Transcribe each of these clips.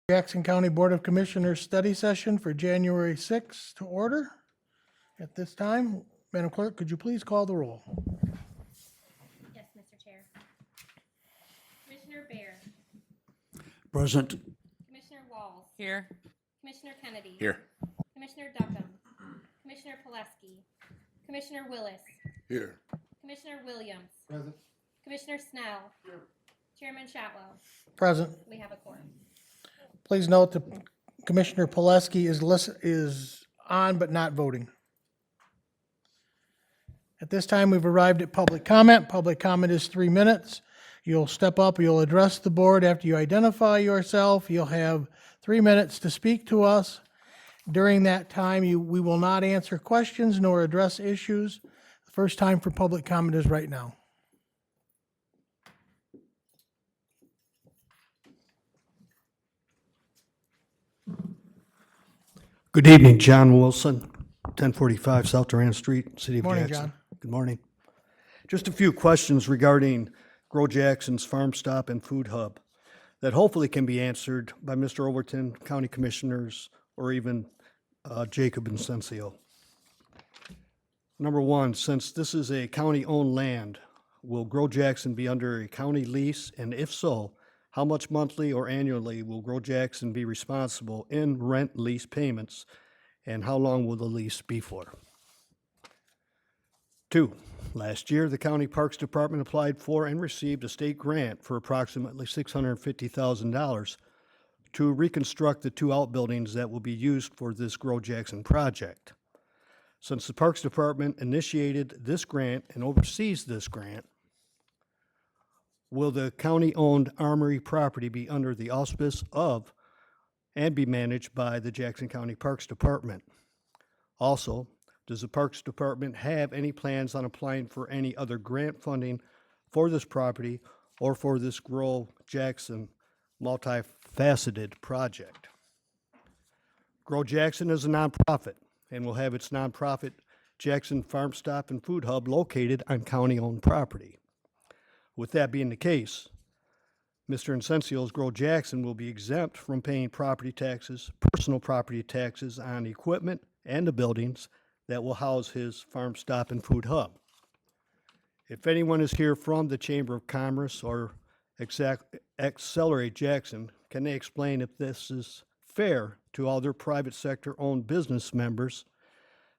Jackson County Board of Commissioners study session for January 6th to order. At this time, Madam Clerk, could you please call the roll? Yes, Mr. Chair. Commissioner Bear. Present. Commissioner Walls. Here. Commissioner Kennedy. Here. Commissioner Duckham. Commissioner Pileski. Commissioner Willis. Here. Commissioner Williams. Present. Commissioner Snell. Chairman Shotwell. Present. We have a quorum. Please note that Commissioner Pileski is on but not voting. At this time, we've arrived at public comment. Public comment is 3 minutes. You'll step up, you'll address the board after you identify yourself. You'll have 3 minutes to speak to us. During that time, we will not answer questions nor address issues. The first time for public comment is right now. Good evening, John Wilson, 1045 South Durant Street, City of Morning, Jackson. John. Good morning. Just a few questions regarding Grow Jackson's Farm Stop and Food Hub that hopefully can be answered by Mr. Overton, County Commissioners, or even Jacob Incencio. Number one, since this is a county-owned land, will Grow Jackson be under a county lease? And if so, how much monthly or annually will Grow Jackson be responsible in rent lease payments? And how long will the lease be for? 2, last year, the County Parks Department applied for and received a state grant for approximately $650,000 to reconstruct the 2 outbuildings that will be used for this Grow Jackson project. Since the Parks Department initiated this grant and oversees this grant, will the county-owned Armory property be under the auspice of and be managed by the Jackson County Parks Department? Also, does the Parks Department have any plans on applying for any other grant funding for this property or for this Grow Jackson multifaceted project? Grow Jackson is a nonprofit and will have its nonprofit Jackson Farm Stop and Food Hub located on county-owned property. With that being the case, Mr. Incencio's Grow Jackson will be exempt from paying property taxes, personal property taxes on equipment and the buildings that will house his Farm Stop and Food Hub. If anyone is here from the Chamber of Commerce or Accelerate Jackson, can they explain if this is fair to all their private sector owned business members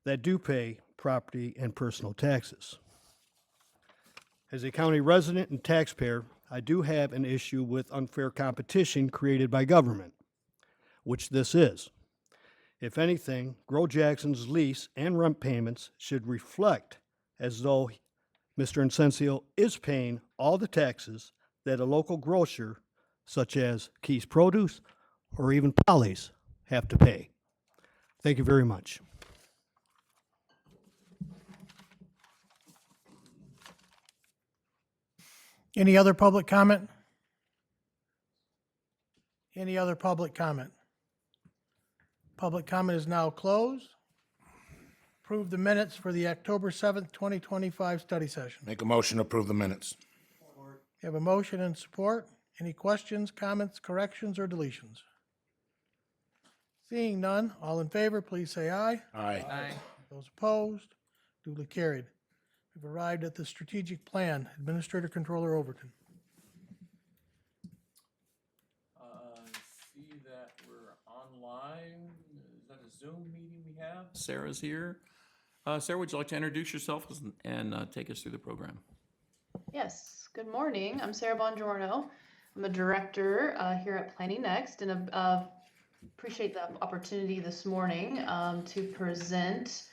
that do pay property and personal taxes? As a county resident and taxpayer, I do have an issue with unfair competition created by government, which this is. If anything, Grow Jackson's lease and rent payments should reflect as though Mr. Incencio is paying all the taxes that a local grocer, such as Keys Produce or even Polly's, have to pay. Thank you very much. Any other public comment? Any other public comment? Public comment is now closed. Approve the minutes for the October 7th, 2025 study session. Make a motion to approve the minutes. You have a motion and support. Any questions, comments, corrections, or deletions? Seeing none, all in favor, please say aye. Aye. Aye. Those opposed, duly carried. We've arrived at the strategic plan. Administrator Controller Overton. See that we're online. Is that a Zoom meeting we have? Sarah's here. Sarah, would you like to introduce yourself and take us through the program? Yes, good morning. I'm Sarah Bongiorno. I'm a director here at Planning Next, and appreciate the opportunity this morning to present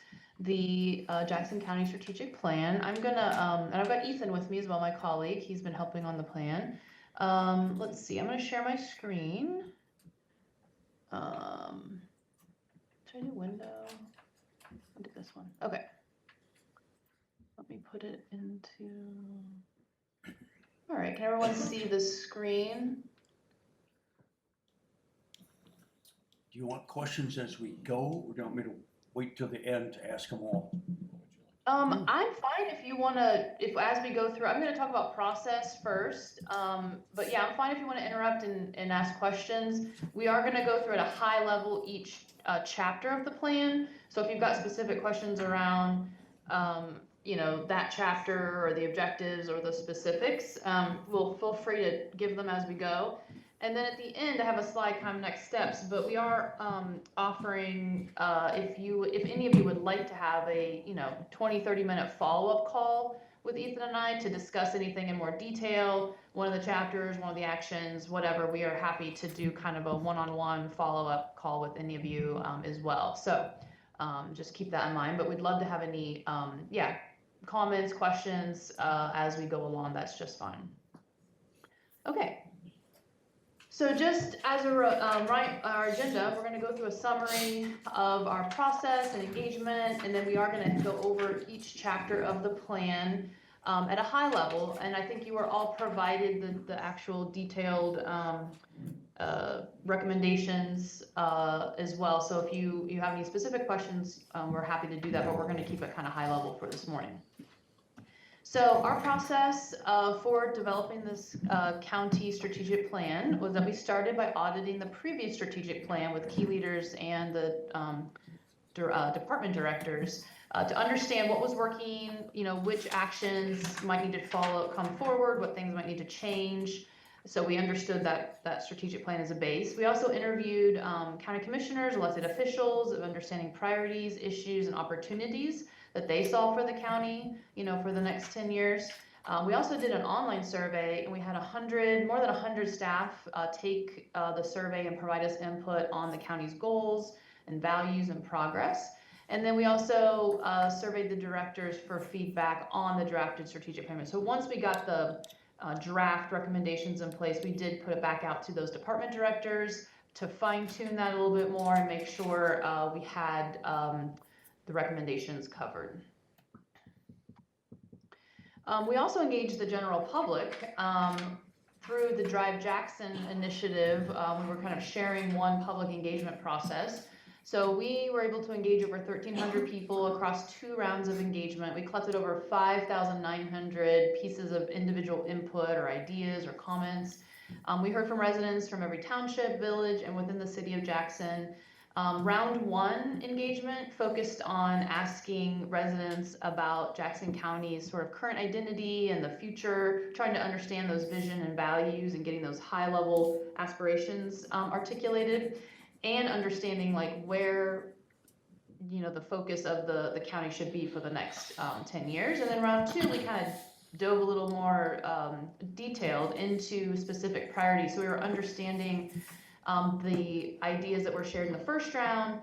the Jackson County Strategic Plan. I'm gonna, and I've got Ethan with me as well, my colleague. He's been helping on the plan. Let's see, I'm gonna share my screen. Should I do window? I'll do this one. Okay. Let me put it into. All right, can everyone see the screen? Do you want questions as we go, or do you want me to wait till the end to ask them all? I'm fine if you wanna, if as we go through, I'm gonna talk about process first. But yeah, I'm fine if you wanna interrupt and ask questions. We are gonna go through at a high level each chapter of the plan. So if you've got specific questions around, that chapter or the objectives or the specifics, we'll feel free to give them as we go. And then at the end, I have a slide kind of next steps, but we are offering, if any of you would like to have a 20-30 minute follow-up call with Ethan and I to discuss anything in more detail, one of the chapters, one of the actions, whatever, we are happy to do kind of a one-on-one follow-up call with any of you as well. So just keep that in mind, but we'd love to have any comments, questions as we go along. That's just fine. Okay. So just as our agenda, we're going to go through a summary of our process and engagement, and then we are going to go over each chapter of the plan at a high level. And I think you are all provided the actual detailed recommendations as well. So if you have any specific questions, we're happy to do that, but we're going to keep it kind of high level for this morning. So our process for developing this county strategic plan was that we started by auditing the previous strategic plan with key leaders and the department directors to understand what was working, which actions might need to come forward, what things might need to change. So we understood that strategic plan is a base. We also interviewed county commissioners, elected officials, of understanding priorities, issues, and opportunities that they saw for the county, for the next 10 years. We also did an online survey, and we had more than 100 staff take the survey and provide us input on the county's goals and values and progress. And then we also surveyed the directors for feedback on the drafted strategic plan. So once we got the draft recommendations in place, we did put it back out to those department directors to fine tune that a little bit more and make sure we had the recommendations covered. We also engaged the general public through the Drive Jackson initiative. We were kind of sharing one public engagement process. So we were able to engage over 1,300 people across 2 rounds of engagement. We collected over 5,900 pieces of individual input or ideas or comments. We heard from residents from every township, village, and within the city of Jackson. Round 1 engagement focused on asking residents about Jackson County's sort of current identity and the future, trying to understand those vision and values and getting those high-level aspirations articulated, and understanding like where the focus of the county should be for the next 10 years. And then round 2, we kind of dove a little more detailed into specific priorities. So we were understanding the ideas that were shared in the first round,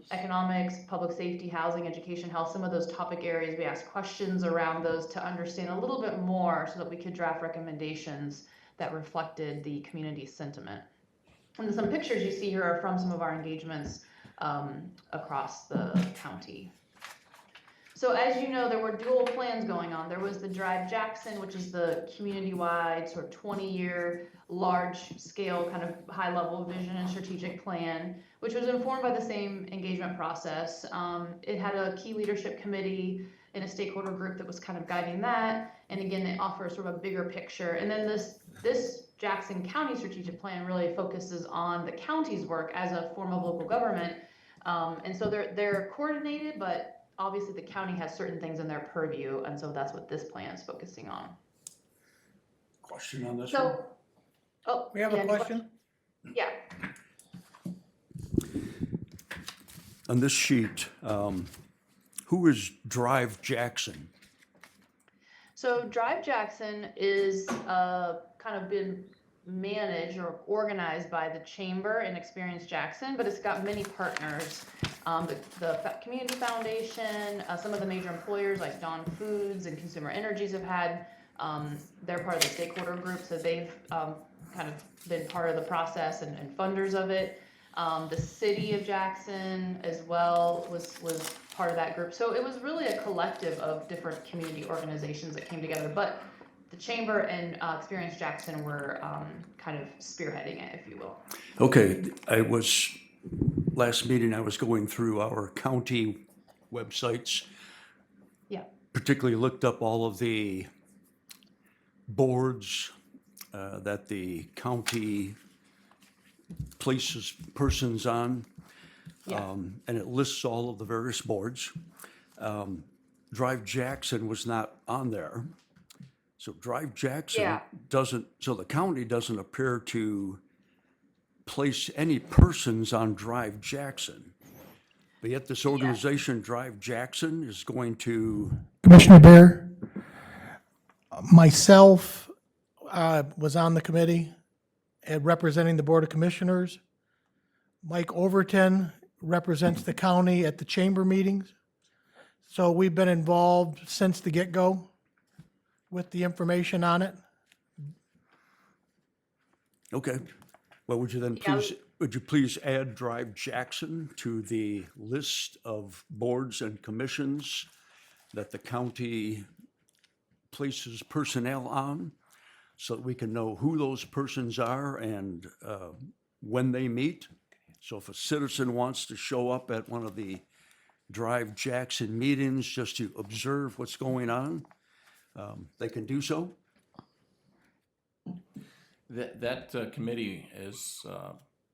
economics, public safety, housing, education, health, some of those topic areas. We asked questions around those to understand a little bit more so that we could draft recommendations that reflected the community's sentiment. And some pictures you see here are from some of our engagements across the county. So as you know, there were dual plans going on. There was the Drive Jackson, which is the community-wide sort of 20-year, large-scale kind of high-level vision and strategic plan, which was informed by the same engagement process. It had a key leadership committee and a stakeholder group that was kind of guiding that. And again, it offers sort of a bigger picture. And then this Jackson County strategic plan really focuses on the county's work as a form of local government. And so they're coordinated, but obviously the county has certain things in their purview, and so that's what this plan is focusing on. Question on this one? We have a question? Yeah. On this sheet, who is Drive Jackson? So Drive Jackson is kind of been managed or organized by the Chamber and Experience Jackson, but it's got many partners. The Community Foundation, some of the major employers like Dawn Foods and Consumer Energies have had, they're part of the stakeholder group, so they've kind of been part of the process and funders of it. The city of Jackson as well was part of that group. So it was really a collective of different community organizations that came together, but the Chamber and Experience Jackson were kind of spearheading it, if you will. Okay, last meeting I was going through our county websites. Yeah. particularly looked up all of the boards that the county places persons on. Yeah. And it lists all of the various boards. Drive Jackson was not on there. So Drive Jackson Yeah. doesn't, so the county doesn't appear to place any persons on Drive Jackson. But yet this organization, Drive Jackson, is going to, Commissioner Bear, myself was on the committee representing the Board of Commissioners. Mike Overton represents the county at the chamber meetings. So we've been involved since the get-go with the information on it. okay. Well, would you then Yeah. please add Drive Jackson to the list of boards and commissions that the county places personnel on, so that we can know who those persons are and when they meet? So if a citizen wants to show up at one of the Drive Jackson meetings just to observe what's going on, they can do so? That committee is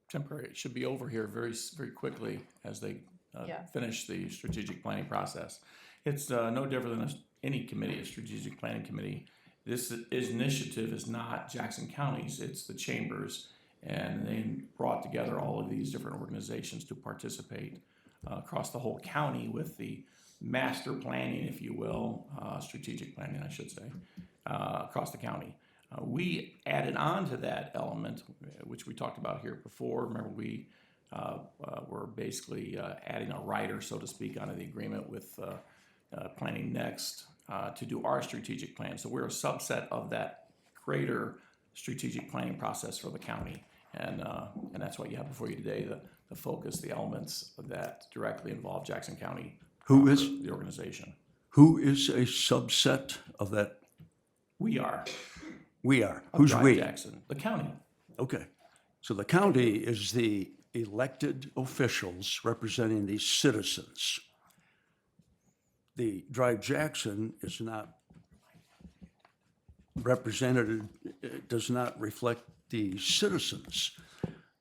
temporary. It should be over here very quickly as they Yeah. finish the strategic planning process. It's no different than any committee, a strategic planning committee. This initiative is not Jackson County's, it's the chambers. And they brought together all of these different organizations to participate across the whole county with the master planning, if you will, strategic planning, I should say, across the county. We added on to that element, which we talked about here before. Remember, we were basically adding a rider, so to speak, onto the agreement with Planning Next to do our strategic plan. So we're a subset of that greater strategic planning process for the county. And that's what you have before you today, the focus, the elements that directly involve Jackson County. Who is, The organization. who is a subset of that? We are. We are. of Who's Drive we? Jackson, the county. Okay. So the county is the elected officials representing the citizens. The Drive Jackson is not represented, it does not reflect the citizens.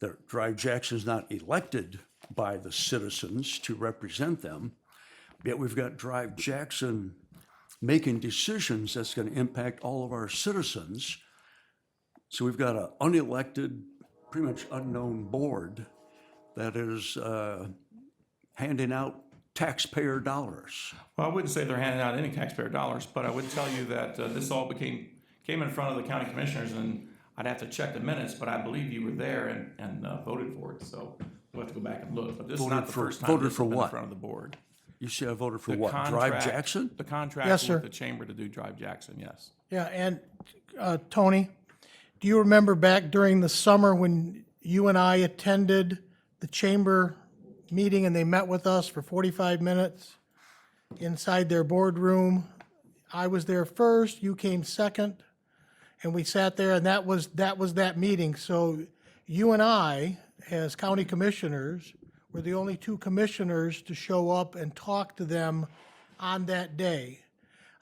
The Drive Jackson is not elected by the citizens to represent them, yet we've got Drive Jackson making decisions that's going to impact all of our citizens. So we've got an unelected, pretty much unknown board that is handing out taxpayer dollars. Well, I wouldn't say they're handing out any taxpayer dollars, but I would tell you that this all came in front of the county commissioners, and I'd have to check the minutes, but I believe you were there and voted for it, so we'll have to go back and look. But this is Voted not the for- first time voted this has for been in what? front of the board. You say I voted for The what? Drive contract- Jackson? The contract Yes, sir. with the chamber to do Drive Jackson, yes. Yeah, and Tony, do you remember back during the summer when you and I attended the chamber meeting and they met with us for 45 minutes inside their boardroom? I was there first, you came second, and we sat there, and that was that meeting. So you and I, as county commissioners, were the only two commissioners to show up and talk to them on that day.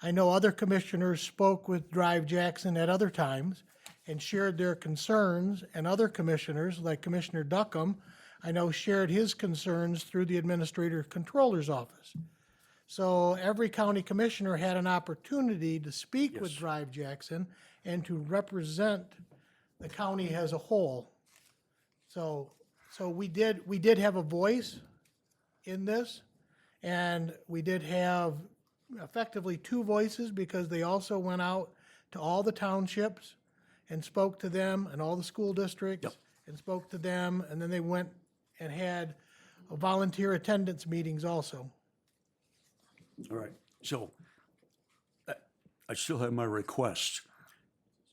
I know other commissioners spoke with Drive Jackson at other times and shared their concerns, and other commissioners, like Commissioner Duckham, I know shared his concerns through the Administrator Controller's office. So every county commissioner had an opportunity to speak with Drive Jackson and to represent the county as a whole. So we did have a voice in this, and we did have effectively two voices because they also went out to all the townships and spoke to them, and all the school districts and spoke to them, and then they went and had volunteer attendance meetings also. All right, so I still have my request.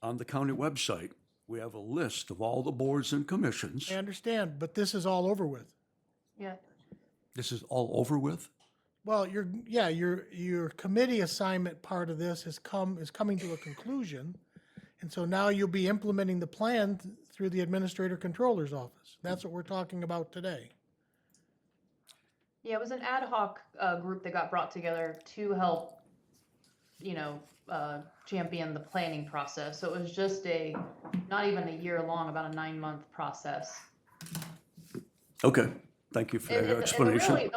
On the county website, we have a list of all the boards and commissions. I understand, but this is all over with. Yeah. This is all over with? Well, your committee assignment part of this is coming to a conclusion. And so now you'll be implementing the plan through the Administrator Controller's office. That's what we're talking about today. Yeah, it was an ad hoc group that got brought together to help champion the planning process. So it was just not even a year long, about a 9-month process. Okay, thank you for that explanation.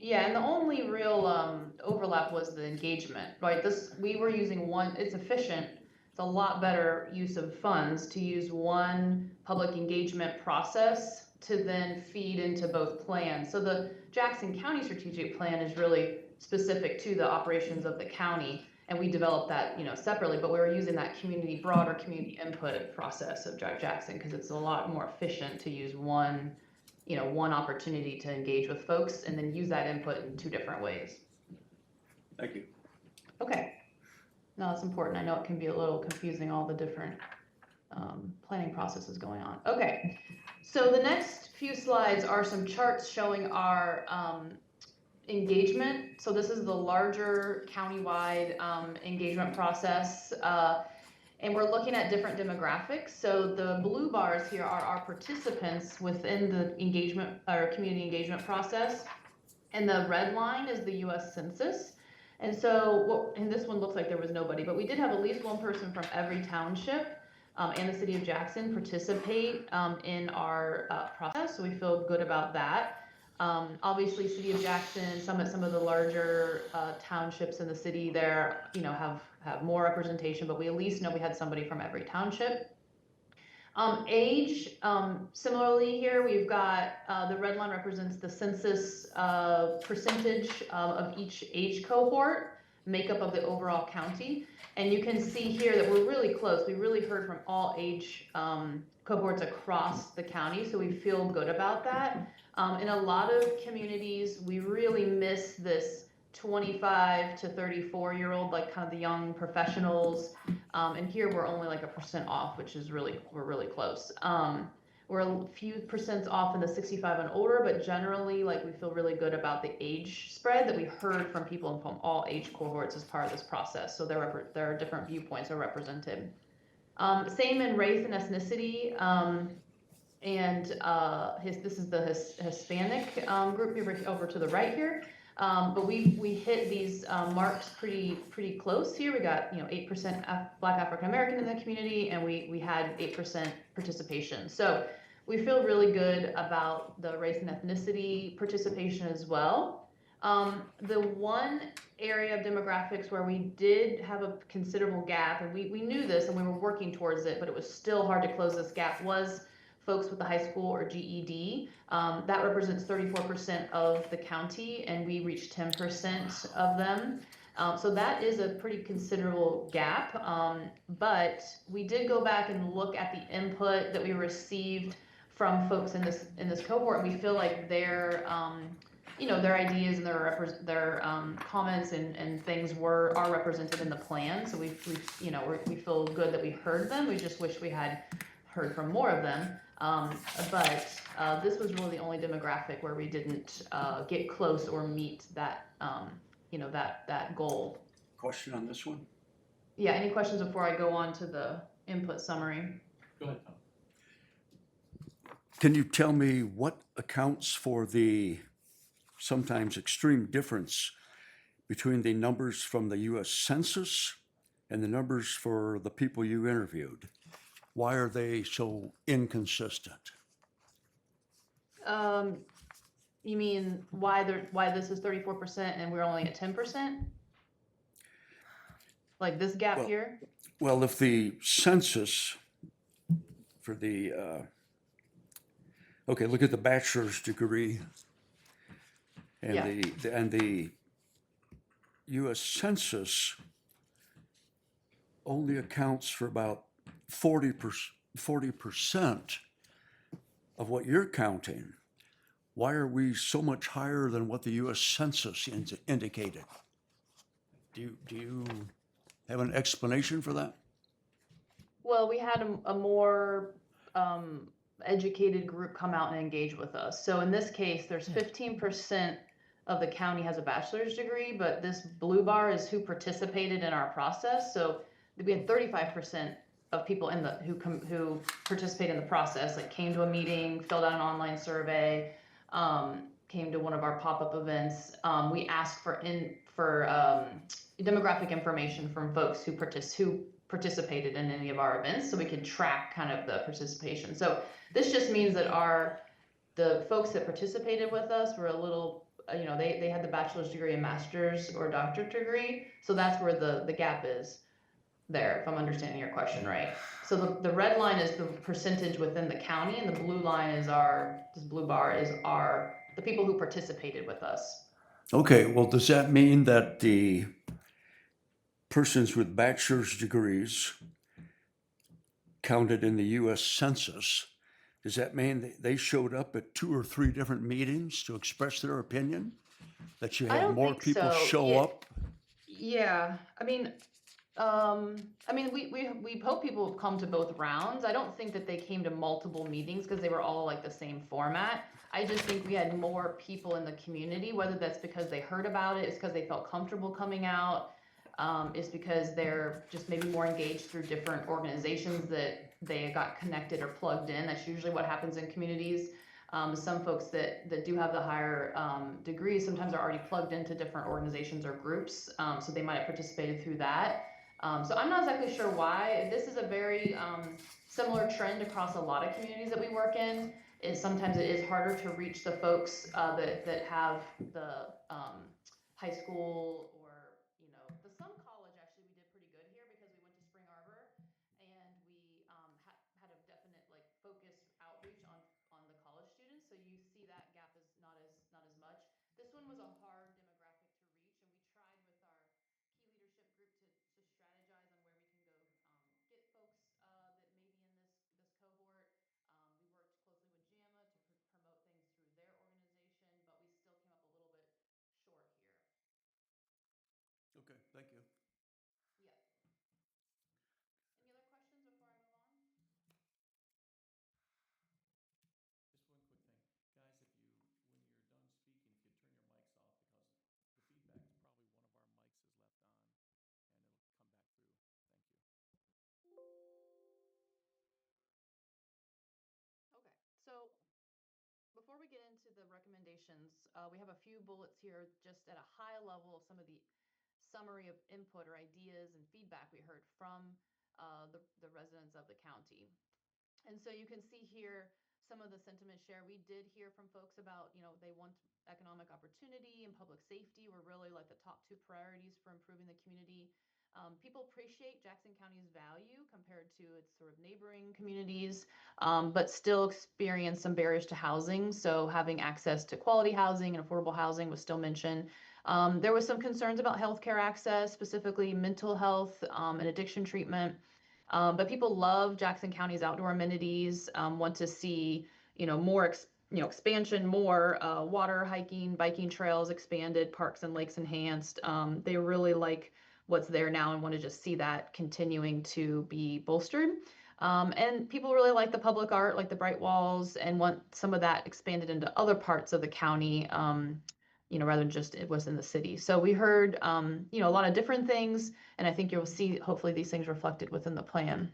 And the only real overlap was the engagement, right? We were using one, it's efficient. It's a lot better use of funds to use one public engagement process to then feed into both plans. So the Jackson County strategic plan is really specific to the operations of the county, and we developed that, separately, but we were using that broader community input process of Drive Jackson because it's a lot more efficient to use one opportunity to engage with folks and then use that input in 2 different ways. Thank you. Okay. No, that's important. I know it can be a little confusing, all the different planning processes going on. Okay. So the next few slides are some charts showing our engagement. So this is the larger countywide engagement process. And we're looking at different demographics. So the blue bars here are our participants within the engagement or community engagement process. And the red line is the US Census. And so, and this one looks like there was nobody, but we did have at least one person from every township and the city of Jackson participate in our process. So we feel good about that. Obviously, city of Jackson, some of the larger townships in the city there, have more representation, but we at least know we had somebody from every township. Age, similarly here, we've got the red line represents the census percentage of each age cohort, makeup of the overall county. And you can see here that we're really close. We really heard from all age cohorts across the county, so we feel good about that. In a lot of communities, we really miss this 25 to 34-year-old, like kind of the young professionals. And here we're only like 1% off, which is we're really close. We're a few percents off in the 65 and older, but generally, like, we feel really good about the age spread that we heard from people from all age cohorts as part of this process. So there are different viewpoints are represented. Same in race and ethnicity. This is the Hispanic group over to the right here. But we hit these marks pretty close here. We got 8% Black African American in the community, and we had 8% participation. So we feel really good about the race and ethnicity participation as well. The one area of demographics where we did have a considerable gap, and we knew this and we were working towards it, but it was still hard to close this gap, was folks with a high school or GED. That represents 34% of the county, and we reached 10% of them. So that is a pretty considerable gap. But we did go back and look at the input that we received from folks in this cohort, and we feel like their ideas and their comments and things are represented in the plan. So we feel good that we heard them. We just wish we had heard from more of them. But this was really the only demographic where we didn't get close or meet that that goal. Question on this one? Yeah, any questions before I go on to the input summary? Go ahead, Tom. Can you tell me what accounts for the sometimes extreme difference between the numbers from the US Census and the numbers for the people you interviewed? Why are they so inconsistent? You mean why this is 34% and we're only at 10%? Like this gap here? Well, if the census for the, look at the bachelor's degree and Yeah. the US Census only accounts for about 40% of what you're counting. Why are we so much higher than what the US Census indicated? Do you have an explanation for that? Well, we had a more educated group come out and engage with us. So in this case, there's 15% of the county has a bachelor's degree, but this blue bar is who participated in our process. So we had 35% of people who participate in the process, like came to a meeting, filled out an online survey, came to one of our pop-up events, we asked for demographic information from folks who participated in any of our events, so we could track kind of the participation. So this just means that the folks that participated with us were a little, they had the bachelor's degree, a master's or doctorate degree, so that's where the gap is there, if I'm understanding your question right. So the red line is the percentage within the county, and the blue line is this blue bar is the people who participated with us. Okay, well, does that mean that the persons with bachelor's degrees counted in the US Census, does that mean they showed up at 2 or 3 different meetings to express their opinion? That you I had don't more think people so. show Yeah. up? Yeah, we hope people have come to both rounds. I don't think that they came to multiple meetings because they were all like the same format. I just think we had more people in the community, whether that's because they heard about it, it's because they felt comfortable coming out, it's because they're just maybe more engaged through different organizations that they got connected or plugged in. That's usually what happens in communities. Some folks that do have the higher degrees sometimes are already plugged into different organizations or groups, so they might have participated through that. So I'm not exactly sure why. This is a very similar trend across a lot of communities that we work in. Sometimes it is harder to reach the folks that have the high school or some college. Actually, we did pretty good here because we went to Spring Arbor and we had a definite focused outreach on the college students. So you see that gap is not as much. This one was a hard demographic to reach, and we tried with our key leadership group to strategize on where we can go get folks that may be in this cohort. We worked closely with JAMA to promote things through their organization, but we still came up a little bit short here. Okay, thank you. Yep. Any other questions before I move on? Just one quick thing. Guys, when you're done speaking, if you turn your mics off, because the feedback is probably one of our mics is left on, and it'll come back through. Thank you. Okay, so before we get into the recommendations, we have a few bullets here just at a high level of some of the summary of input or ideas and feedback we heard from the residents of the county. And so you can see here some of the sentiment share. We did hear from folks about, they want economic opportunity and public safety were really like the top 2 priorities for improving the community. People appreciate Jackson County's value compared to its sort of neighboring communities, but still experience some barriers to housing. So having access to quality housing and affordable housing was still mentioned. There was some concerns about healthcare access, specifically mental health and addiction treatment. But people love Jackson County's outdoor amenities, want to see, more expansion, more water, hiking, biking trails expanded, parks and lakes enhanced. They really like what's there now and want to just see that continuing to be bolstered. And people really like the public art, like the bright walls, and want some of that expanded into other parts of the county, rather than just it was in the city. So we heard, a lot of different things, and I think you'll see hopefully these things reflected within the plan.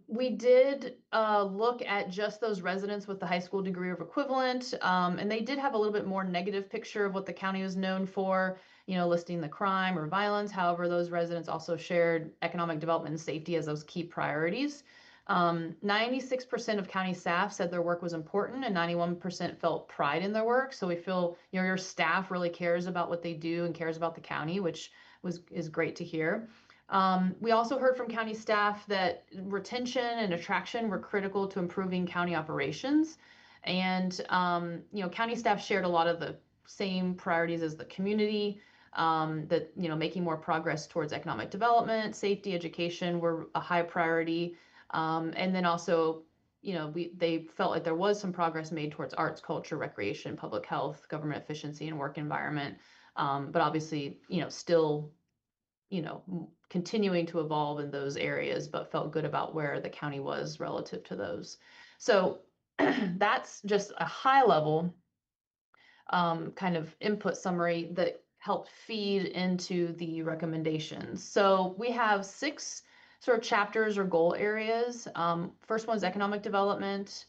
We did look at just those residents with the high school degree of equivalent, and they did have a little bit more negative picture of what the county was known for, listing the crime or violence. However, those residents also shared economic development and safety as those key priorities. 96% of county staff said their work was important, and 91% felt pride in their work. So we feel, your staff really cares about what they do and cares about the county, which is great to hear. We also heard from county staff that retention and attraction were critical to improving county operations. And, county staff shared a lot of the same priorities as the community, that, making more progress towards economic development, safety, education were a high priority. And then also, they felt like there was some progress made towards arts, culture, recreation, public health, government efficiency, and work environment. But obviously, still, continuing to evolve in those areas, but felt good about where the county was relative to those. So that's just a high level kind of input summary that helped feed into the recommendations. So we have 6 sort of chapters or goal areas. First one is economic development.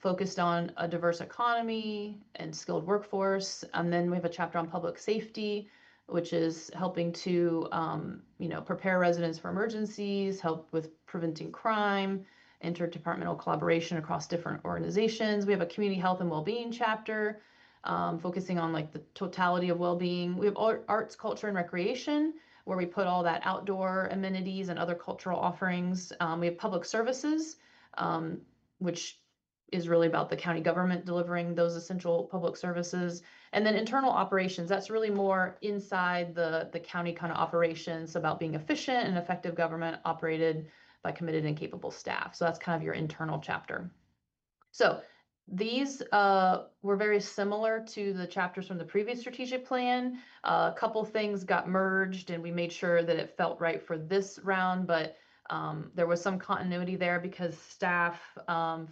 focused on a diverse economy and skilled workforce. And then we have a chapter on public safety, which is helping to, prepare residents for emergencies, help with preventing crime, interdepartmental collaboration across different organizations. We have a community health and well-being chapter, focusing on like the totality of well-being. We have arts, culture, and recreation, where we put all that outdoor amenities and other cultural offerings. We have public services, which is really about the county government delivering those essential public services. And then internal operations, that's really more inside the county kind of operations, about being efficient and effective government operated by committed and capable staff. So that's kind of your internal chapter. So these were very similar to the chapters from the previous strategic plan. A couple things got merged and we made sure that it felt right for this round, but there was some continuity there because staff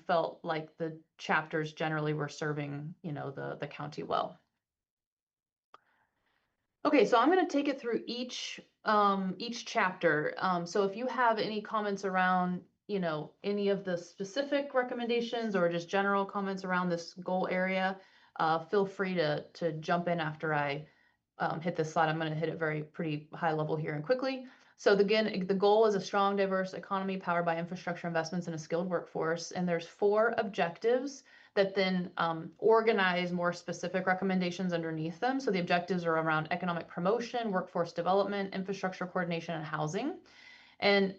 felt like the chapters generally were serving, the county well. Okay, so I'm going to take it through each chapter. So if you have any comments around, any of the specific recommendations or just general comments around this goal area, feel free to jump in after I hit this slide. I'm going to hit it pretty high level here and quickly. So again, the goal is a strong, diverse economy powered by infrastructure investments in a skilled workforce. And there's 4 objectives that then organize more specific recommendations underneath them. So the objectives are around economic promotion, workforce development, infrastructure coordination, and housing. And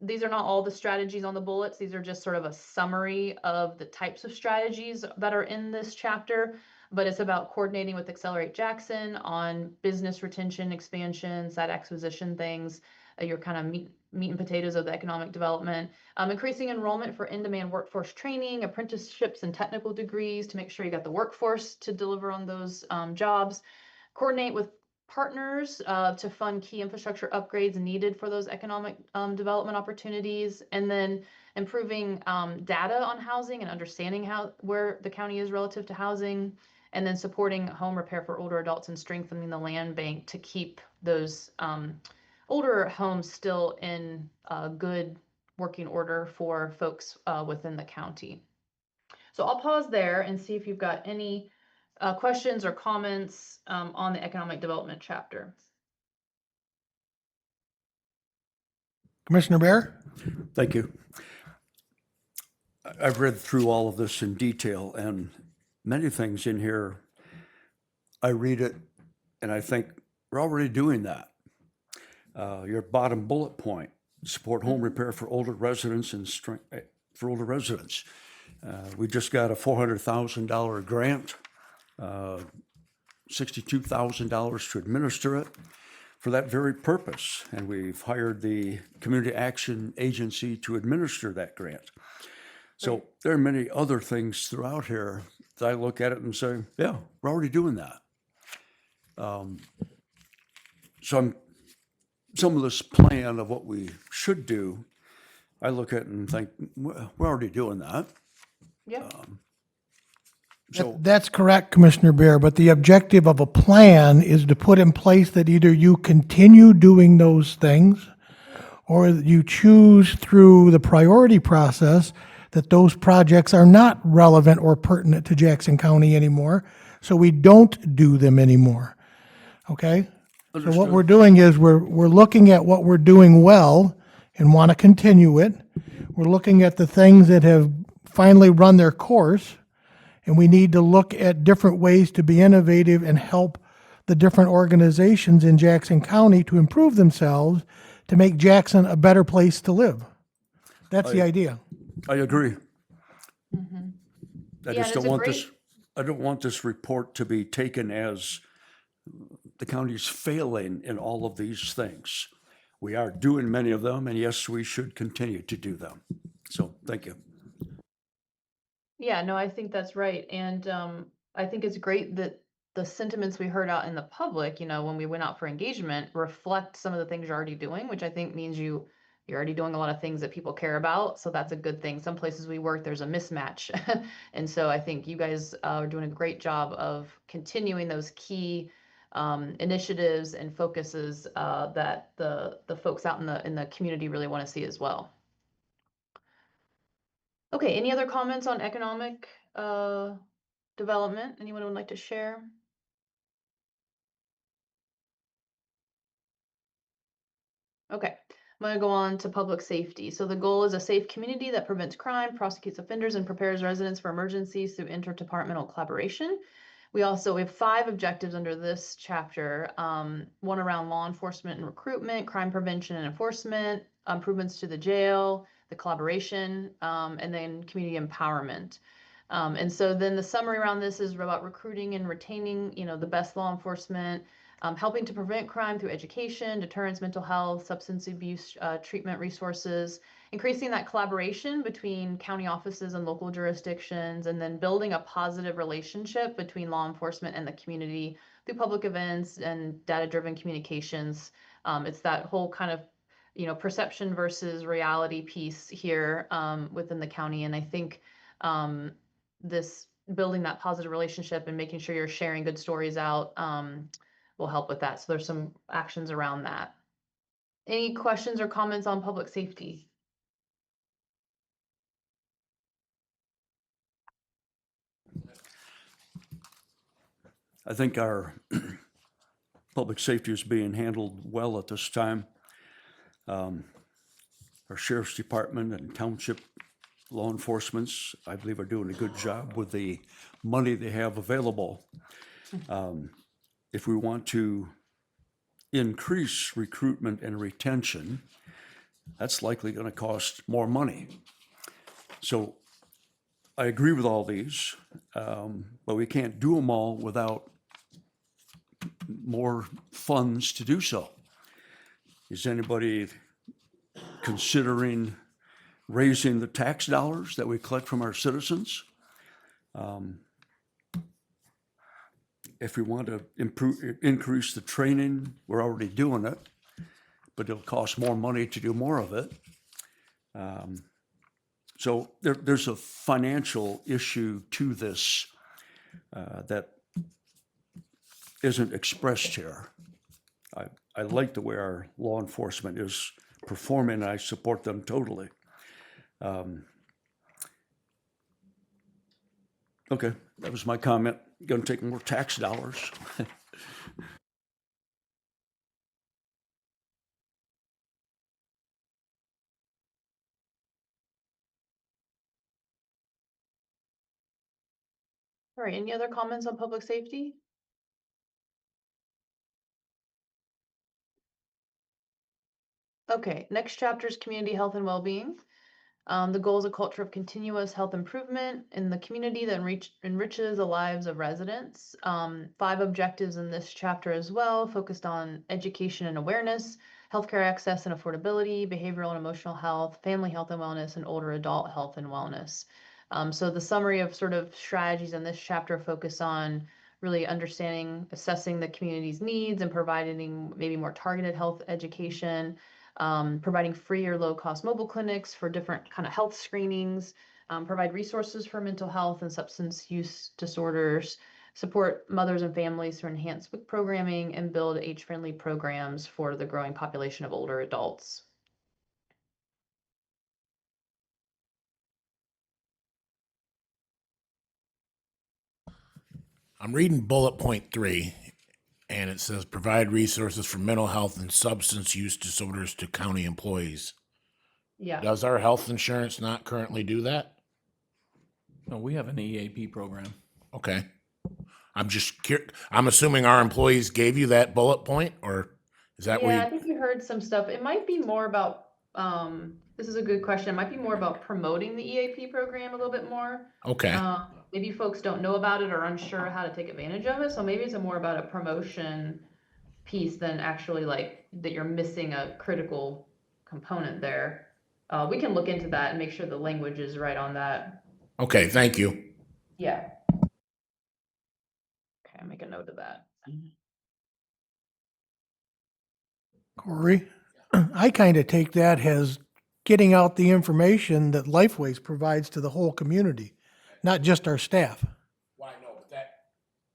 these are not all the strategies on the bullets. These are just sort of a summary of the types of strategies that are in this chapter. But it's about coordinating with Accelerate Jackson on business retention, expansion, site acquisition things, your kind of meat and potatoes of the economic development, increasing enrollment for in-demand workforce training, apprenticeships, and technical degrees to make sure you got the workforce to deliver on those jobs, coordinate with partners to fund key infrastructure upgrades needed for those economic development opportunities, and then improving data on housing and understanding where the county is relative to housing, and then supporting home repair for older adults and strengthening the land bank to keep those older homes still in good working order for folks within the county. So I'll pause there and see if you've got any questions or comments on the economic development chapter. Commissioner Bear? Thank you. I've read through all of this in detail, and many things in here, I read it and I think we're already doing that. Your bottom bullet point, support home repair for older residents and for older residents. We just got a $400,000 grant, $62,000 to administer it for that very purpose. And we've hired the Community Action Agency to administer that grant. So there are many other things throughout here that I look at it and say, yeah, we're already doing that. Some of this plan of what we should do, I look at it and think, we're already doing that. Yeah. So That's correct, Commissioner Bear, but the objective of a plan is to put in place that either you continue doing those things or that you choose through the priority process that those projects are not relevant or pertinent to Jackson County anymore, so we don't do them anymore. Okay? So what we're doing is we're looking at what we're doing well and want to continue it. We're looking at the things that have finally run their course, and we need to look at different ways to be innovative and help the different organizations in Jackson County to improve themselves to make Jackson a better place to live. That's the idea. I agree. I Yeah, just and don't it's a want this, I don't want this report to be taken as the county's failing in all of these things. We are doing many of them, and yes, we should continue to do them. So, thank you. Yeah, no, I think that's right. And I think it's great that the sentiments we heard out in the public, when we went out for engagement, reflect some of the things you're already doing, which I think means you're already doing a lot of things that people care about. So that's a good thing. Some places we work, there's a mismatch. And so I think you guys are doing a great job of continuing those key initiatives and focuses that the folks out in the community really want to see as well. Okay, any other comments on economic development? Anyone would like to share? Okay, I'm gonna go on to public safety. So the goal is a safe community that prevents crime, prosecutes offenders, and prepares residents for emergencies through interdepartmental collaboration. We have 5 objectives under this chapter. One around law enforcement and recruitment, crime prevention and enforcement, improvements to the jail, the collaboration, and then community empowerment. And so then the summary around this is about recruiting and retaining, the best law enforcement, helping to prevent crime through education, deterrence, mental health, substance abuse treatment resources, increasing that collaboration between county offices and local jurisdictions, and then building a positive relationship between law enforcement and the community through public events and data-driven communications. It's that whole kind of perception versus reality piece here within the county. And I think this building that positive relationship and making sure you're sharing good stories out will help with that. So there's some actions around that. Any questions or comments on public safety? I think our public safety is being handled well at this time. Our sheriff's department and township law enforcements, I believe, are doing a good job with the money they have available. If we want to increase recruitment and retention, that's likely going to cost more money. So I agree with all these, but we can't do them all without more funds to do so. Is anybody considering raising the tax dollars that we collect from our citizens? If we want to increase the training, we're already doing it, but it'll cost more money to do more of it. So there's a financial issue to this that isn't expressed here. I like the way our law enforcement is performing. I support them totally. Okay, that was my comment. Going to take more tax dollars. All right, any other comments on public safety? Okay, next chapter is community health and well-being. The goal is a culture of continuous health improvement in the community that enriches the lives of residents. 5 objectives in this chapter as well, focused on education and awareness, healthcare access and affordability, behavioral and emotional health, family health and wellness, and older adult health and wellness. So the summary of sort of strategies in this chapter focus on really understanding, assessing the community's needs and providing maybe more targeted health education, providing free or low-cost mobile clinics for different kind of health screenings, provide resources for mental health and substance use disorders, support mothers and families through enhanced WIC programming, and build age-friendly programs for the growing population of older adults. I'm reading bullet point 3, and it says provide resources for mental health and substance use disorders to county employees. Yeah. Does our health insurance not currently do that? No, we have an EAP program. Okay. I'm just curious. I'm assuming our employees gave you that bullet point, or is that Yeah, I where think you heard some stuff. It might be more about, this is a good question. It might be more about promoting the EAP program a little bit more. okay. Maybe folks don't know about it or unsure how to take advantage of it. So maybe it's more about a promotion piece than actually like that you're missing a critical component there. We can look into that and make sure the language is right on that. Okay, thank you. Yeah. Okay, I'll make a note of that. Corey, I kind of take that as getting out the information that Lifeways provides to the whole community, not just our staff. Why no, but that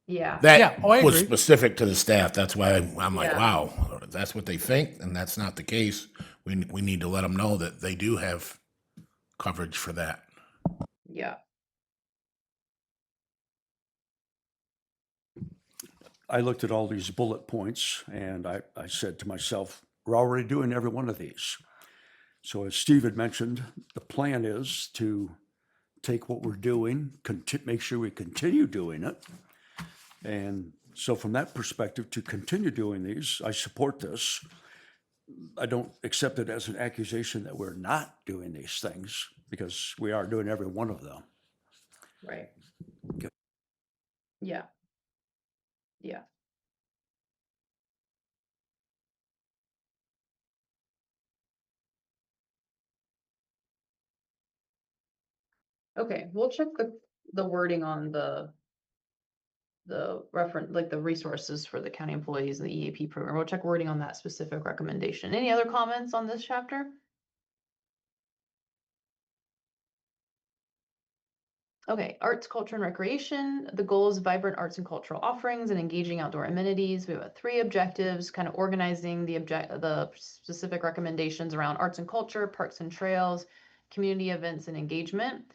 Yeah. Yeah, oh, I was agree. specific to the staff. That's why I'm like, Yeah. wow, if that's what they think, and that's not the case. We need to let them know that they do have coverage for that. Yeah. I looked at all these bullet points and I said to myself, we're already doing every one of these. So as Steve had mentioned, the plan is to take what we're doing, make sure we continue doing it. And so from that perspective, to continue doing these, I support this. I don't accept it as an accusation that we're not doing these things, because we are doing every one of them. Right. Yeah. Yeah. Okay, we'll check the wording on the reference, like the resources for the county employees, the EAP program. We'll check wording on that specific recommendation. Any other comments on this chapter? Okay, arts, culture, and recreation. The goal is vibrant arts and cultural offerings and engaging outdoor amenities. We have 3 objectives, kind of organizing the specific recommendations around arts and culture, parks and trails, community events, and engagement.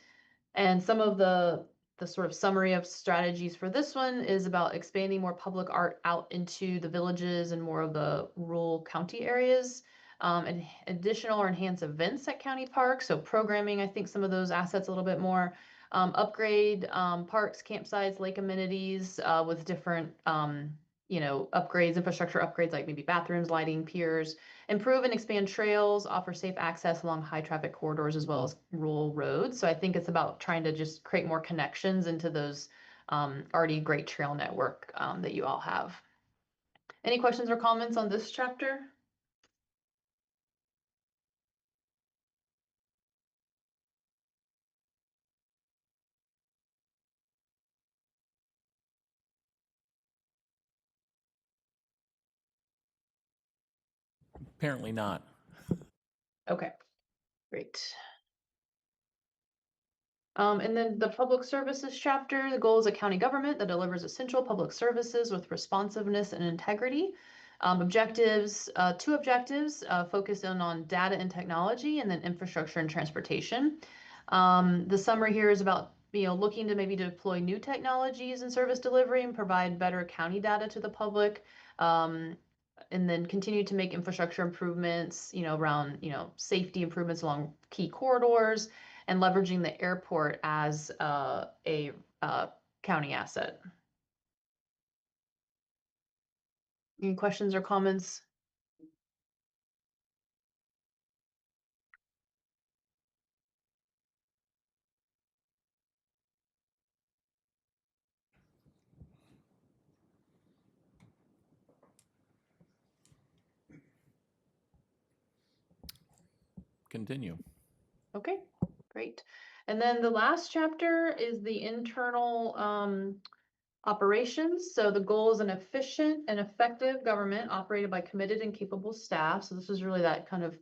And some of the sort of summary of strategies for this one is about expanding more public art out into the villages and more of the rural county areas. And additional or enhanced events at county parks. So programming, I think some of those assets a little bit more. Upgrade parks, campsites, lake amenities with different, upgrades, infrastructure upgrades like maybe bathrooms, lighting, piers. Improve and expand trails, offer safe access along high traffic corridors as well as rural roads. So I think it's about trying to just create more connections into those already great trail network that you all have. Any questions or comments on this chapter? Apparently not. Okay, great. And then the public services chapter, the goal is a county government that delivers essential public services with responsiveness and integrity. Objectives, 2 objectives, focus in on data and technology, and then infrastructure and transportation. The summary here is about looking to maybe deploy new technologies in service delivery and provide better county data to the public. And then continue to make infrastructure improvements, around, safety improvements along key corridors and leveraging the airport as a county asset. Any questions or comments? Continue. Okay, great. And then the last chapter is the internal operations. So the goal is an efficient and effective government operated by committed and capable staff. So this is really that kind of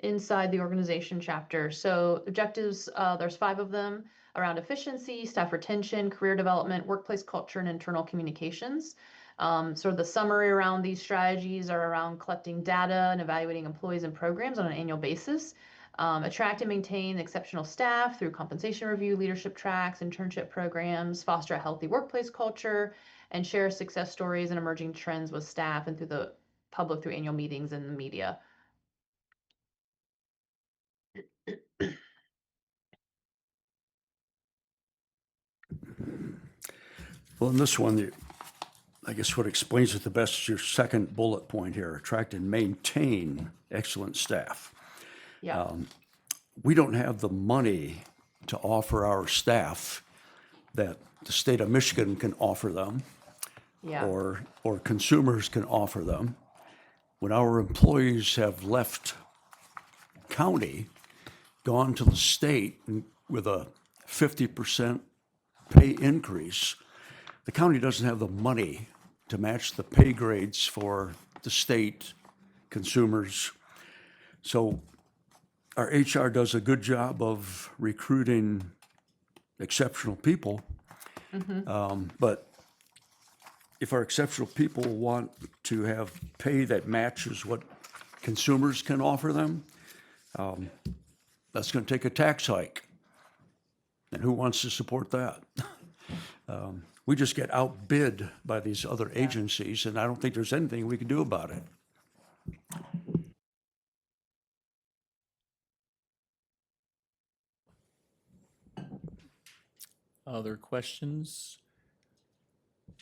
inside the organization chapter. So objectives, there's 5 of them around efficiency, staff retention, career development, workplace culture, and internal communications. Sort of the summary around these strategies are around collecting data and evaluating employees and programs on an annual basis. Attract and maintain exceptional staff through compensation review, leadership tracks, internship programs, foster a healthy workplace culture, and share success stories and emerging trends with staff and through the public through annual meetings and the media. Well, in this one, I guess what explains it the best is your second bullet point here, attract and maintain excellent staff. Yeah. We don't have the money to offer our staff that the state of Michigan can offer them, Yeah. or consumers can offer them. When our employees have left county, gone to the state with a 50% pay increase, the county doesn't have the money to match the pay grades for the state consumers. So our HR does a good job of recruiting exceptional people. But if our exceptional people want to have pay that matches what consumers can offer them, that's going to take a tax hike. And who wants to support that? We just get outbid by these other agencies, and I don't think there's anything we can do about it. Other questions?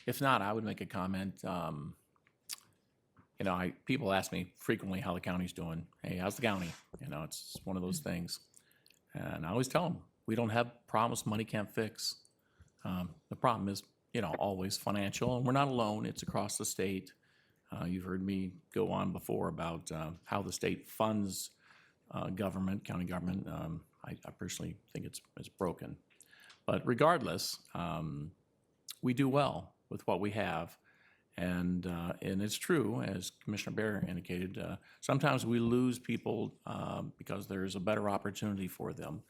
If not, I would make a comment. People ask me frequently how the county's doing. Hey, how's the county? It's one of those things. And I always tell them, we don't have problems money can't fix. The problem is, always financial, and we're not alone. It's across the state. You've heard me go on before about how the state funds government, county government. I personally think it's broken. But regardless, we do well with what we have. And it's true, as Commissioner Bear indicated, sometimes we lose people because there's a better opportunity for them.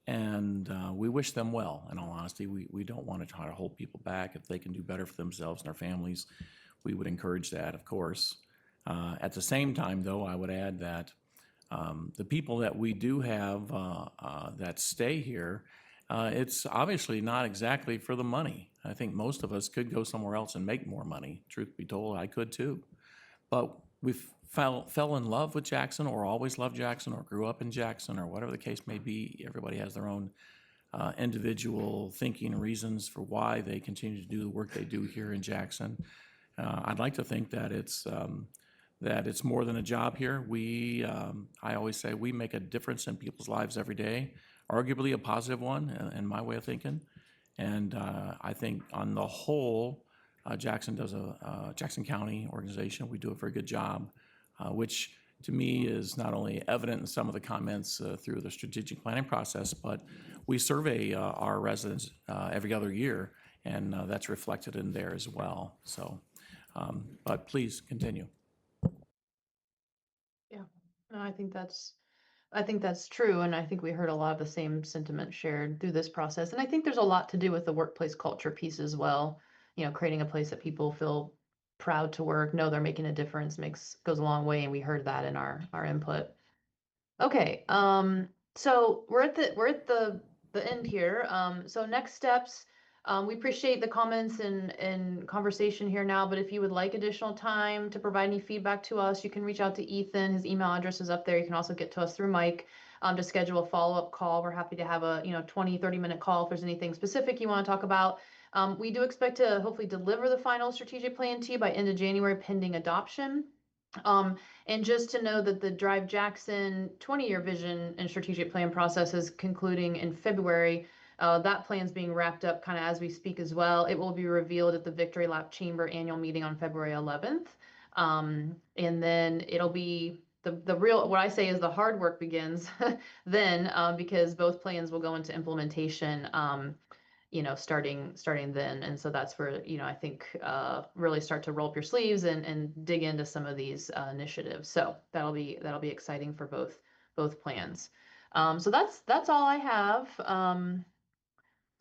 And we wish them well, in all honesty. We don't want to try to hold people back. If they can do better for themselves and their families, we would encourage that, of course. At the same time, though, I would add that the people that we do have that stay here, it's obviously not exactly for the money. I think most of us could go somewhere else and make more money. Truth be told, I could too. But we fell in love with Jackson, or always loved Jackson, or grew up in Jackson, or whatever the case may be. Everybody has their own individual thinking and reasons for why they continue to do the work they do here in Jackson. I'd like to think that it's more than a job here. I always say we make a difference in people's lives every day, arguably a positive one in my way of thinking. And I think on the whole, Jackson County organization, we do a very good job, which to me is not only evident in some of the comments through the strategic planning process, but we survey our residents every other year, and that's reflected in there as well. So, but please continue. Yeah, no, I think that's true, and I think we heard a lot of the same sentiment shared through this process. And I think there's a lot to do with the workplace culture piece as well. Creating a place that people feel proud to work, know they're making a difference, goes a long way, and we heard that in our input. Okay, so we're at the end here. So next steps. We appreciate the comments and conversation here now, but if you would like additional time to provide any feedback to us, you can reach out to Ethan. His email address is up there. You can also get to us through Mike to schedule a follow-up call. We're happy to have a 20, 30-minute call if there's anything specific you want to talk about. We do expect to hopefully deliver the final strategic plan to you by end of January pending adoption. And just to know that the Drive Jackson 20-year vision and strategic plan process is concluding in February. That plan's being wrapped up kind of as we speak as well. It will be revealed at the Victory Lap Chamber annual meeting on February 11th. And then it'll be the real, what I say is the hard work begins then, because both plans will go into implementation, starting then. And so that's where, I think, really start to roll up your sleeves and dig into some of these initiatives. So that'll be exciting for both plans. So that's all I have.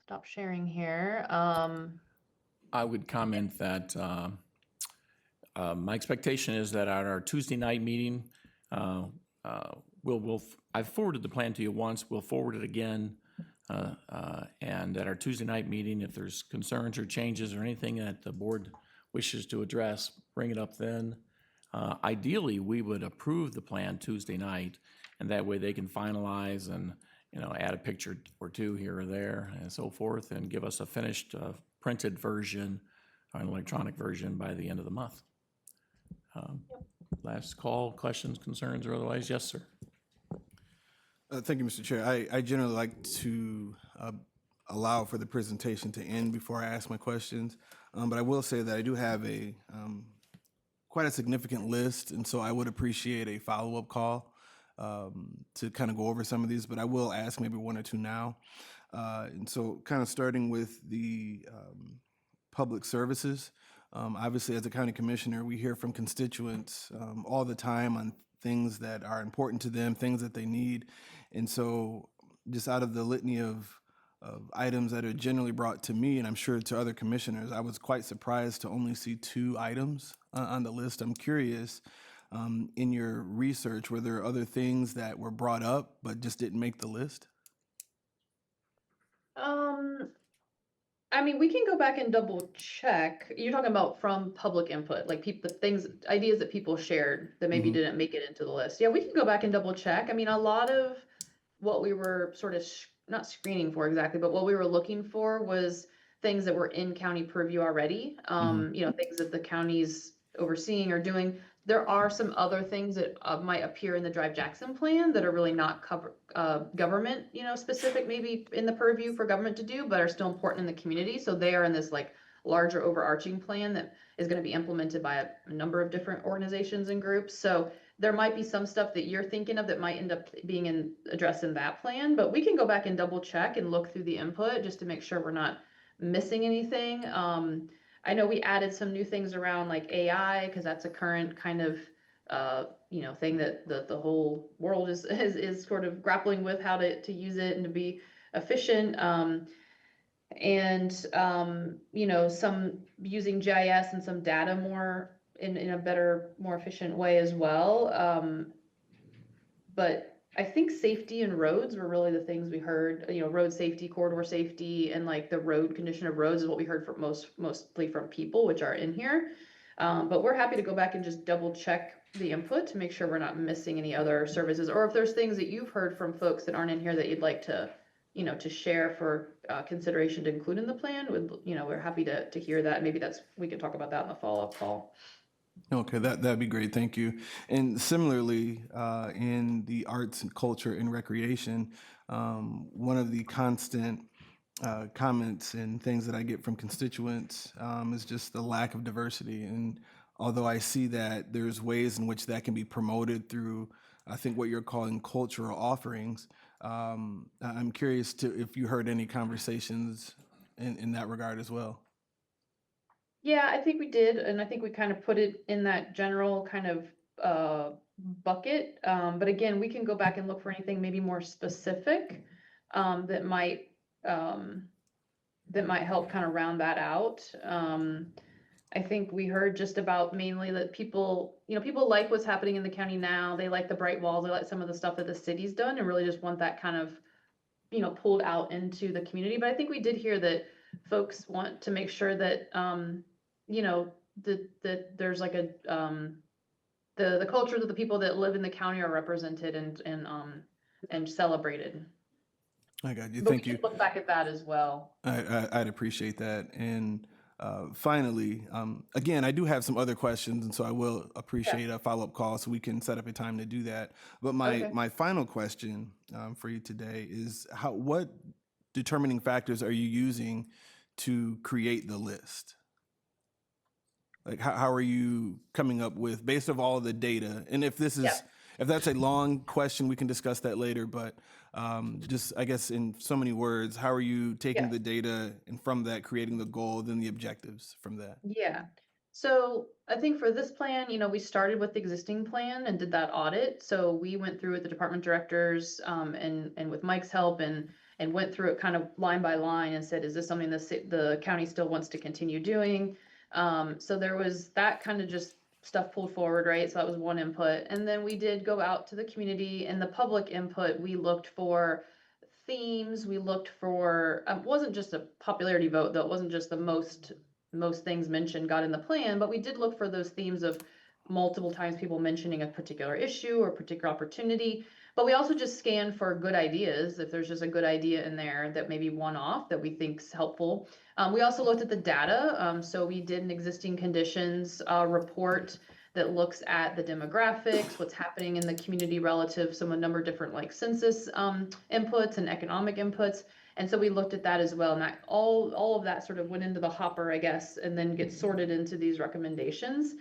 Stop sharing here. I would comment that my expectation is that at our Tuesday night meeting, I've forwarded the plan to you once. We'll forward it again. And at our Tuesday night meeting, if there's concerns or changes or anything that the board wishes to address, bring it up then. Ideally, we would approve the plan Tuesday night, and that way they can finalize and add a picture or two here or there and so forth, and give us a finished printed version, an electronic version by the end of the month. Last call, questions, concerns, or otherwise? Yes, sir. Thank you, Mr. Chair. I generally like to allow for the presentation to end before I ask my questions, but I will say that I do have quite a significant list, and so I would appreciate a follow-up call to kind of go over some of these, but I will ask maybe one or two now. And so kind of starting with the public services, obviously as a county commissioner, we hear from constituents all the time on things that are important to them, things that they need. And so just out of the litany of items that are generally brought to me, and I'm sure to other commissioners, I was quite surprised to only see 2 items on the list. I'm curious, in your research, were there other things that were brought up but just didn't make the list? I mean, we can go back and double check. You're talking about from public input, like people, things, ideas that people shared that maybe Mhm. didn't make it into the list. Yeah, we can go back and double check. I mean, a lot of what we were sort of not screening for exactly, but what we were looking for was things that were in county purview already. You know, things that the county's overseeing or doing. There are some other things that might appear in the Drive Jackson plan that are really not government, you know, specific, maybe in the purview for government to do, but are still important in the community. So they are in this like larger overarching plan that is going to be implemented by a number of different organizations and groups. So there might be some stuff that you're thinking of that might end up being addressed in that plan, but we can go back and double check and look through the input just to make sure we're not missing anything. I know we added some new things around like AI because that's a current kind of you know, thing that the whole world is sort of grappling with how to use it and to be efficient. You know, some using GIS and some data more in a better, more efficient way as well. But I think safety and roads were really the things we heard, you know, road safety, corridor safety, and like the road condition of roads is what we heard from mostly from people, which are in here. But we're happy to go back and just double check the input to make sure we're not missing any other services, or if there's things that you've heard from folks that aren't in here that you'd like to, you know, to share for consideration to include in the plan. You know, we're happy to hear that. Maybe we can talk about that in the follow-up call. Okay, that'd be great. Thank you. And similarly, in the arts and culture and recreation, one of the constant comments and things that I get from constituents is just the lack of diversity. And although I see that there's ways in which that can be promoted through, I think what you're calling cultural offerings, I'm curious if you heard any conversations in that regard as well. Yeah, I think we did, and I think we kind of put it in that general kind of bucket. But again, we can go back and look for anything maybe more specific that might help kind of round that out. I think we heard just about mainly that people, you know, people like what's happening in the county now. They like the bright walls. They like some of the stuff that the city's done, and really just want that kind of, you know, pulled out into the community. But I think we did hear that folks want to make sure that you know, that there's like a the culture that the people that live in the county are represented and celebrated. I got you. But Thank we you. can look back at that as well. I'd appreciate that. And finally, again, I do have some other questions, and so I will appreciate a follow-up call so we can set up a time to do that. But Okay. my final question for you today is what determining factors are you using to create the list? Like, how are you coming up with, based on all of the data? And if this is, Yeah. if that's a long question, we can discuss that later. But just, I guess, in so many words, how are you taking Yeah. the data and from that creating the goal, then the objectives from that? Yeah. So I think for this plan, you know, we started with the existing plan and did that audit. So we went through with the department directors and with Mike's help and went through it kind of line by line and said, is this something the county still wants to continue doing? So there was that kind of just stuff pulled forward, right? So that was one input. And then we did go out to the community and the public input. We looked for themes. We looked for, it wasn't just a popularity vote, though. It wasn't just the most things mentioned got in the plan, but we did look for those themes of multiple times people mentioning a particular issue or particular opportunity. But we also just scanned for good ideas. If there's just a good idea in there that maybe one off that we think's helpful. We also looked at the data. So we did an existing conditions report that looks at the demographics, what's happening in the community relative, a number of different like census inputs and economic inputs. And so we looked at that as well. And that all of that sort of went into the hopper, I guess, and then gets sorted into these recommendations.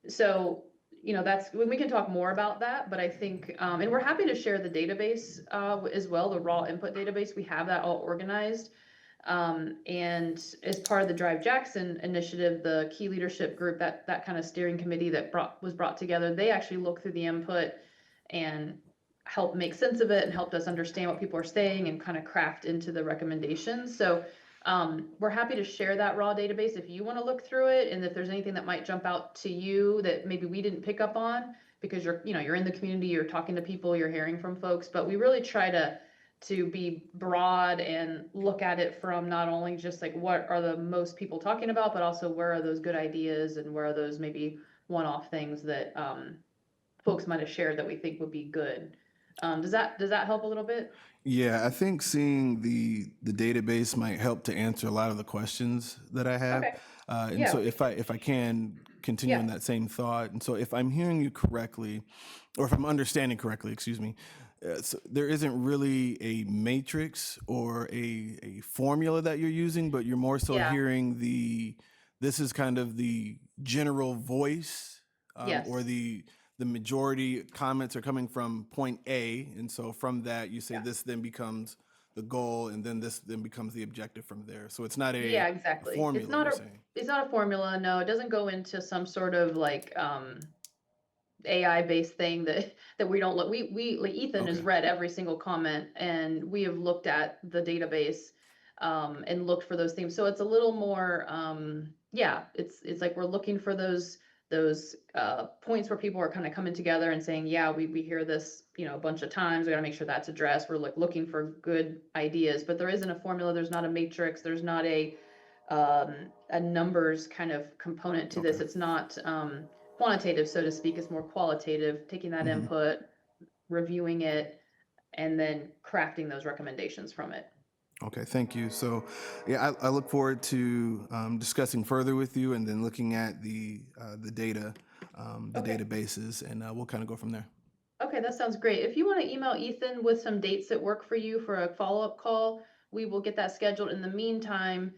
So, you know, that's when we can talk more about that. But I think, and we're happy to share the database as well, the raw input database. We have that all organized. And as part of the Drive Jackson initiative, the key leadership group, that kind of steering committee that was brought together, they actually looked through the input and helped make sense of it and helped us understand what people are saying and kind of craft into the recommendations. So we're happy to share that raw database if you want to look through it, and if there's anything that might jump out to you that maybe we didn't pick up on because you're in the community, you're talking to people, you're hearing from folks. But we really try to to be broad and look at it from not only just like what are the most people talking about, but also where are those good ideas and where are those maybe one-off things that folks might have shared that we think would be good. Does that help a little bit? Yeah, I think seeing the database might help to answer a lot of the questions that I have. Okay. And Yeah. so if I can continue in Yeah. that same thought, and so if I'm hearing you correctly, or if I'm understanding correctly, excuse me, so there isn't really a matrix or a formula that you're using, but you're more so Yeah. hearing this is kind of the general voice, Yes. or the majority comments are coming from point A, and so from that you say Yeah. this then becomes the goal, and then this then becomes the objective from there. So it's not Yeah, a exactly. formula, It's not you're a saying. it's not a formula. No, it doesn't go into some sort of like AI based thing that we don't look. We like Ethan has Okay. read every single comment, and we have looked at the database and looked for those themes. So it's a little more yeah. It's like we're looking for those points where people are kind of coming together and saying, yeah, we hear this, you know, a bunch of times. We got to make sure that's addressed. We're like looking for good ideas, but there isn't a formula. There's not a matrix. There's not a numbers kind of component to this. Okay. It's not quantitative, so to speak. It's more qualitative, taking that Mhm. input, reviewing it, and then crafting those recommendations from it. Okay, thank you. So, yeah, I look forward to discussing further with you, and then looking at the data, the Okay. databases, and we'll kind of go from there. Okay, that sounds great. If you want to email Ethan with some dates that work for you for a follow-up call, we will get that scheduled. In the meantime,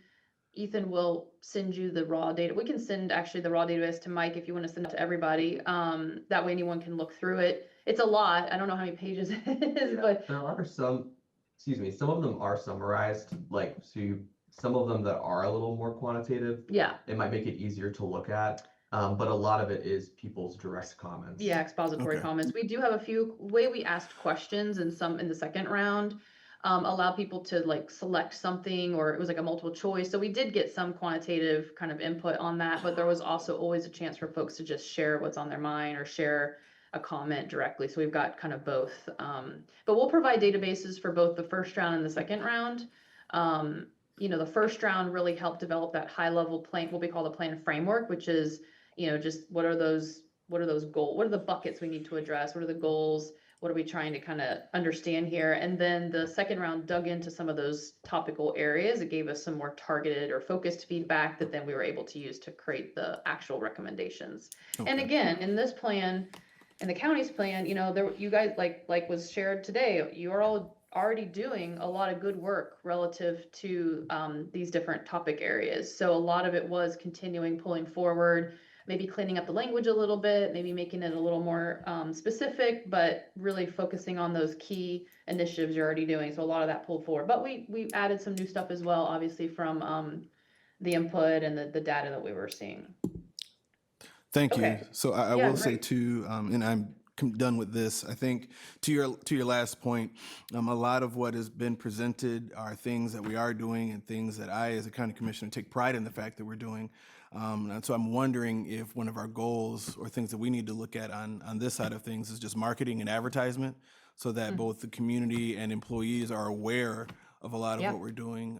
Ethan will send you the raw data. We can send actually the raw database to Mike if you want to send it to everybody. That way anyone can look through it. It's a lot. I don't know how many pages it is, Yeah, but there are some, excuse me, some of them are summarized, like, some of them that are a little more quantitative, yeah, it might make it easier to look at. But a lot of it is people's direct comments. yeah, expository Okay. comments. We do have a few way we asked questions and some in the second round. Allow people to like select something, or it was like a multiple choice. So we did get some quantitative kind of input on that, but there was also always a chance for folks to just share what's on their mind or share a comment directly. So we've got kind of both. But we'll provide databases for both the first round and the second round. You know, the first round really helped develop that high level plan, what we call the plan framework, which is, you know, just what are those goals? What are the buckets we need to address? What are the goals? What are we trying to kind of understand here? And then the second round dug into some of those topical areas. It gave us some more targeted or focused feedback that then we were able to use to create the actual recommendations. And Okay. again, in this plan, in the county's plan, you know, there you guys like was shared today, you are all already doing a lot of good work relative to these different topic areas. So a lot of it was continuing pulling forward, maybe cleaning up the language a little bit, maybe making it a little more specific, but really focusing on those key initiatives you're already doing. So a lot of that pulled forward. But we added some new stuff as well, obviously from the input and the data that we were seeing. Thank you. Okay. So I Yeah, will say great. too, and I'm done with this. I think to your last point, a lot of what has been presented are things that we are doing, and things that I, as a county commissioner, take pride in the fact that we're doing. And so I'm wondering if one of our goals or things that we need to look at on this side of things is just marketing and advertisement, so that both the community and employees are aware of a lot of Yeah. what we're doing.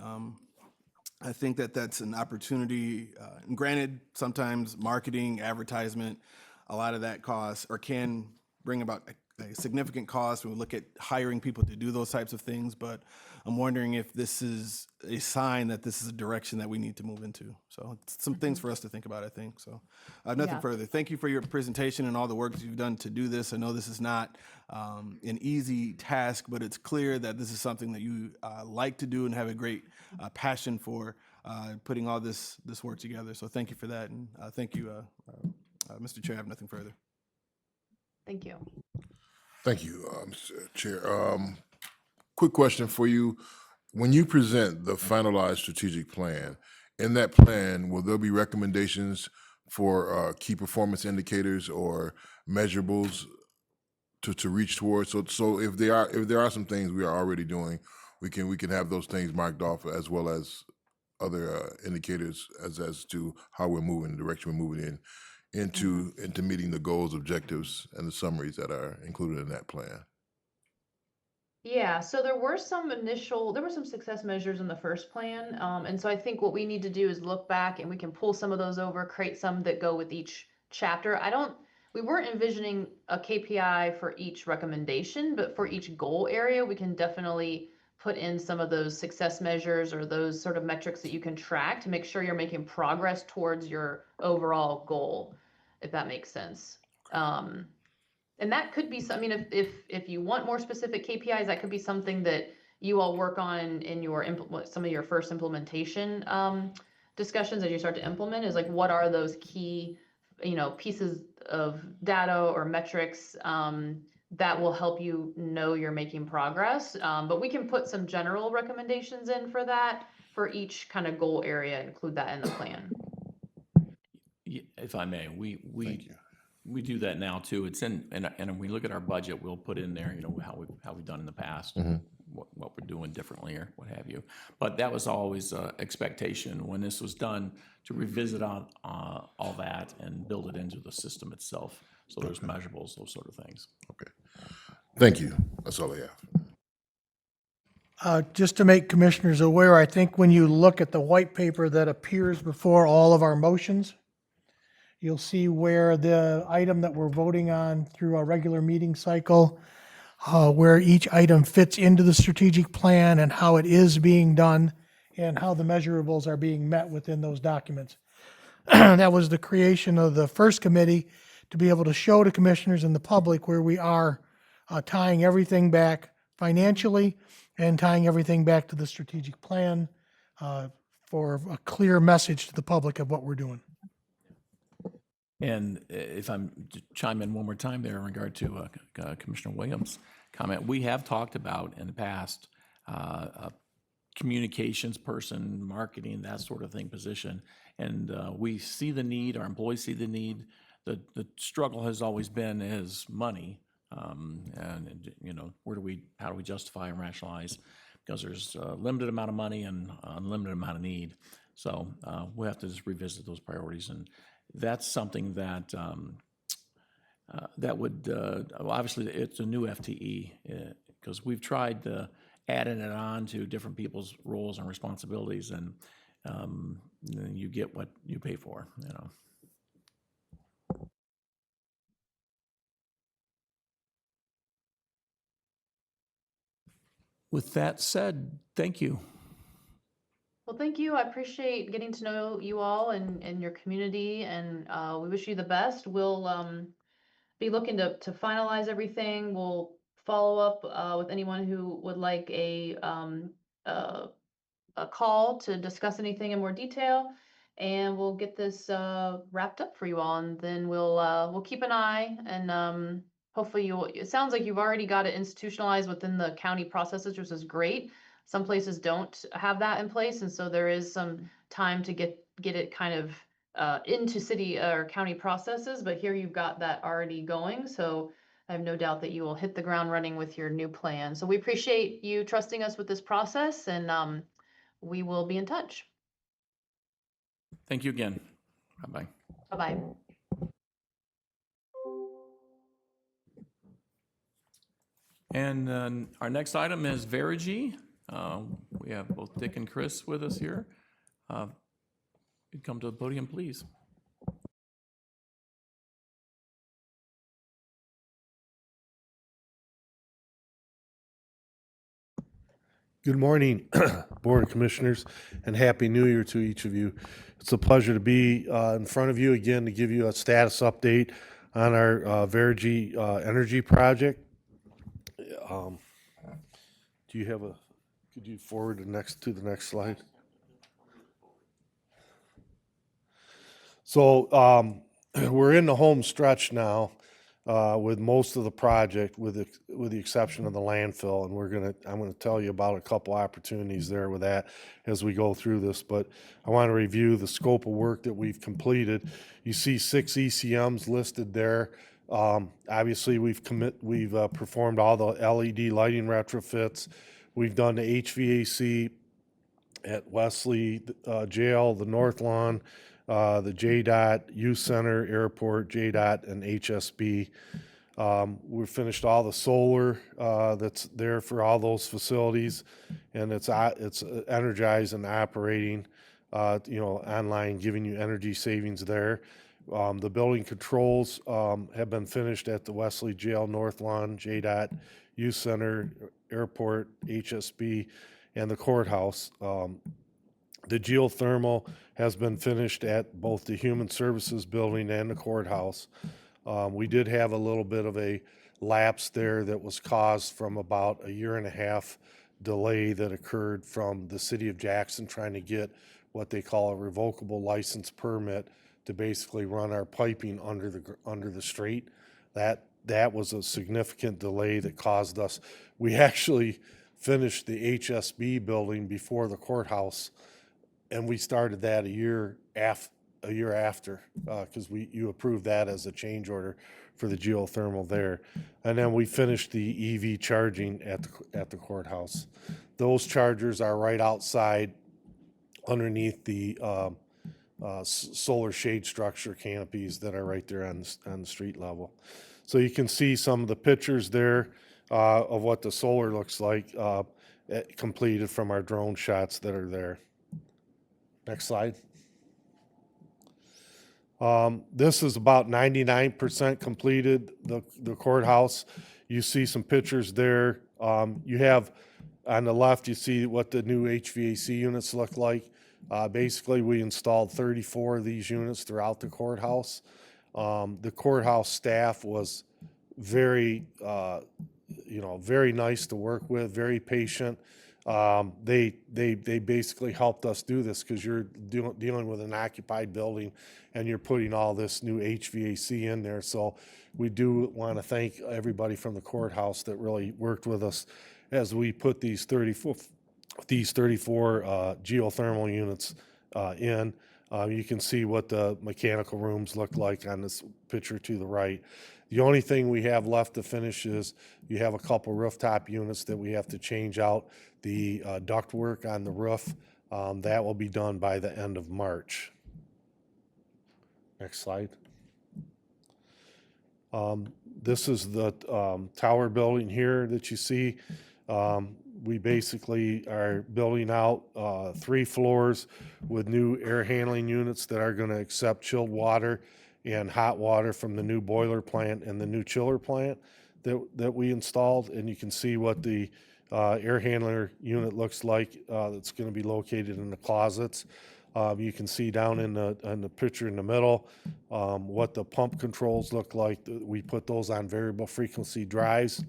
I think that that's an opportunity. And granted, sometimes marketing, advertisement, a lot of that costs or can bring about a significant cost when we look at hiring people to do those types of things. But I'm wondering if this is a sign that this is a direction that we need to move into. So it's some things for us to think about, I think. So nothing Yeah. further. Thank you for your presentation and all the work that you've done to do this. I know this is not an easy task, but it's clear that this is something that you like to do and have a great passion for putting all this work together. So thank you for that. And thank you, Mr. Chair. I have nothing further. Thank you. Thank you, Mr. Chair. Quick question for you. When you present the finalized strategic plan, in that plan, will there be recommendations for key performance indicators or measurables to reach towards? So if there are some things we are already doing, we can have those things marked off, as well as other indicators as to how we're moving, the direction we're moving into meeting the goals, objectives, and the summaries that are included in that plan. Yeah, so there were some success measures in the first plan. And so I think what we need to do is look back and we can pull some of those over, create some that go with each chapter. We weren't envisioning a KPI for each recommendation, but for each goal area, we can definitely put in some of those success measures or those sort of metrics that you can track to make sure you're making progress towards your overall goal, if that makes sense. And that could be some, I mean, if you want more specific KPIs, that could be something that you all work on in your some of your first implementation discussions as you start to implement, is like, what are those key, pieces of data or metrics that will help you know you're making progress. But we can put some general recommendations in for that, for each kind of goal area, include that in the plan. If I may, Thank we you. do that now too. It's in, and when we look at our budget, we'll put in there, how we've done in the past, what we're doing differently or what have you. But that was always expectation when this was done, to revisit on all that and build it into the system itself. So there's measurables, those sort of things. Okay. Thank you. That's all I have. Just to make commissioners aware, I think when you look at the white paper that appears before all of our motions, you'll see where the item that we're voting on through our regular meeting cycle, where each item fits into the strategic plan and how it is being done and how the measurables are being met within those documents. That was the creation of the first committee, to be able to show to commissioners and the public where we are tying everything back financially and tying everything back to the strategic plan for a clear message to the public of what we're doing. And if I'm to chime in one more time there in regard to Commissioner Williams' comment, we have talked about in the past a communications person, marketing, that sort of thing position. And we see the need, our employees see the need. The struggle has always been is money. And how do we justify and rationalize? Because there's a limited amount of money and unlimited amount of need. So we have to just revisit those priorities, and that's something that that would obviously it's a new FTE, because we've tried adding it on to different people's roles and responsibilities, and then you get what you pay for. With that said, thank you. Well, thank you. I appreciate getting to know you all and your community, and we wish you the best. We'll be looking to finalize everything. We'll follow up with anyone who would like a call to discuss anything in more detail, and we'll get this wrapped up for you all, and then we'll keep an eye, and hopefully it sounds like you've already got it institutionalized within the county processes, which is great. Some places don't have that in place, and so there is some time to get it kind of into city or county processes, but here you've got that already going. So I have no doubt that you will hit the ground running with your new plan. So we appreciate you trusting us with this process, and we will be in touch. Thank you again. Bye-bye. Bye-bye. And our next item is Verigy. We have both Dick and Chris with us here. You'd come to the podium, please. Good morning, Board of Commissioners, and Happy New Year to each of you. It's a pleasure to be in front of you again to give you a status update on our Verigy Energy project. Do you have could you forward to the next slide? So we're in the home stretch now with most of the project, with the exception of the landfill, and I'm gonna tell you about a couple opportunities there with that as we go through this. But I want to review the scope of work that we've completed. You see 6 ECMs listed there. Obviously, we've performed all the LED lighting retrofits. We've done the HVAC at Wesley Jail, the North Lawn, the JDOT Youth Center, Airport, JDOT, and HSB. We finished all the solar that's there for all those facilities, and it's energized and operating, online, giving you energy savings there. The building controls have been finished at the Wesley Jail, North Lawn, JDOT, Youth Center, Airport, HSB, and the courthouse. The geothermal has been finished at both the Human Services Building and the courthouse. We did have a little bit of a lapse there that was caused from about a 1.5 year delay that occurred from the city of Jackson trying to get what they call a revocable license permit to basically run our piping under the street. That was a significant delay that caused us. We actually finished the HSB building before the courthouse, and we started that a year after, because you approved that as a change order for the geothermal there. And then we finished the EV charging at the courthouse. Those chargers are right outside underneath the solar shade structure canopies that are right there on the street level. So you can see some of the pictures there of what the solar looks like completed from our drone shots that are there. Next slide. This is about 99% completed, the courthouse. You see some pictures there. You have on the left, you see what the new HVAC units look like. Basically, we installed 34 of these units throughout the courthouse. The courthouse staff was very, very nice to work with, very patient. They basically helped us do this because you're dealing with an occupied building and you're putting all this new HVAC in there. So we do want to thank everybody from the courthouse that really worked with us as we put these 34 geothermal units in. You can see what the mechanical rooms look like on this picture to the right. The only thing we have left to finish is you have a couple rooftop units that we have to change out the ductwork on the roof. That will be done by the end of March. Next slide. This is the tower building here that you see. We basically are building out 3 floors with new air handling units that are going to accept chilled water and hot water from the new boiler plant and the new chiller plant that we installed. And you can see what the air handler unit looks like. That's going to be located in the closets. You can see down in the picture in the middle what the pump controls look like. We put those on variable frequency drives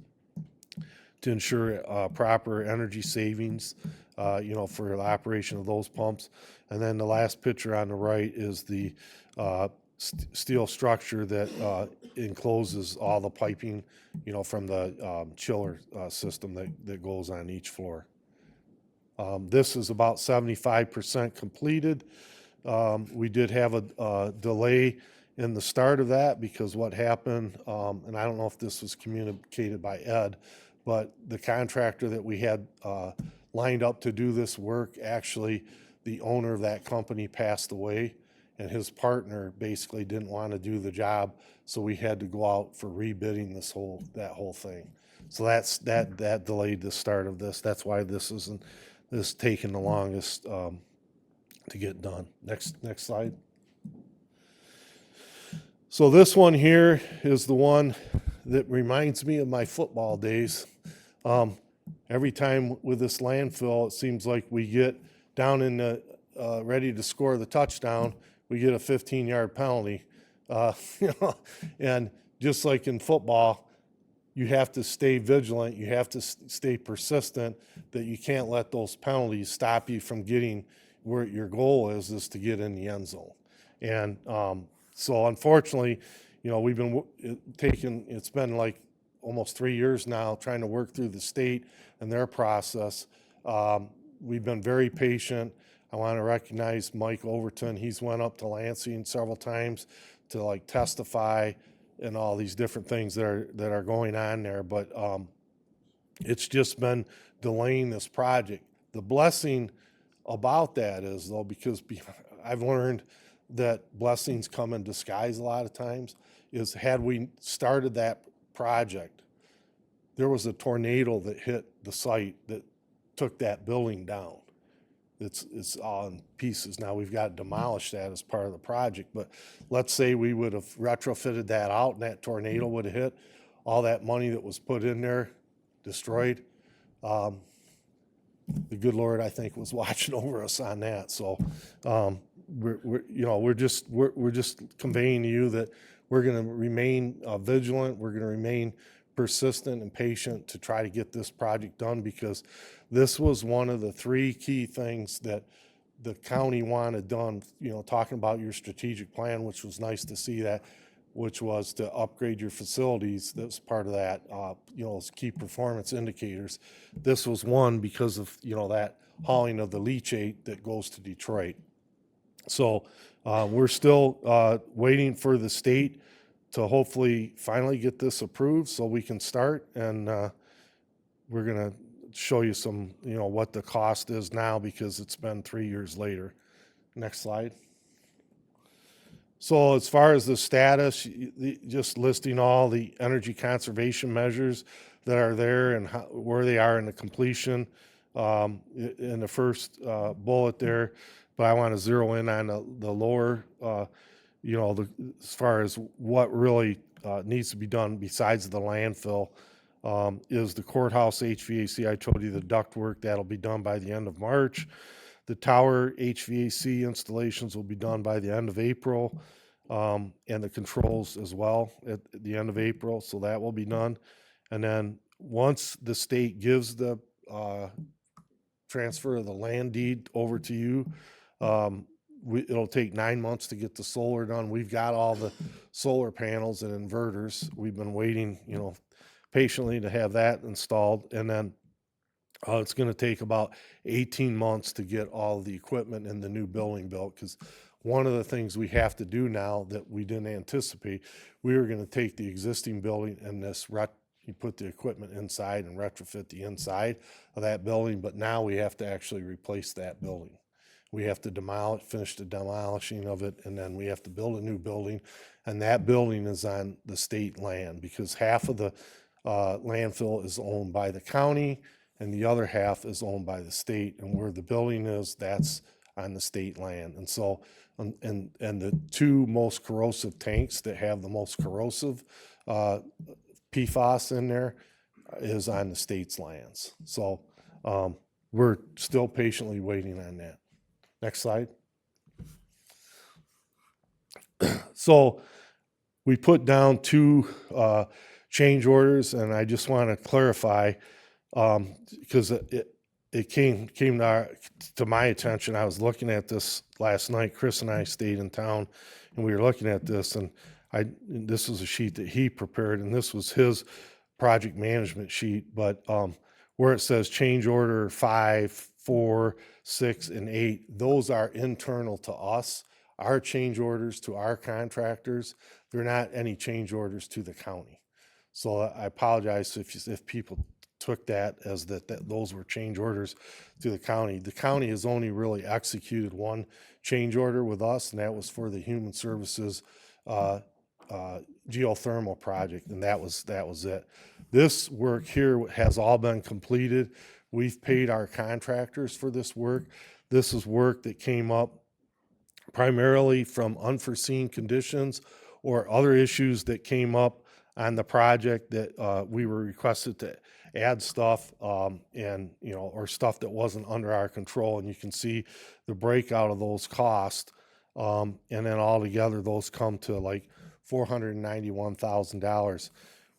to ensure proper energy savings, for the operation of those pumps. And then the last picture on the right is the steel structure that encloses all the piping, from the chiller system that goes on each floor. This is about 75% completed. We did have a delay in the start of that because what happened, and I don't know if this was communicated by Ed, but the contractor that we had lined up to do this work, actually, the owner of that company passed away, and his partner basically didn't want to do the job, so we had to go out for rebidding that whole thing. So that delayed the start of this. That's why this is taking the longest to get done. Next slide. So this one here is the one that reminds me of my football days. Every time with this landfill, it seems like we get down in the ready to score the touchdown, we get a 15-yard penalty. And just like in football, you have to stay vigilant. You have to stay persistent, that you can't let those penalties stop you from getting where your goal is to get in the end zone. And so unfortunately, we've been it's been like almost 3 years now trying to work through the state and their process. We've been very patient. I want to recognize Mike Overton. He's went up to Lansing several times to testify and all these different things that are going on there. But it's just been delaying this project. The blessing about that is, though, because I've learned that blessings come in disguise a lot of times, is had we started that project, there was a tornado that hit the site that took that building down. It's all in pieces. Now we've got to demolish that as part of the project, but let's say we would have retrofitted that out and that tornado would have hit, all that money that was put in there, destroyed. The good Lord, I think, was watching over us on that. So, we're just conveying to you that we're going to remain vigilant. We're going to remain persistent and patient to try to get this project done, because this was one of the three key things that the county wanted done, talking about your strategic plan, which was nice to see that, which was to upgrade your facilities. That was part of that, those key performance indicators. This was one because of, that hauling of the leachate that goes to Detroit. So we're still waiting for the state to hopefully finally get this approved so we can start. And we're going to show you some, what the cost is now, because it's been 3 years later. Next slide. So as far as the status, just listing all the energy conservation measures that are there and where they are in the completion in the first bullet there. But I want to zero in on the lower, as far as what really needs to be done besides the landfill is the courthouse HVAC. I told you the ductwork, that'll be done by the end of March. The tower HVAC installations will be done by the end of April, and the controls as well at the end of April, so that will be done. And then once the state gives the transfer of the land deed over to you, it'll take 9 months to get the solar done. We've got all the solar panels and inverters. We've been waiting, patiently to have that installed. And then it's going to take about 18 months to get all the equipment in the new building built, because one of the things we have to do now that we didn't anticipate, we were going to take the existing building and you put the equipment inside and retrofit the inside of that building, but now we have to actually replace that building. We have to finish the demolishing of it, and then we have to build a new building, and that building is on the state land, because half of the landfill is owned by the county and the other half is owned by the state, and where the building is, that's on the state land. And so, and the two most corrosive tanks that have the most corrosive PFAS in there is on the state's lands. So we're still patiently waiting on that. Next slide. So we put down two change orders, and I just want to clarify, because it came to my attention. I was looking at this last night. Chris and I stayed in town, and we were looking at this, and this was a sheet that he prepared, and this was his project management sheet. But where it says change order 5, 4, 6, and 8, those are internal to us. Our change orders to our contractors, they're not any change orders to the county. So I apologize if people took that as that those were change orders to the county. The county has only really executed one change order with us, and that was for the Human Services geothermal project, and that was it. This work here has all been completed. We've paid our contractors for this work. This is work that came up primarily from unforeseen conditions or other issues that came up on the project that we were requested to add stuff and or stuff that wasn't under our control. And you can see the breakout of those costs, and then all together those come to like $491,000.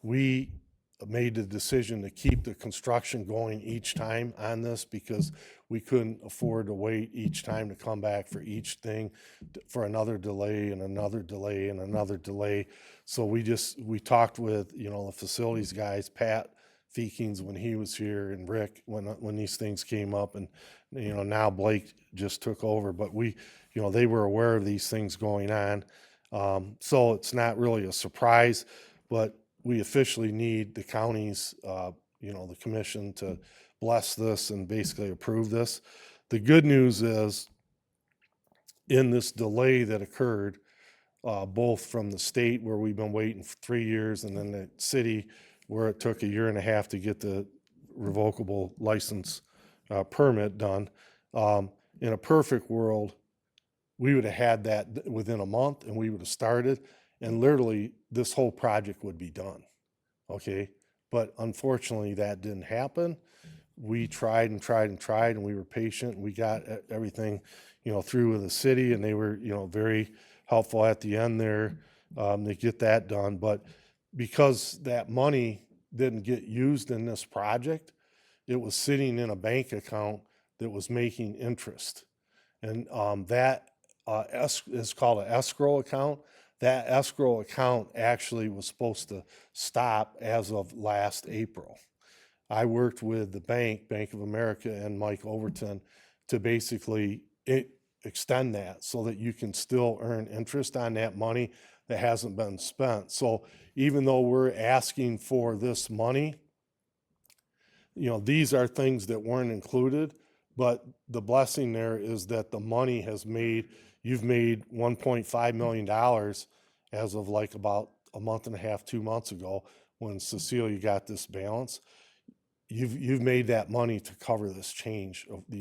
We made the decision to keep the construction going each time on this, because we couldn't afford to wait each time to come back for each thing for another delay and another delay and another delay. So we talked with, the facilities guys, Pat Feekings when he was here, and Rick when these things came up, and now Blake just took over, but they were aware of these things going on. So it's not really a surprise, but we officially need the county's, the commission to bless this and basically approve this. The good news is, in this delay that occurred, both from the state where we've been waiting for 3 years, and then the city where it took 1.5 years to get the revocable license permit done. In a perfect world, we would have had that within a month, and we would have started, and literally this whole project would be done. Okay, but unfortunately that didn't happen. We tried and tried and tried, and we were patient, and we got everything, through with the city, and they were, very helpful at the end there to get that done. But because that money didn't get used in this project, it was sitting in a bank account that was making interest. And that is called an escrow account. That escrow account actually was supposed to stop as of last April. I worked with the Bank of America, and Mike Overton to basically extend that so that you can still earn interest on that money that hasn't been spent. So even though we're asking for this money, these are things that weren't included, but the blessing there is that the money you've made $1.5 million as of like about a month and a half, 2 months ago, when Cecilia got this balance. You've made that money to cover these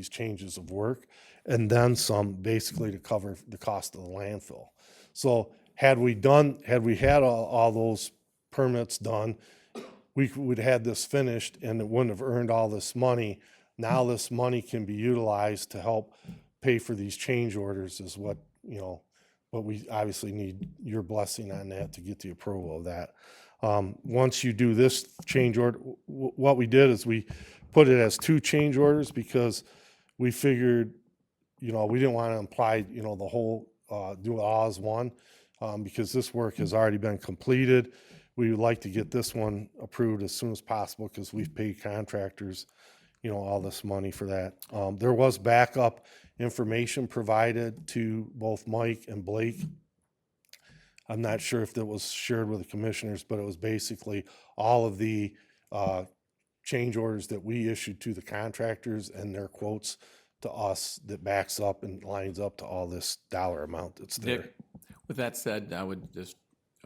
changes of work, and then some, basically to cover the cost of the landfill. So had we had all those permits done, we would have had this finished, and it wouldn't have earned all this money. Now this money can be utilized to help pay for these change orders, is what we obviously need your blessing on that to get the approval of that. Once you do this change order, what we did is we put it as 2 change orders, because we figured, we didn't want to imply, the whole, do it all as one, because this work has already been completed. We would like to get this one approved as soon as possible, because we've paid contractors, all this money for that. There was backup information provided to both Mike and Blake. I'm not sure if that was shared with the commissioners, but it was basically all of the change orders that we issued to the contractors and their quotes to us that backs up and lines up to all this dollar amount that's there. Dick, with that said, I would just,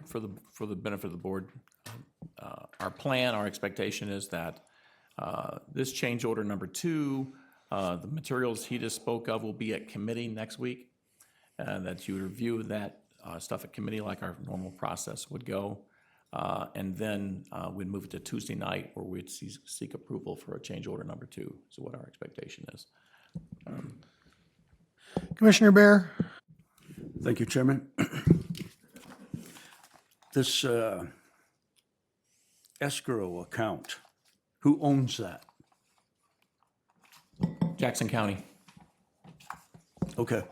for the benefit of the board, our expectation is that this change order number 2, the materials he just spoke of will be at committee next week, and that you would review that stuff at committee like our normal process would go. And then we'd move it to Tuesday night, where we'd seek approval for a change order number 2. So what our expectation is. Commissioner Bear? Thank you, Chairman. This escrow account, who owns that? Jackson County. Okay.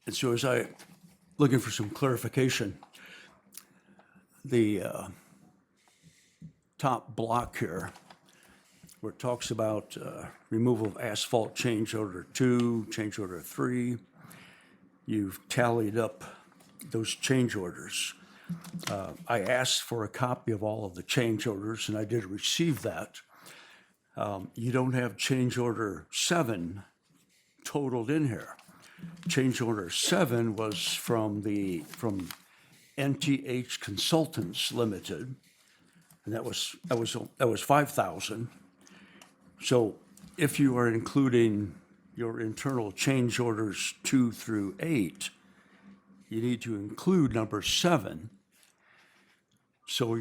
And so as I, looking for some clarification, the top block here, where it talks about removal of asphalt change order 2, change order 3, you've tallied up those change orders. I asked for a copy of all of the change orders, and I did receive that. You don't have change order 7 totaled in here. Change order 7 was from NTH Consultants Limited, and that was $5,000. So if you are including your internal change orders 2 through 8, you need to include number 7. So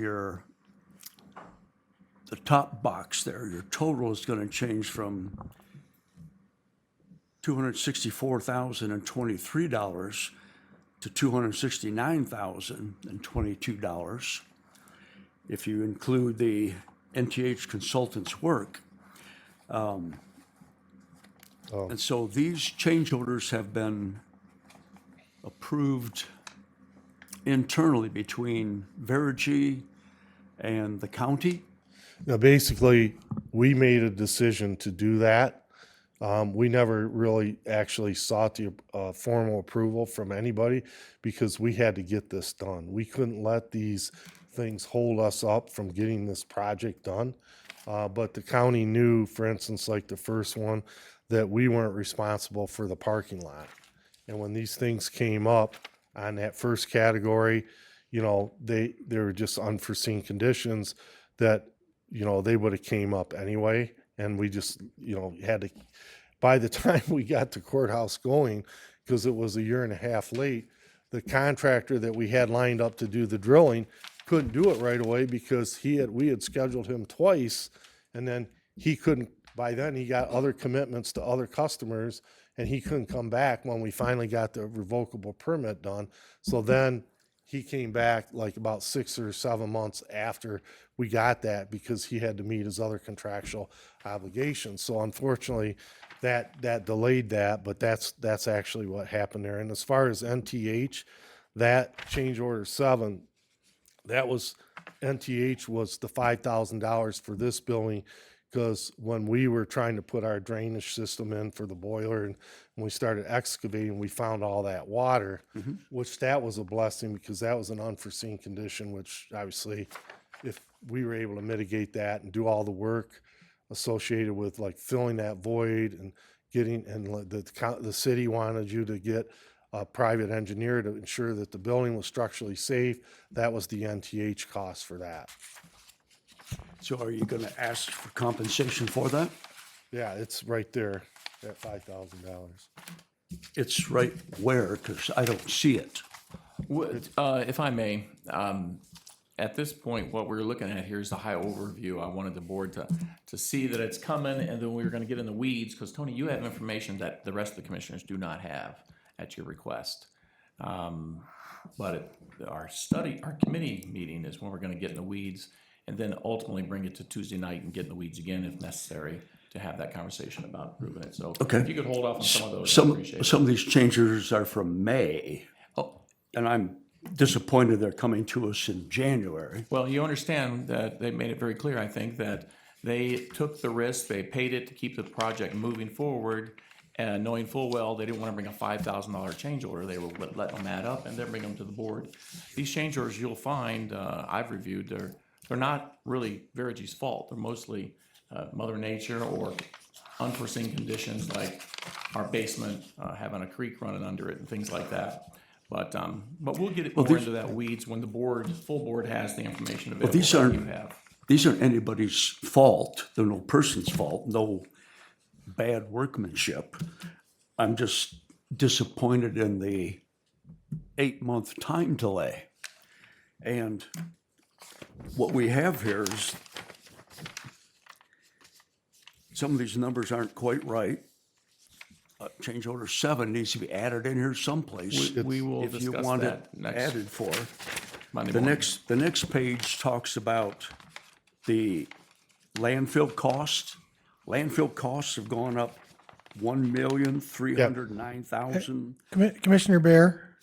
the top box there, your total is going to change from $264,023 to $269,022. If you include the NTH Consultants work. And so these change orders have been approved internally between Verigy and the county. Now, basically, we made a decision to do that. We never really actually sought the formal approval from anybody, because we had to get this done. We couldn't let these things hold us up from getting this project done. But the county knew, for instance, like the first one, that we weren't responsible for the parking lot. And when these things came up on that first category, you know, they were just unforeseen conditions that, you know, they would have came up anyway. And we just, you know, had to, by the time we got the courthouse going, because it was a year and a half late, the contractor that we had lined up to do the drilling couldn't do it right away because we had scheduled him twice, and then he couldn't, by then he got other commitments to other customers, and he couldn't come back when we finally got the revocable permit done. So then he came back like about 6 or 7 months after we got that because he had to meet his other contractual obligations. So unfortunately, that delayed that, but that's actually what happened there. And as far as NTH, that change order 7, that was, NTH was the $5,000 for this building, because when we were trying to put our drainage system in for the boiler and when we started excavating, we found all that water, which that was a blessing because that was an unforeseen condition, which obviously if we were able to mitigate that and do all the work associated with like filling that void and getting, and the city wanted you to get a private engineer to ensure that the building was structurally safe. That was the NTH cost for that. So are you going to ask for compensation for that? Yeah, it's right there at $5,000. It's right where, because I don't see it. If I may, at this point, what we're looking at here is the high overview. I wanted the board to see that it's coming, and then we're gonna get in the weeds, because Tony, you have information that the rest of the commissioners do not have at your request. But our committee meeting is when we're gonna get in the weeds, and then ultimately bring it to Tuesday night and get in the weeds again if necessary to have that conversation about improving it. So Okay. if you could hold off on some of those, I appreciate it. Some of these changes are from May, Oh, and I'm disappointed they're coming to us in January. well, you understand that they made it very clear, I think, that they took the risk, they paid it to keep the project moving forward, and knowing full well they didn't want to bring a $5,000 change order. They were letting them add up and then bring them to the board. These change orders you'll find, I've reviewed, they're not really Verigy's fault. They're mostly Mother Nature or unforeseen conditions like our basement having a creek running under it and things like that. But we'll get more into that weeds when the full board has the information available these that aren't- you have. These aren't anybody's fault. They're no person's fault, no bad workmanship. I'm just disappointed in the 8-month time delay. And what we have here is some of these numbers aren't quite right. Change order 7 needs to be added in here someplace. We will if you discuss want that it next added for. Monday The morning. the next page talks about the landfill cost. Landfill costs have gone up $1,309,000. Commissioner Bear,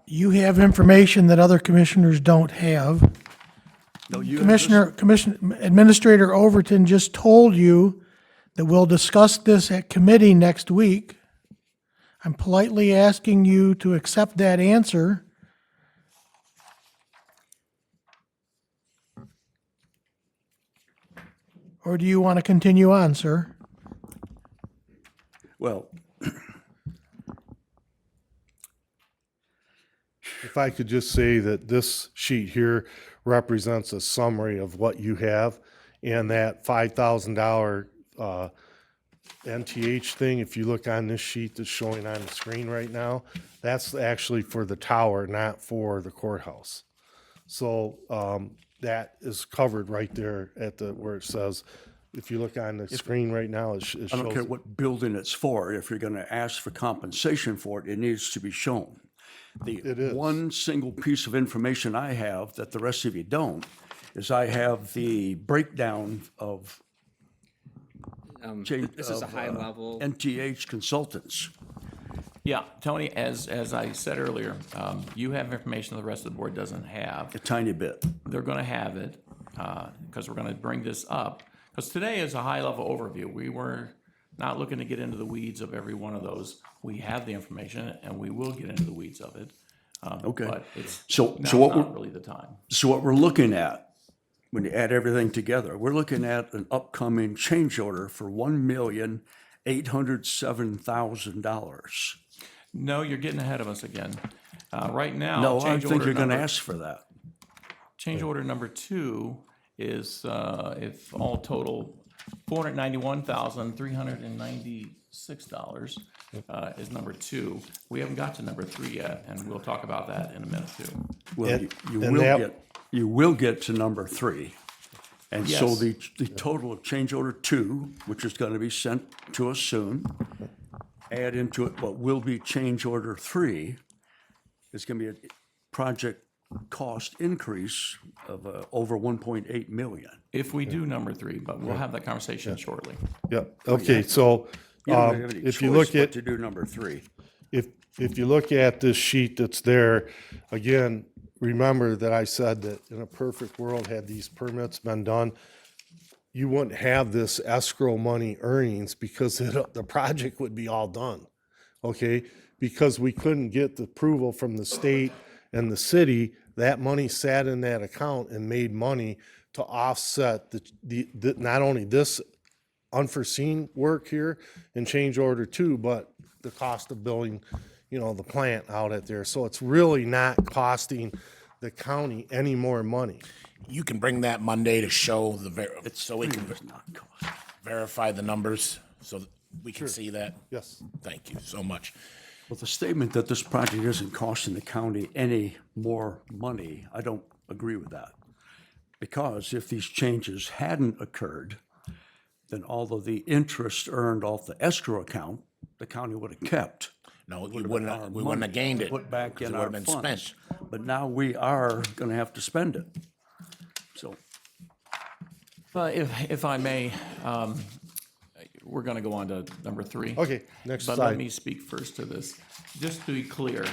you have information that other commissioners don't have. No, you have this- Administrator Overton just told you that we'll discuss this at committee next week. I'm politely asking you to accept that answer. Or do you want to continue on, sir? Well, If I could just say that this sheet here represents a summary of what you have, and that $5,000 NTH thing, if you look on this sheet that's showing on the screen right now, that's actually for the tower, not for the courthouse. So that is covered right there at where it says, if you look on the screen right now, it shows. I don't care what building it's for. If you're going to ask for compensation for it, it needs to be shown. It The is. one single piece of information I have that the rest of you don't is I have the breakdown of This is a high level. NTH consultants. Yeah, Tony, as I said earlier, you have information the rest of the board doesn't have. A tiny bit. They're gonna have it, because we're gonna bring this up. Because today is a high-level overview. We were not looking to get into the weeds of every one of those. We have the information, and we will get into the weeds of it. Okay. But it's So now what not we're- really the time. So what we're looking at, when you add everything together, we're looking at an upcoming change order for $807,000. No, you're getting ahead of us again. Right now, No, I change think order you're gonna number- ask for that. Change order number 2 is, if all total, $491,396 is number 2. We haven't got to number 3 yet, and we'll talk about that in a minute too. Well, And- you and will that- you will get to number 3. And so Yes. the total of change order 2, which is gonna be sent to us soon, add into it what will be change order 3, is gonna be a project cost increase of over 1.8 million. If we do number 3, but we'll have that conversation shortly. Yeah, okay, so, You don't have any if you choice look but at, to do number 3. if you look at this sheet that's there, again, remember that I said that in a perfect world, had these permits been done, you wouldn't have this escrow money earnings because the project would be all done, okay? Because we couldn't get the approval from the state and the city, that money sat in that account and made money to offset the not only this unforeseen work here in change order 2, but the cost of building, the plant out at there. So it's really not costing the county any more money. You can bring that Monday to show so we can It's not cost. verify the numbers, so that we can see that. Yes. Thank you so much. Well, the statement that this project isn't costing the county any more money, I don't agree with that. Because if these changes hadn't occurred, then all of the interest earned off the escrow account, the county would have kept. No, we wouldn't have gained it. Put back because in it our would have been funds. spent. But now we are gonna have to spend it. So, If I may, we're going to go on to number 3. Okay, next But slide. let me speak first to this. Just to be clear,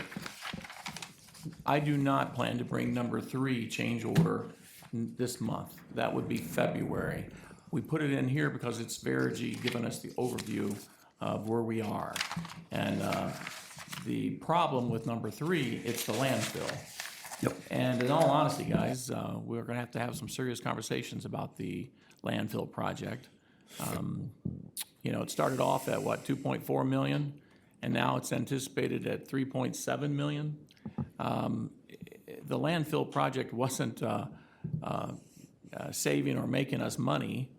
I do not plan to bring number 3 change order this month. That would be February. We put it in here because it's Verigy giving us the overview of where we are. And the problem with number 3, it's the landfill. yep. And in all honesty, guys, we're gonna have to have some serious conversations about the landfill project. It started off at what, 2.4 million? And now it's anticipated at 3.7 million. The landfill project wasn't saving or making us money.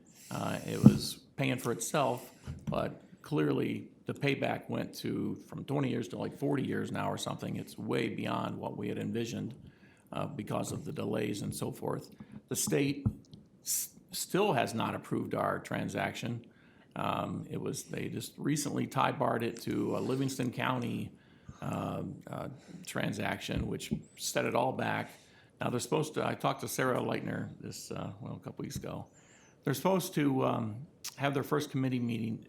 It was paying for itself, but clearly the payback went from 20 years to like 40 years now or something. It's way beyond what we had envisioned because of the delays and so forth. The state still has not approved our transaction. They just recently tie-barred it to a Livingston County transaction, which set it all back. Now, they're supposed to, I talked to Sarah Leitner a couple weeks ago. They're supposed to have their first committee meeting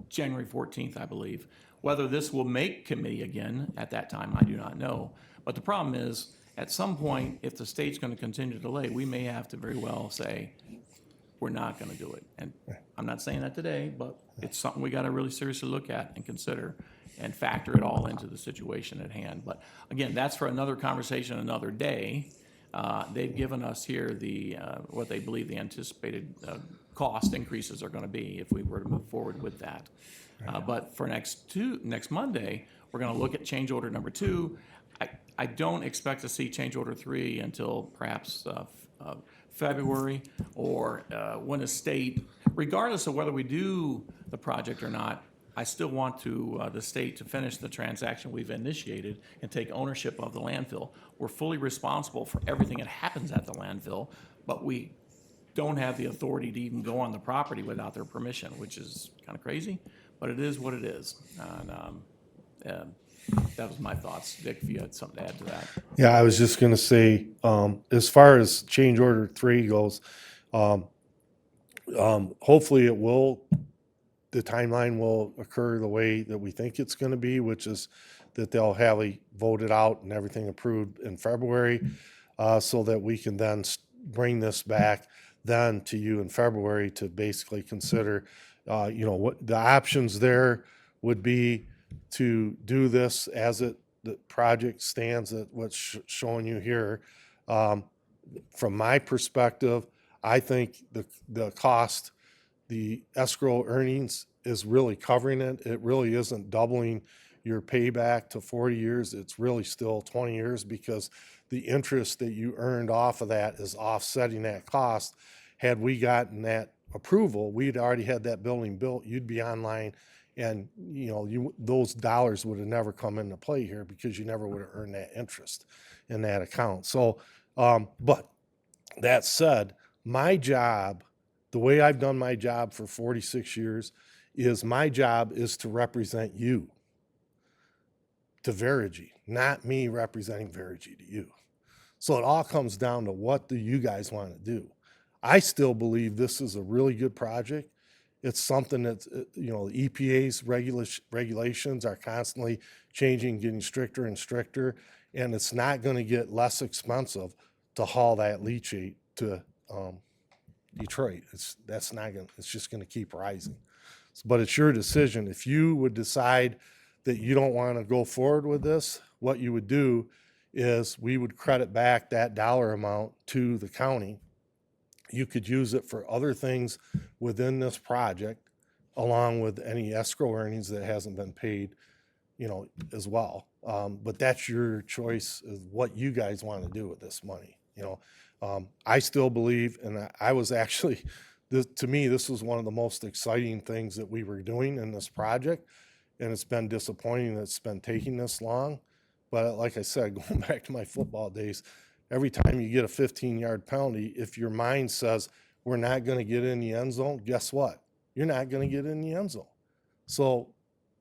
January 14th, I believe. Whether this will make committee again at that time, I do not know. But the problem is, at some point, if the state's going to continue to delay, we may have to very well say, we're not going to do it. And I'm not saying that today, but it's something we got to really seriously look at and consider and factor it all into the situation at hand. But again, that's for another conversation another day. They've given us here what they believe the anticipated cost increases are going to be if we were to move forward with that. But for next Monday, we're going to look at change order number 2. I don't expect to see change order 3 until perhaps February, or when a state, regardless of whether we do the project or not, I still want the state to finish the transaction we've initiated and take ownership of the landfill. We're fully responsible for everything that happens at the landfill, but we don't have the authority to even go on the property without their permission, which is kind of crazy, but it is what it is. And that was my thoughts. Dick, if you had something to add to that. Yeah, I was just gonna say, as far as change order 3 goes, hopefully the timeline will occur the way that we think it's gonna be, which is that they'll have it voted out and everything approved in February, so that we can then bring this back then to you in February to basically consider, what the options there would be to do this as the project stands at what's showing you here. From my perspective, I think the cost the escrow earnings is really covering it. It really isn't doubling your payback to 40 years. It's really still 20 years because the interest that you earned off of that is offsetting that cost. Had we gotten that approval, we'd already had that building built, you'd be online, and those dollars would have never come into play here because you never would have earned that interest in that account. So, but that said, my job, the way I've done my job for 46 years, is my job is to represent you to Verigy, not me representing Verigy to you. So it all comes down to what do you guys want to do? I still believe this is a really good project. It's something that's, the EPA's regulations are constantly changing, getting stricter and stricter, and it's not going to get less expensive to haul that leachate to Detroit. It's just going to keep rising. But it's your decision. If you would decide that you don't want to go forward with this, what you would do is we would credit back that dollar amount to the county. You could use it for other things within this project, along with any escrow earnings that hasn't been paid, as well. But that's your choice of what you guys want to do with this money. I still believe, and I was actually, to me, this was one of the most exciting things that we were doing in this project. And it's been disappointing that it's been taking this long. But like I said, going back to my football days, every time you get a 15-yard penalty, if your mind says we're not going to get in the end zone, guess what? You're not going to get in the end zone. So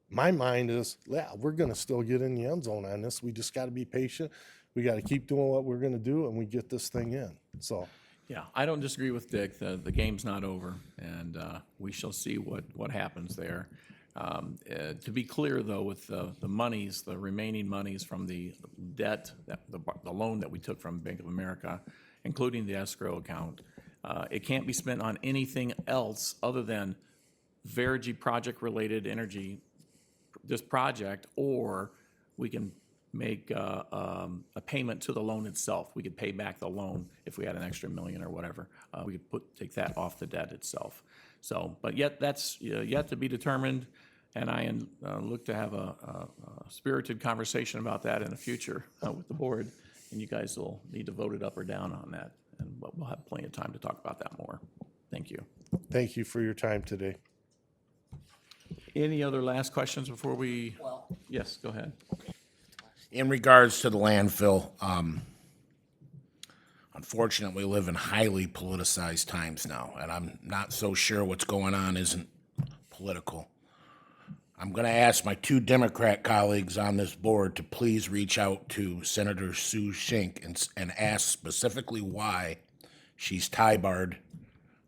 my mind is, yeah, we're going to still get in the end zone on this. We just got to be patient. We got to keep doing what we're going to do, and we get this thing in. So, Yeah, I don't disagree with Dick. The game's not over, and we shall see what happens there. To be clear, though, with the monies, the remaining monies from the debt, the loan that we took from Bank of America, including the escrow account, it can't be spent on anything else other than Verigy project-related energy, this project, or we can make a payment to the loan itself. We could pay back the loan if we had an extra $1 million or whatever. We could take that off the debt itself. So, but yet that's yet to be determined, and I look to have a spirited conversation about that in the future with the board, and you guys will need to vote it up or down on that, and we'll have plenty of time to talk about that more. Thank you. thank you for your time today. Any other last questions before we? Yes, go ahead. In regards to the landfill, unfortunately, we live in highly politicized times now, and I'm not so sure what's going on isn't political. I'm going to ask my two Democrat colleagues on this board to please reach out to Senator Sue Shink and ask specifically why she's tie-barred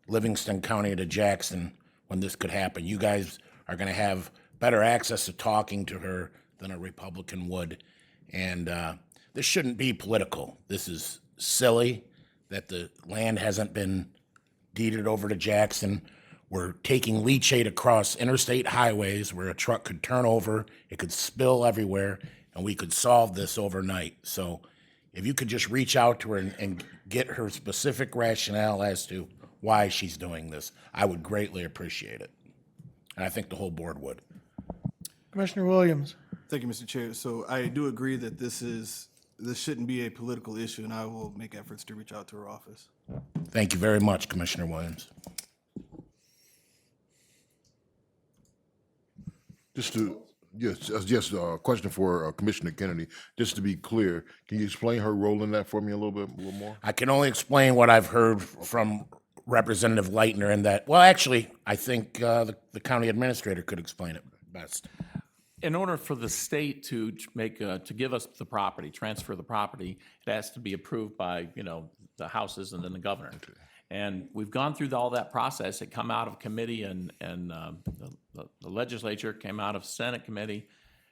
Livingston County to Jackson when this could happen. You guys are going to have better access to talking to her than a Republican would. And this shouldn't be political. This is silly that the land hasn't been deeded over to Jackson. We're taking leachate across interstate highways where a truck could turn over, it could spill everywhere, and we could solve this overnight. So if you could just reach out to her and get her specific rationale as to why she's doing this, I would greatly appreciate it. And I think the whole board would. Commissioner Williams. Thank you, Mr. Chair. So I do agree that this shouldn't be a political issue, and I will make efforts to reach out to her office. Thank you very much, Commissioner Williams. Just a question for Commissioner Kennedy. Just to be clear, can you explain her role in that for me a little more? I can only explain what I've heard from Representative Leitner and that, well, actually, I think the county administrator could explain it best. In order for the state to give us the property, transfer the property, it has to be approved by, the houses and then the governor. Okay. And we've gone through all that process. It come out of committee and the legislature came out of Senate committee,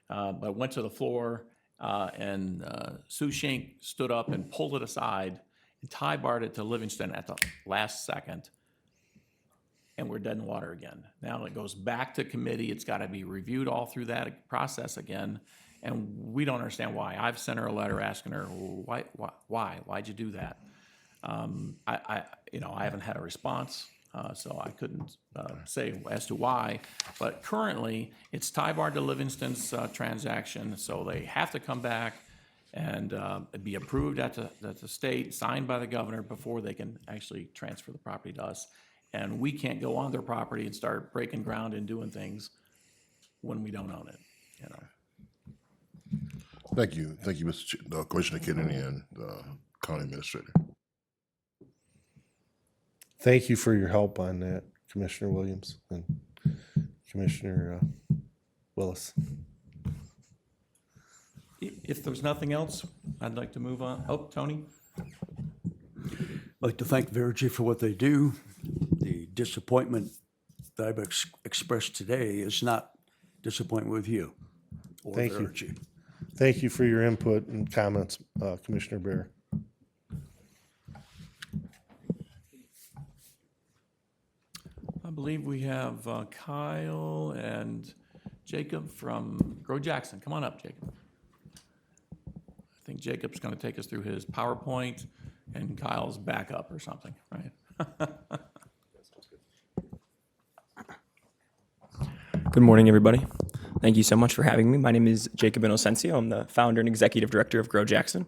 but went to the floor and Sue Shink stood up and pulled it aside and tie-barred it to Livingston at the last second. And we're dead in water again. Now it goes back to committee. It's got to be reviewed all through that process again. And we don't understand why. I've sent her a letter asking her, why'd you do that? I haven't had a response. So I couldn't say as to why, but currently it's Tybar to Livingston's transaction, so they have to come back and be approved at the state, signed by the governor before they can actually transfer the property to us. And we can't go on their property and start breaking ground and doing things when we don't own it, you know. Thank you, Mr. Commissioner Kennedy and County Administrator. Thank you for your help on that, Commissioner Williams and Commissioner Willis. If there's nothing else, I'd like to move on. Oh, Tony? I'd like to thank Verigy for what they do. The disappointment that I've expressed today is not disappointment with you or Thank you. Verigy. Thank you for your input and comments, Commissioner Bear. I believe we have Kyle and Jacob from Grow Jackson. Come on up, Jacob. I think Jacob's going to take us through his PowerPoint and Kyle's backup or something, right? Good morning, everybody. Thank you so much for having me. My name is Jacob Inocencio. I'm the founder and executive director of Grow Jackson,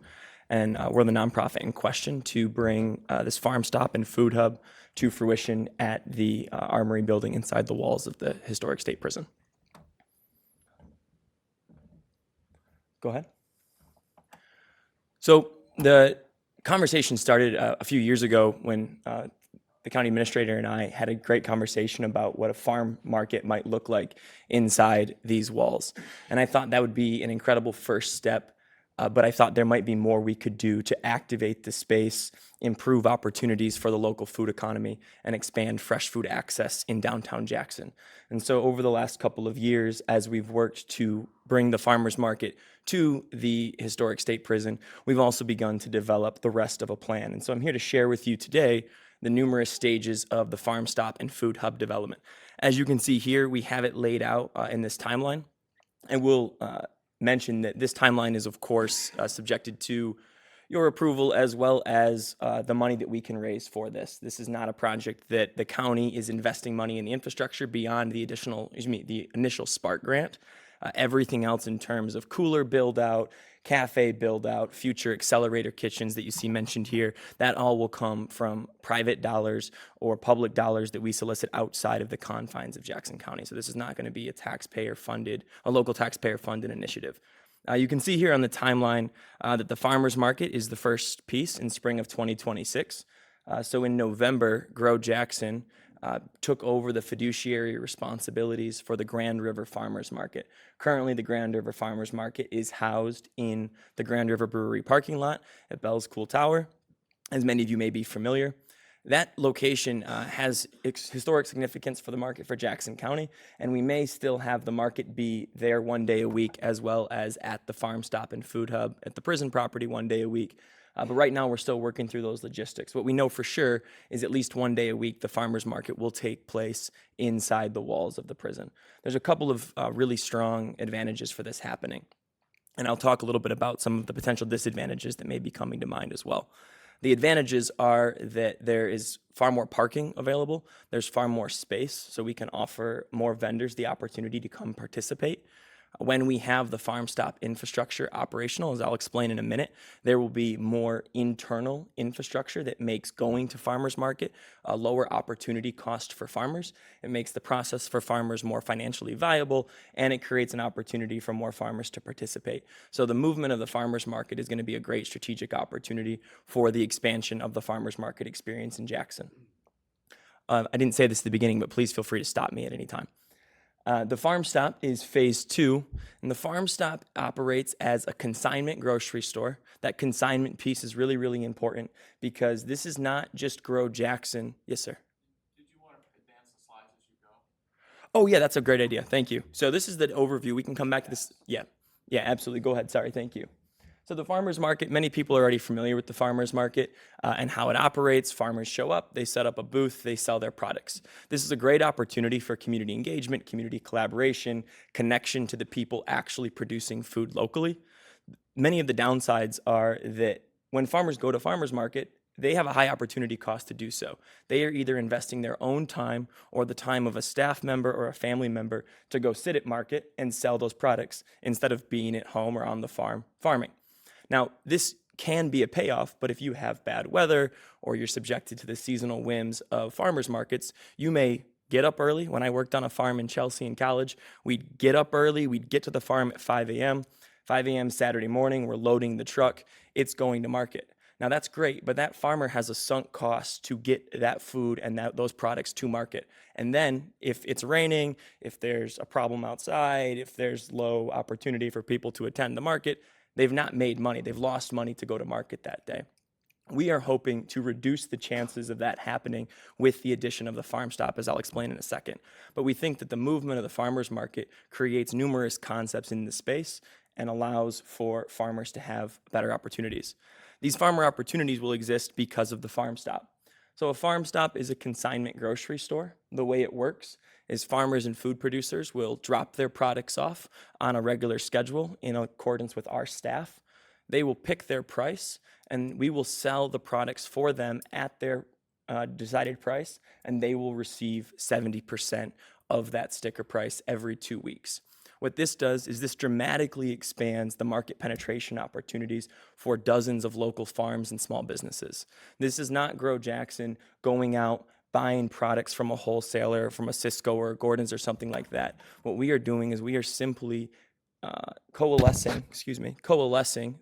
and we're the nonprofit in question to bring this farm stop and food hub to fruition at the Armory building inside the walls of the historic state prison. Go ahead. So the conversation started a few years ago when the county administrator and I had a great conversation about what a farm market might look like inside these walls. And I thought that would be an incredible first step, but I thought there might be more we could do to activate the space, improve opportunities for the local food economy, and expand fresh food access in downtown Jackson. And so over the last couple of years, as we've worked to bring the farmers market to the historic state prison, we've also begun to develop the rest of a plan. And so I'm here to share with you today the numerous stages of the farm stop and food hub development. As you can see here, we have it laid out in this timeline. And we'll mention that this timeline is, of course, subjected to your approval as well as the money that we can raise for this. This is not a project that the county is investing money in the infrastructure beyond the initial Spark grant. Everything else in terms of cooler build out, cafe build out, future accelerator kitchens that you see mentioned here, that all will come from private dollars or public dollars that we solicit outside of the confines of Jackson County. So this is not going to be a local taxpayer funded initiative. You can see here on the timeline that the farmers market is the first piece in spring of 2026. So in November, Grow Jackson took over the fiduciary responsibilities for the Grand River Farmers Market. Currently, the Grand River Farmers Market is housed in the Grand River Brewery parking lot at Bell's Cool Tower. As many of you may be familiar, that location has historic significance for the market for Jackson County, and we may still have the market be there one day a week, as well as at the farm stop and food hub at the prison property one day a week. But right now, we're still working through those logistics. What we know for sure is at least one day a week, the farmers market will take place inside the walls of the prison. There's a couple of really strong advantages for this happening. And I'll talk a little bit about some of the potential disadvantages that may be coming to mind as well. The advantages are that there is far more parking available. There's far more space, so we can offer more vendors the opportunity to come participate. When we have the farm stop infrastructure operational, as I'll explain in a minute, there will be more internal infrastructure that makes going to farmers market a lower opportunity cost for farmers. It makes the process for farmers more financially viable, and it creates an opportunity for more farmers to participate. So the movement of the farmers market is going to be a great strategic opportunity for the expansion of the farmers market experience in Jackson. I didn't say this at the beginning, but please feel free to stop me at any time. The farm stop is phase 2, and the farm stop operates as a consignment grocery store. That consignment piece is really, really important because this is not just Grow Jackson. Yes, sir. Did you want to advance the slides as you go? Oh, yeah, that's a great idea. Thank you. So this is the overview. We can come back to this. Yeah, absolutely. Go ahead. Sorry. Thank you. So the farmers market, many people are already familiar with the farmers market and how it operates. Farmers show up, they set up a booth, they sell their products. This is a great opportunity for community engagement, community collaboration, connection to the people actually producing food locally. Many of the downsides are that when farmers go to farmers market, they have a high opportunity cost to do so. They are either investing their own time or the time of a staff member or a family member to go sit at market and sell those products instead of being at home or on the farm farming. Now, this can be a payoff, but if you have bad weather or you're subjected to the seasonal whims of farmers markets, you may get up early. When I worked on a farm in Chelsea in college, we'd get up early, we'd get to the farm at 5 a.m. 5 a.m. Saturday morning, we're loading the truck, it's going to market. Now that's great, but that farmer has a sunk cost to get that food and those products to market. And then if it's raining, if there's a problem outside, if there's low opportunity for people to attend the market, they've not made money. They've lost money to go to market that day. We are hoping to reduce the chances of that happening with the addition of the farm stop, as I'll explain in a second. But we think that the movement of the farmers market creates numerous concepts in the space and allows for farmers to have better opportunities. These farmer opportunities will exist because of the farm stop. So a farm stop is a consignment grocery store. The way it works is farmers and food producers will drop their products off on a regular schedule in accordance with our staff. They will pick their price, and we will sell the products for them at their decided price, and they will receive 70% of that sticker price every 2 weeks. What this does is this dramatically expands the market penetration opportunities for dozens of local farms and small businesses. This is not Grow Jackson going out buying products from a wholesaler, from a Cisco or a Gordon's or something like that. What we are doing is we are simply coalescing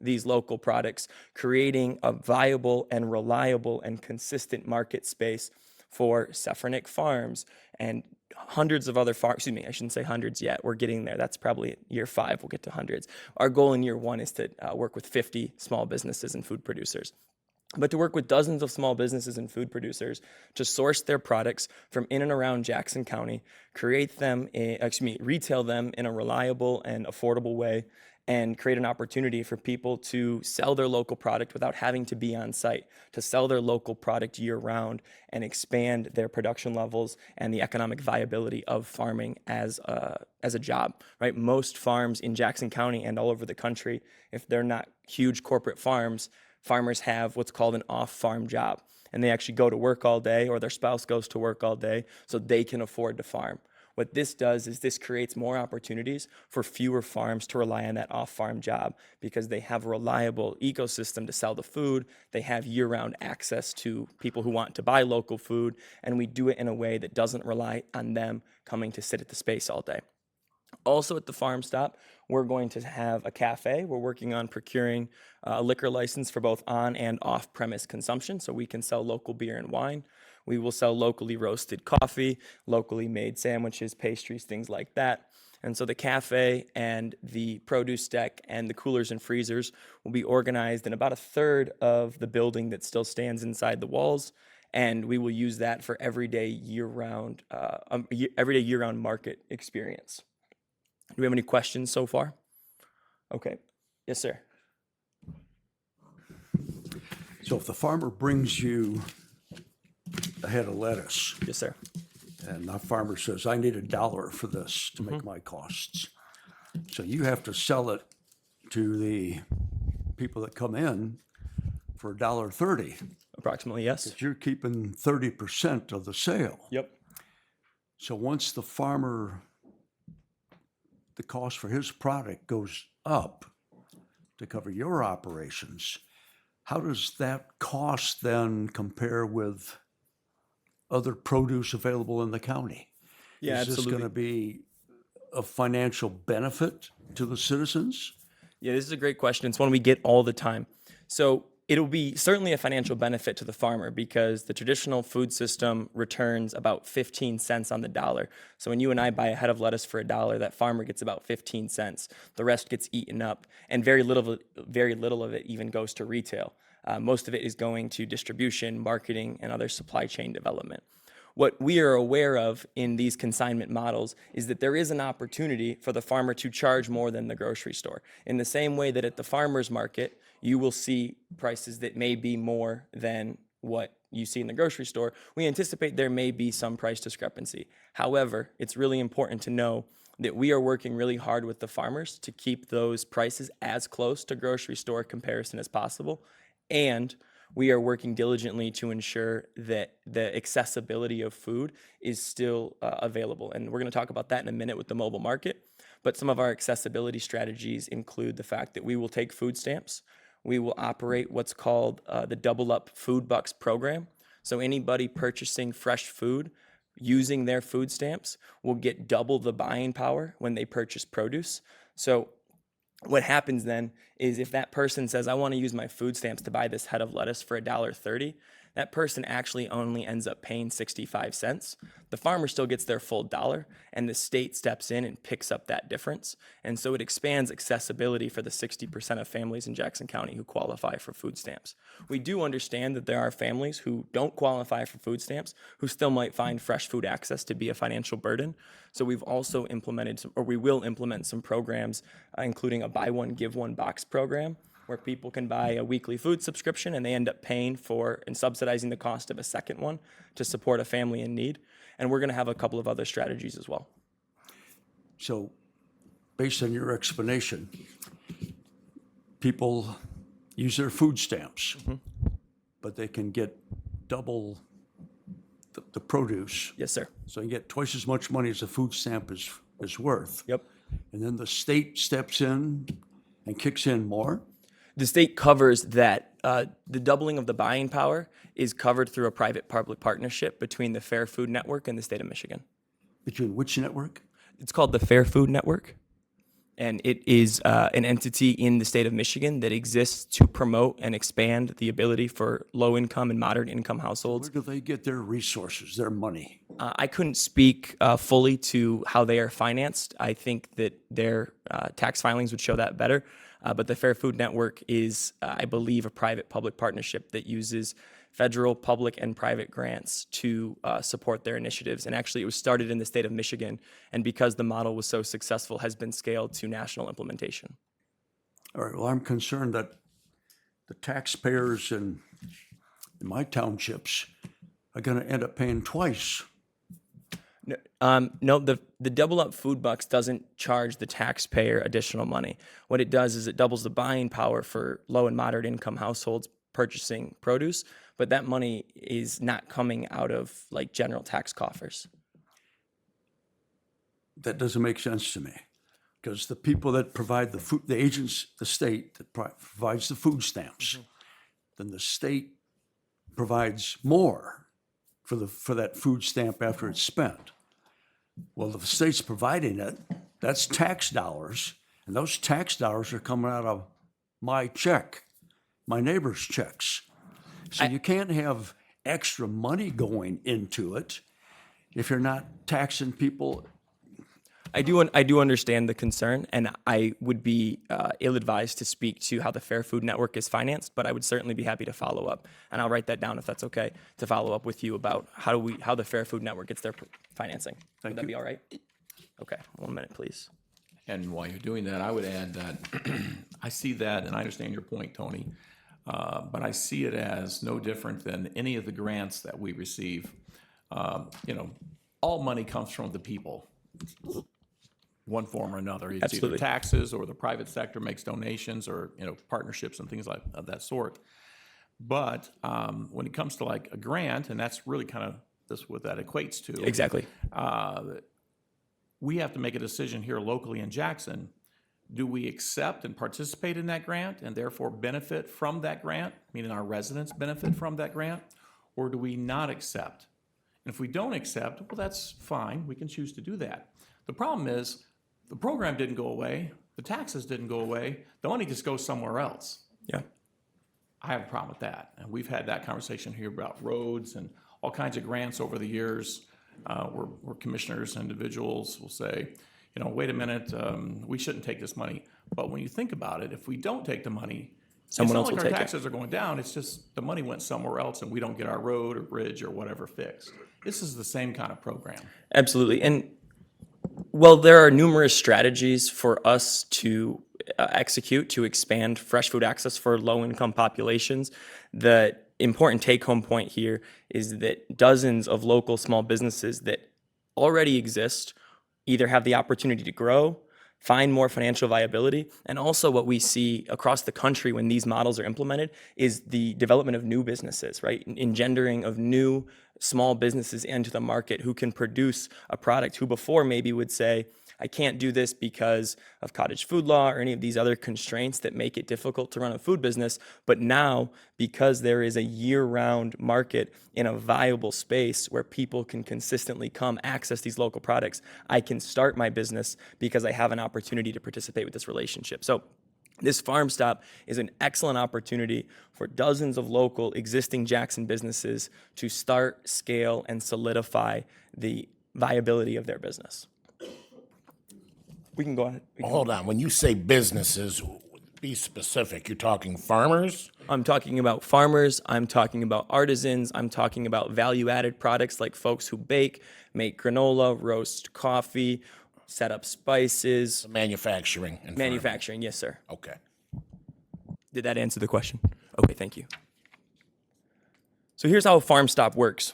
these local products, creating a viable and reliable and consistent market space for Sefronic Farms and hundreds of other farms. Excuse me, I shouldn't say hundreds yet. We're getting there. That's probably year 5. We'll get to hundreds. Our goal in year 1 is to work with 50 small businesses and food producers. But to work with dozens of small businesses and food producers to source their products from in and around Jackson County, retail them in a reliable and affordable way, and create an opportunity for people to sell their local product without having to be on site, to sell their local product year round and expand their production levels and the economic viability of farming as a job, right? Most farms in Jackson County and all over the country, if they're not huge corporate farms, farmers have what's called an off-farm job, and they actually go to work all day, or their spouse goes to work all day so they can afford to farm. What this does is this creates more opportunities for fewer farms to rely on that off-farm job because they have a reliable ecosystem to sell the food. They have year-round access to people who want to buy local food, and we do it in a way that doesn't rely on them coming to sit at the space all day. Also at the farm stop, we're going to have a cafe. We're working on procuring a liquor license for both on and off-premise consumption so we can sell local beer and wine. We will sell locally roasted coffee, locally made sandwiches, pastries, things like that. And so the cafe and the produce deck and the coolers and freezers will be organized in about a third of the building that still stands inside the walls. And we will use that for everyday year-round market experience. Do we have any questions so far? Okay. Yes, sir. So if the farmer brings you a head of lettuce, Yes, sir. and the farmer says, I need $1 for this to make my costs. So you have to sell it to the people that come in for $1.30. Approximately, yes. But you're keeping 30% of the sale. Yep. So once the farmer, the cost for his product goes up to cover your operations, how does that cost then compare with other produce available in the county? Yeah, Is this absolutely. going to be a financial benefit to the citizens? Yeah, this is a great question. It's one we get all the time. So it'll be certainly a financial benefit to the farmer because the traditional food system returns about 15 cents on the dollar. So when you and I buy a head of lettuce for $1, that farmer gets about 15 cents. The rest gets eaten up, and very little of it even goes to retail. Most of it is going to distribution, marketing, and other supply chain development. What we are aware of in these consignment models is that there is an opportunity for the farmer to charge more than the grocery store. In the same way that at the farmer's market, you will see prices that may be more than what you see in the grocery store, we anticipate there may be some price discrepancy. However, it's really important to know that we are working really hard with the farmers to keep those prices as close to grocery store comparison as possible. And we are working diligently to ensure that the accessibility of food is still available. And we're going to talk about that in a minute with the mobile market. But some of our accessibility strategies include the fact that we will take food stamps. We will operate what's called the Double Up Food Bucks program. So anybody purchasing fresh food using their food stamps will get double the buying power when they purchase produce. So what happens then is if that person says, I want to use my food stamps to buy this head of lettuce for $1.30, that person actually only ends up paying 65 cents. The farmer still gets their full dollar, and the state steps in and picks up that difference. And so it expands accessibility for the 60% of families in Jackson County who qualify for food stamps. We do understand that there are families who don't qualify for food stamps who still might find fresh food access to be a financial burden. So we've also implemented, we will implement some programs, including a buy one, give one box program, where people can buy a weekly food subscription and they end up paying for and subsidizing the cost of a second one to support a family in need. And we're going to have a couple of other strategies as well. So, based on your explanation, people use their food stamps, but they can get double the produce. Yes, sir. So you get twice as much money as a food stamp is worth. Yep. And then the state steps in and kicks in more. The state covers that. The doubling of the buying power is covered through a private-public partnership between the Fair Food Network and the state of Michigan. Between which network? It's called the Fair Food Network, and it is an entity in the state of Michigan that exists to promote and expand the ability for low-income and moderate-income households. Where do they get their resources, their money? I couldn't speak fully to how they are financed. I think that their tax filings would show that better. But the Fair Food Network is, I believe, a private-public partnership that uses federal, public, and private grants to support their initiatives. And actually, it was started in the state of Michigan, and because the model was so successful, has been scaled to national implementation. All right, well, I'm concerned that the taxpayers in my townships are going to end up paying twice. No, the Double Up Food Bucks doesn't charge the taxpayer additional money. What it does is it doubles the buying power for low and moderate income households purchasing produce, but that money is not coming out of like general tax coffers. That doesn't make sense to me, because the people that provide the food, the agents, the state that provides the food stamps, then the state provides more for that food stamp after it's spent. Well, if the state's providing it, that's tax dollars, and those tax dollars are coming out of my check, my neighbor's checks. So you can't have extra money going into it if you're not taxing people. I do understand the concern, and I would be ill-advised to speak to how the Fair Food Network is financed, but I would certainly be happy to follow up, and I'll write that down if that's okay, to follow up with you about how the Fair Food Network gets their financing. Would that be all right? Okay, 1 minute, please. And while you're doing that, I would add that I see that, and I understand your point, Tony, but I see it as no different than any of the grants that we receive. All money comes from the people, one form or another. It's Absolutely. either taxes, or the private sector makes donations, or partnerships and things like of that sort. But when it comes to like a grant, and that's really kind of what that equates to. Exactly. We have to make a decision here locally in Jackson. Do we accept and participate in that grant and therefore benefit from that grant, meaning our residents benefit from that grant, or do we not accept? And if we don't accept, well, that's fine. We can choose to do that. The problem is the program didn't go away. The taxes didn't go away. The money just goes somewhere else. Yeah. I have a problem with that. And we've had that conversation here about roads and all kinds of grants over the years where commissioners and individuals will say, wait a minute, we shouldn't take this money. But when you think about it, if we don't take the money, Someone else it's will not like take our it. taxes are going down. It's just the money went somewhere else and we don't get our road or bridge or whatever fixed. This is the same kind of program. Absolutely. And well, there are numerous strategies for us to execute to expand fresh food access for low-income populations. The important take-home point here is that dozens of local small businesses that already exist either have the opportunity to grow, find more financial viability. And also what we see across the country when these models are implemented is the development of new businesses, right? Engendering of new small businesses into the market who can produce a product who before maybe would say, I can't do this because of cottage food law or any of these other constraints that make it difficult to run a food business. But now, because there is a year-round market in a viable space where people can consistently come access these local products, I can start my business because I have an opportunity to participate with this relationship. So this Farm Stop is an excellent opportunity for dozens of local existing Jackson businesses to start, scale, and solidify the viability of their business. We can go ahead. Hold on, when you say businesses, be specific. You're talking farmers? I'm talking about farmers, I'm talking about artisans, I'm talking about value-added products like folks who bake, make granola, roast coffee, set up spices. Manufacturing and farming. Manufacturing, yes, sir. Okay. Did that answer the question? Okay, thank you. So here's how a Farm Stop works.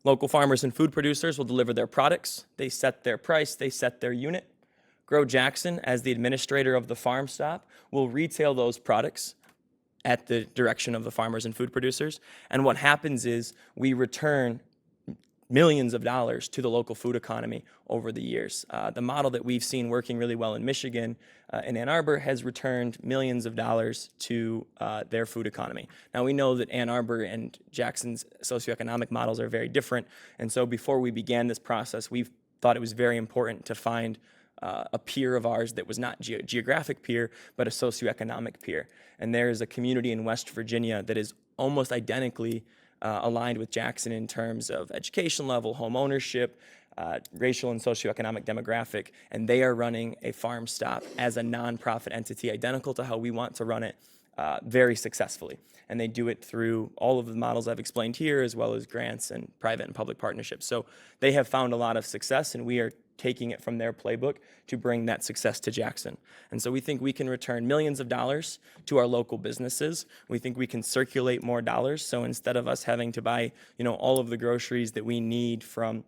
Local farmers and food producers will deliver their products. They set their price, they set their unit. Grow Jackson, as the administrator of the Farm Stop, will retail those products at the direction of the farmers and food producers. And what happens is we return millions of dollars to the local food economy over the years. The model that we've seen working really well in Michigan, in Ann Arbor, has returned millions of dollars to their food economy. Now we know that Ann Arbor and Jackson's socioeconomic models are very different. And so before we began this process, we thought it was very important to find a peer of ours that was not geographic peer, but a socioeconomic peer. And there is a community in West Virginia that is almost identically aligned with Jackson in terms of education level, home ownership, racial and socioeconomic demographic, and they are running a Farm Stop as a nonprofit entity, identical to how we want to run it, very successfully. And they do it through all of the models I've explained here, as well as grants and private and public partnerships. So they have found a lot of success, and we are taking it from their playbook to bring that success to Jackson. And so we think we can return millions of dollars to our local businesses. We think we can circulate more dollars. So instead of us having to buy, all of the groceries that we need from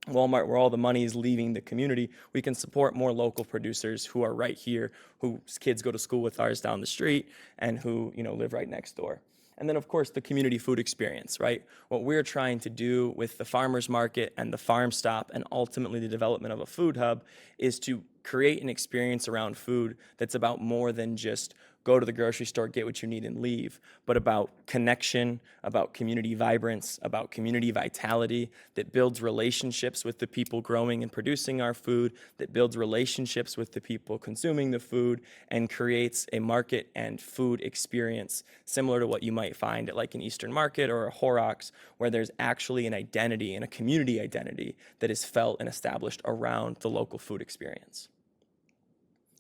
Walmart, where all the money is leaving the community, we can support more local producers who are right here, whose kids go to school with ours down the street, and who, live right next door. And then, of course, the community food experience, right? What we're trying to do with the farmers market and the Farm Stop and ultimately the development of a food hub is to create an experience around food that's about more than just go to the grocery store, get what you need, and leave, but about connection, about community vibrance, about community vitality that builds relationships with the people growing and producing our food, that builds relationships with the people consuming the food, and creates a market and food experience similar to what you might find at like an Eastern Market or a Horrocks, where there's actually an identity and a community identity that is felt and established around the local food experience.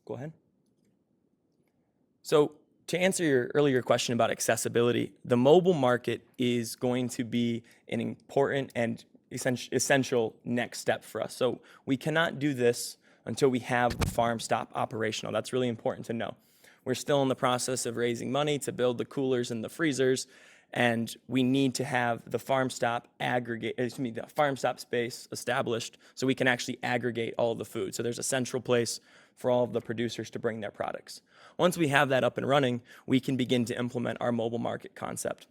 Go ahead. So to answer your earlier question about accessibility, the mobile market is going to be an important and essential next step for us. So we cannot do this until we have the Farm Stop operational. That's really important to know. We're still in the process of raising money to build the coolers and the freezers, and we need to have the Farm Stop the Farm Stop space established so we can actually aggregate all of the food. So there's a central place for all of the producers to bring their products. Once we have that up and running, we can begin to implement our mobile market concept.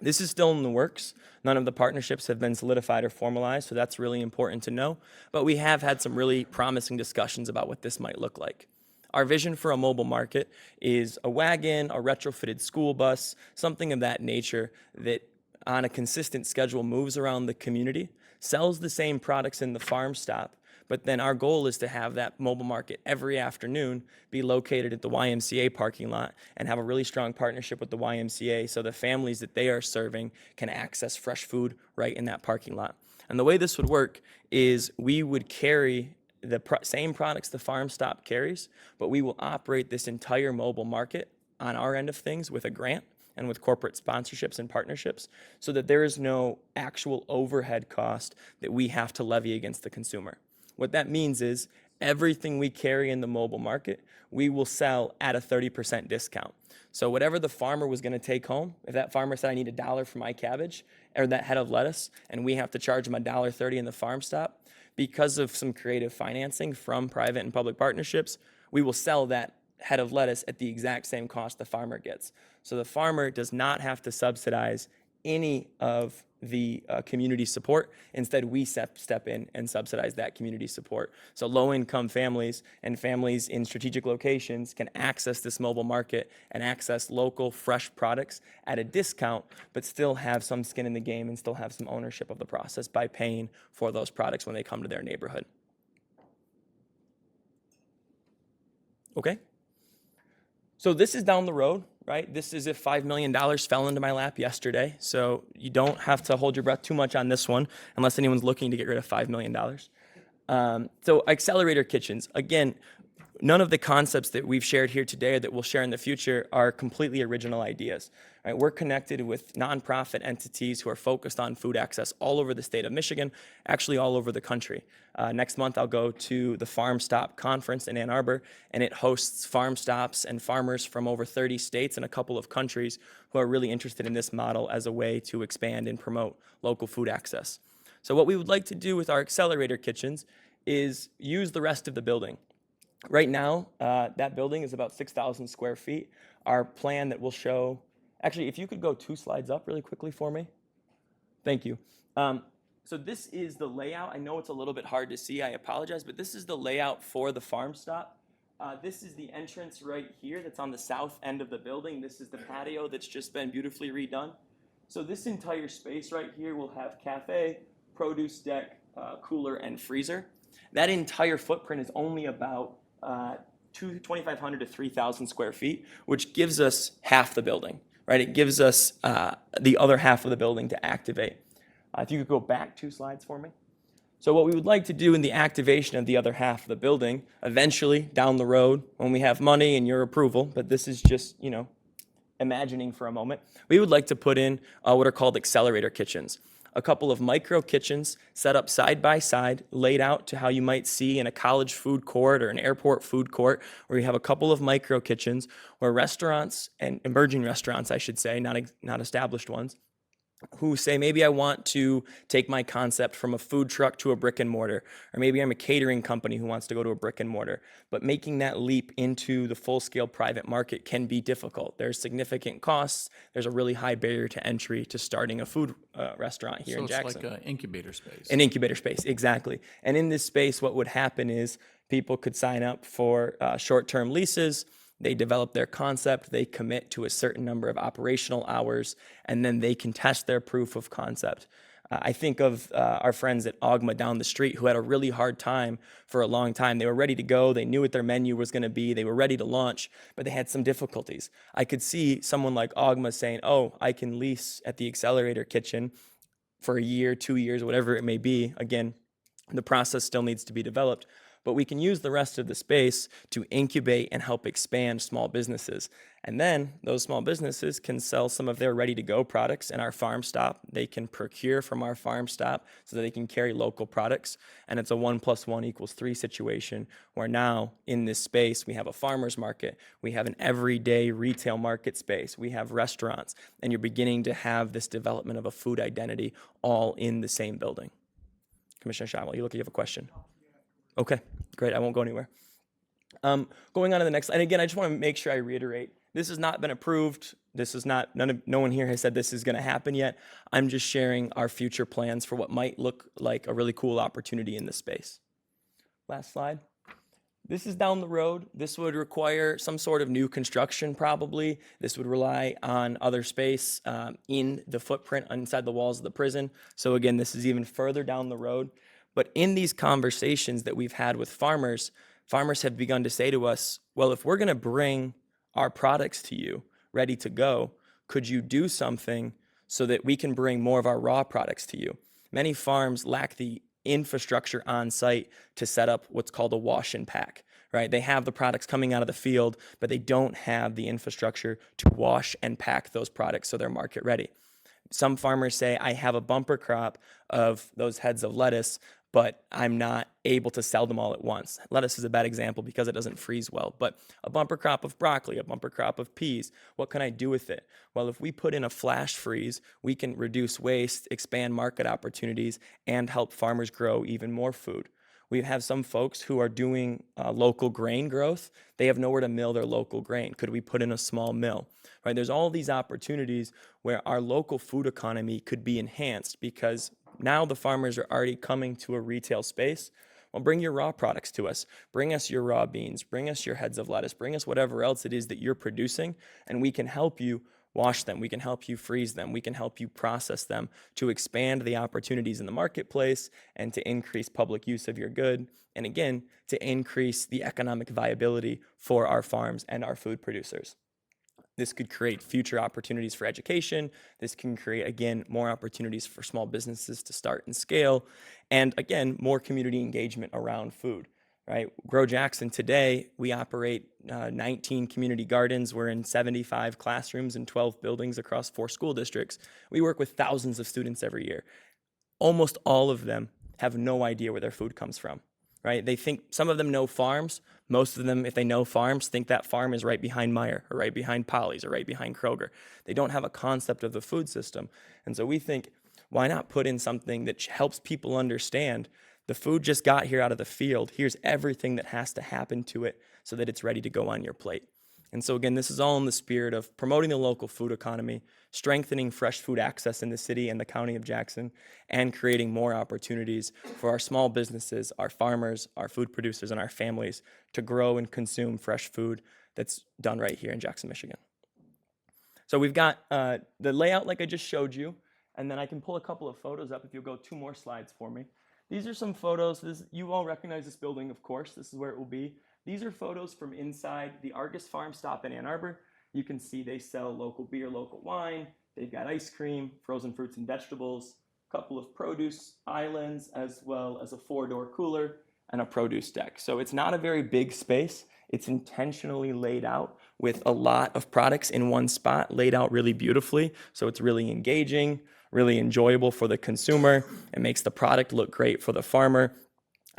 This is still in the works. None of the partnerships have been solidified or formalized, so that's really important to know. But we have had some really promising discussions about what this might look like. Our vision for a mobile market is a wagon, a retrofitted school bus, something of that nature that on a consistent schedule moves around the community, sells the same products in the Farm Stop, but then our goal is to have that mobile market every afternoon be located at the YMCA parking lot and have a really strong partnership with the YMCA so the families that they are serving can access fresh food right in that parking lot. And the way this would work is we would carry the same products the Farm Stop carries, but we will operate this entire mobile market on our end of things with a grant and with corporate sponsorships and partnerships so that there is no actual overhead cost that we have to levy against the consumer. What that means is everything we carry in the mobile market, we will sell at a 30% discount. So whatever the farmer was going to take home, if that farmer said, I need $1 for my cabbage or that head of lettuce, and we have to charge them $1.30 in the Farm Stop, because of some creative financing from private and public partnerships, we will sell that head of lettuce at the exact same cost the farmer gets. So the farmer does not have to subsidize any of the community support. Instead, we step in and subsidize that community support. So low-income families and families in strategic locations can access this mobile market and access local, fresh products at a discount, but still have some skin in the game and still have some ownership of the process by paying for those products when they come to their neighborhood. Okay? So this is down the road, right? This is if $5 million fell into my lap yesterday. So you don't have to hold your breath too much on this one unless anyone's looking to get rid of $5 million. So accelerator kitchens, again, none of the concepts that we've shared here today or that we'll share in the future are completely original ideas. Right? We're connected with nonprofit entities who are focused on food access all over the state of Michigan, actually all over the country. Next month, I'll go to the Farm Stop Conference in Ann Arbor, and it hosts farm stops and farmers from over 30 states and a couple of countries who are really interested in this model as a way to expand and promote local food access. So what we would like to do with our accelerator kitchens is use the rest of the building. Right now, that building is about 6,000 square feet. Our plan that will show, actually, if you could go 2 slides up really quickly for me. Thank you. So this is the layout. I know it's a little bit hard to see. I apologize, but this is the layout for the farm stop. This is the entrance right here that's on the south end of the building. This is the patio that's just been beautifully redone. So this entire space right here will have cafe, produce deck, cooler, and freezer. That entire footprint is only about 2,500 to 3,000 square feet, which gives us half the building, right? It gives us the other half of the building to activate. If you could go back 2 slides for me. So what we would like to do in the activation of the other half of the building, eventually down the road when we have money and your approval, but this is just, imagining for a moment, we would like to put in what are called accelerator kitchens. A couple of micro kitchens set up side by side, laid out to how you might see in a college food court or an airport food court, where you have a couple of micro kitchens where restaurants, and emerging restaurants, I should say, not established ones, who say, maybe I want to take my concept from a food truck to a brick and mortar, or maybe I'm a catering company who wants to go to a brick and mortar. But making that leap into the full-scale private market can be difficult. There's significant costs. There's a really high barrier to entry to starting a food restaurant here in Jackson. So it's like an incubator space. An incubator space, exactly. And in this space, what would happen is people could sign up for short-term leases. They develop their concept, they commit to a certain number of operational hours, and then they can test their proof of concept. I think of our friends at Ogma down the street who had a really hard time for a long time. They were ready to go, they knew what their menu was going to be, they were ready to launch, but they had some difficulties. I could see someone like Ogma saying, oh, I can lease at the accelerator kitchen for a year, 2 years, whatever it may be. Again, the process still needs to be developed. But we can use the rest of the space to incubate and help expand small businesses. And then those small businesses can sell some of their ready-to-go products in our farm stop. They can procure from our farm stop so that they can carry local products. And it's a 1 + 1 = 3 situation where now in this space, we have a farmer's market, we have an everyday retail market space, we have restaurants, and you're beginning to have this development of a food identity all in the same building. Commissioner Shotwell, you have a question? Okay, great. I won't go anywhere. Going on to the next, and again, I just want to make sure I reiterate, this has not been approved. This is not, no one here has said this is going to happen yet. I'm just sharing our future plans for what might look like a really cool opportunity in this space. Last slide. This is down the road. This would require some sort of new construction probably. This would rely on other space in the footprint inside the walls of the prison. So again, this is even further down the road. But in these conversations that we've had with farmers, farmers have begun to say to us, well, if we're going to bring our products to you ready to go, could you do something so that we can bring more of our raw products to you? Many farms lack the infrastructure on site to set up what's called a wash and pack, right? They have the products coming out of the field, but they don't have the infrastructure to wash and pack those products so they're market ready. Some farmers say, I have a bumper crop of those heads of lettuce. but I'm not able to sell them all at once. Lettuce is a bad example because it doesn't freeze well, but a bumper crop of broccoli, a bumper crop of peas, what can I do with it? Well, if we put in a flash freeze, we can reduce waste, expand market opportunities, and help farmers grow even more food. We have some folks who are doing local grain growth. They have nowhere to mill their local grain. Could we put in a small mill? Right? There's all these opportunities where our local food economy could be enhanced because now the farmers are already coming to a retail space. Well, bring your raw products to us. Bring us your raw beans. Bring us your heads of lettuce. Bring us whatever else it is that you're producing, and we can help you wash them. We can help you freeze them. We can help you process them to expand the opportunities in the marketplace and to increase public use of your good. And again, to increase the economic viability for our farms and our food producers. This could create future opportunities for education. This can create, again, more opportunities for small businesses to start and scale. And again, more community engagement around food. Right? Grow Jackson today, we operate 19 community gardens. We're in 75 classrooms and 12 buildings across 4 school districts. We work with thousands of students every year. Almost all of them have no idea where their food comes from, right? They think, some of them know farms. Most of them, if they know farms, think that farm is right behind Meijer or right behind Polly's or right behind Kroger. They don't have a concept of the food system. And so we think, why not put in something that helps people understand the food just got here out of the field. Here's everything that has to happen to it so that it's ready to go on your plate. And so again, this is all in the spirit of promoting the local food economy, strengthening fresh food access in the city and the county of Jackson, and creating more opportunities for our small businesses, our farmers, our food producers, and our families to grow and consume fresh food that's done right here in Jackson, Michigan. So we've got the layout like I just showed you, and then I can pull a couple of photos up if you'll go 2 more slides for me. These are some photos. You all recognize this building, of course. This is where it will be. These are photos from inside the Argus Farm Stop in Ann Arbor. You can see they sell local beer, local wine. They've got ice cream, frozen fruits and vegetables, a couple of produce islands, as well as a 4-door cooler and a produce deck. So it's not a very big space. It's intentionally laid out with a lot of products in one spot, laid out really beautifully. So it's really engaging, really enjoyable for the consumer. It makes the product look great for the farmer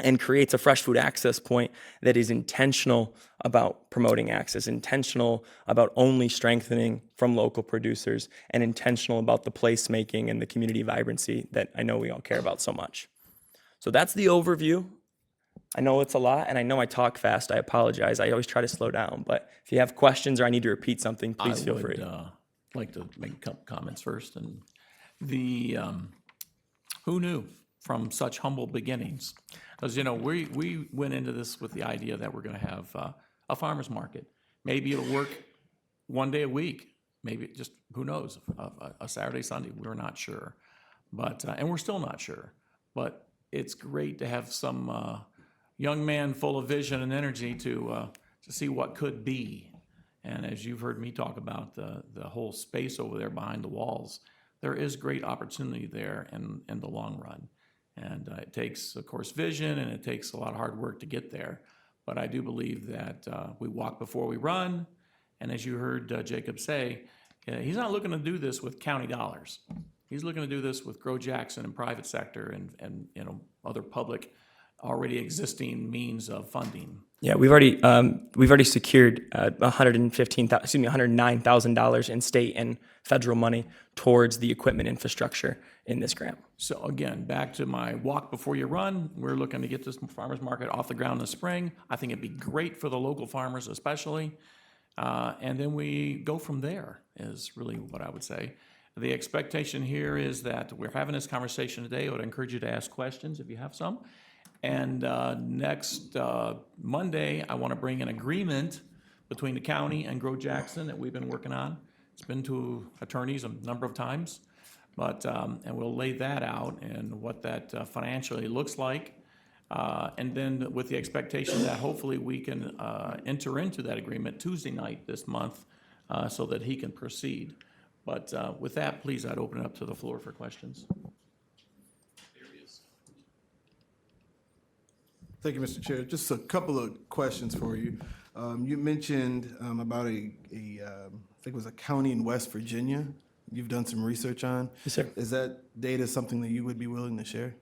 and creates a fresh food access point that is intentional about promoting access, intentional about only strengthening from local producers, and intentional about the placemaking and the community vibrancy that I know we all care about so much. So that's the overview. I know it's a lot, and I know I talk fast. I apologize. I always try to slow down, but if you have questions or I need to repeat something, please feel free. I would like to make a couple comments first. And the who knew from such humble beginnings? Because, we went into this with the idea that we're going to have a farmer's market. Maybe it'll work one day a week. Maybe just, who knows, a Saturday, Sunday. We're not sure. But, and we're still not sure. But it's great to have some young man full of vision and energy to see what could be. And as you've heard me talk about the whole space over there behind the walls, there is great opportunity there in the long run. And it takes, of course, vision, and it takes a lot of hard work to get there. But I do believe that we walk before we run. And as you heard Jacob say, he's not looking to do this with county dollars. He's looking to do this with Grow Jackson and private sector and other public already existing means of funding. Yeah, we've already secured $109,000 in state and federal money towards the equipment infrastructure in this grant. So again, back to my walk before you run, we're looking to get this farmers market off the ground in the spring. I think it'd be great for the local farmers especially. And then we go from there is really what I would say. The expectation here is that we're having this conversation today. I would encourage you to ask questions if you have some. And next Monday, I want to bring an agreement between the county and Grow Jackson that we've been working on. It's been to attorneys a number of times, but and we'll lay that out and what that financially looks like. And then with the expectation that hopefully we can enter into that agreement Tuesday night this month so that he can proceed. But with that, please, I'd open it up to the floor for questions. Thank you, Mr. Chair. Just a couple of questions for you. You mentioned about I think it was a county in West Virginia you've done some research on. Yes, sir. Is that data something that you would be willing to share?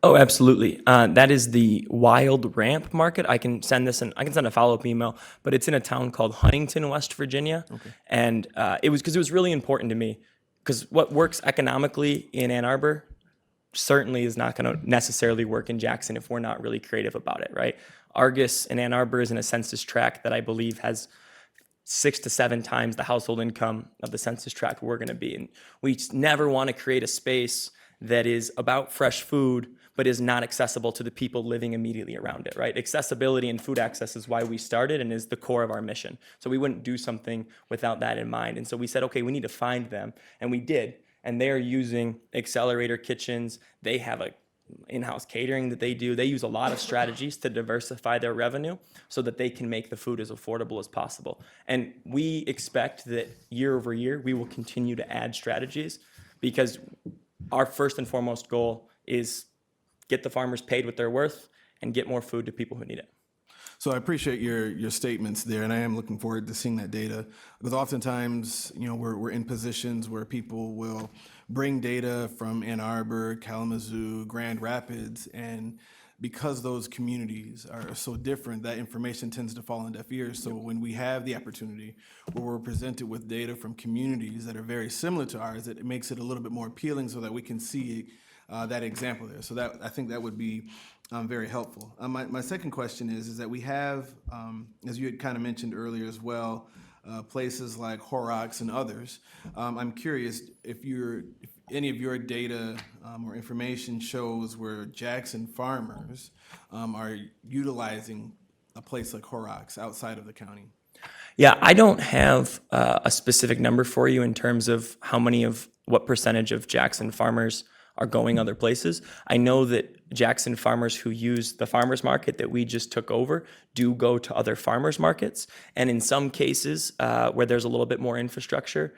Oh, absolutely. That is the Wild Ramp Market. I can send this, and I can send a follow-up email. But it's in a town called Huntington, West Virginia, and it was really important to me because what works economically in Ann Arbor certainly is not going to necessarily work in Jackson if we're not really creative about it, right? Argus in Ann Arbor is in a census tract that I believe has 6 to 7 times the household income of the census tract we're going to be in. We just never want to create a space that is about fresh food, but is not accessible to the people living immediately around it, right? Accessibility and food access is why we started and is the core of our mission. So we wouldn't do something without that in mind. And so we said, okay, we need to find them. And we did. And they're using accelerator kitchens. They have a in-house catering that they do. They use a lot of strategies to diversify their revenue so that they can make the food as affordable as possible. And we expect that year over year, we will continue to add strategies because our first and foremost goal is get the farmers paid what they're worth and get more food to people who need it. So I appreciate your statements there, and I am looking forward to seeing that data. Because oftentimes, we're in positions where people will bring data from Ann Arbor, Kalamazoo, Grand Rapids, and because those communities are so different, that information tends to fall on deaf ears. So when we have the opportunity where we're presented with data from communities that are very similar to ours, it makes it a little bit more appealing so that we can see that example there. So that I think that would be very helpful. My second question is that we have, as you had kind of mentioned earlier as well, places like Horrocks and others. I'm curious if any of your data or information shows where Jackson farmers are utilizing a place like Horrocks outside of the county. Yeah, I don't have a specific number for you in terms of what percentage of Jackson farmers are going other places. I know that Jackson farmers who use the farmers market that we just took over do go to other farmers markets. And in some cases where there's a little bit more infrastructure,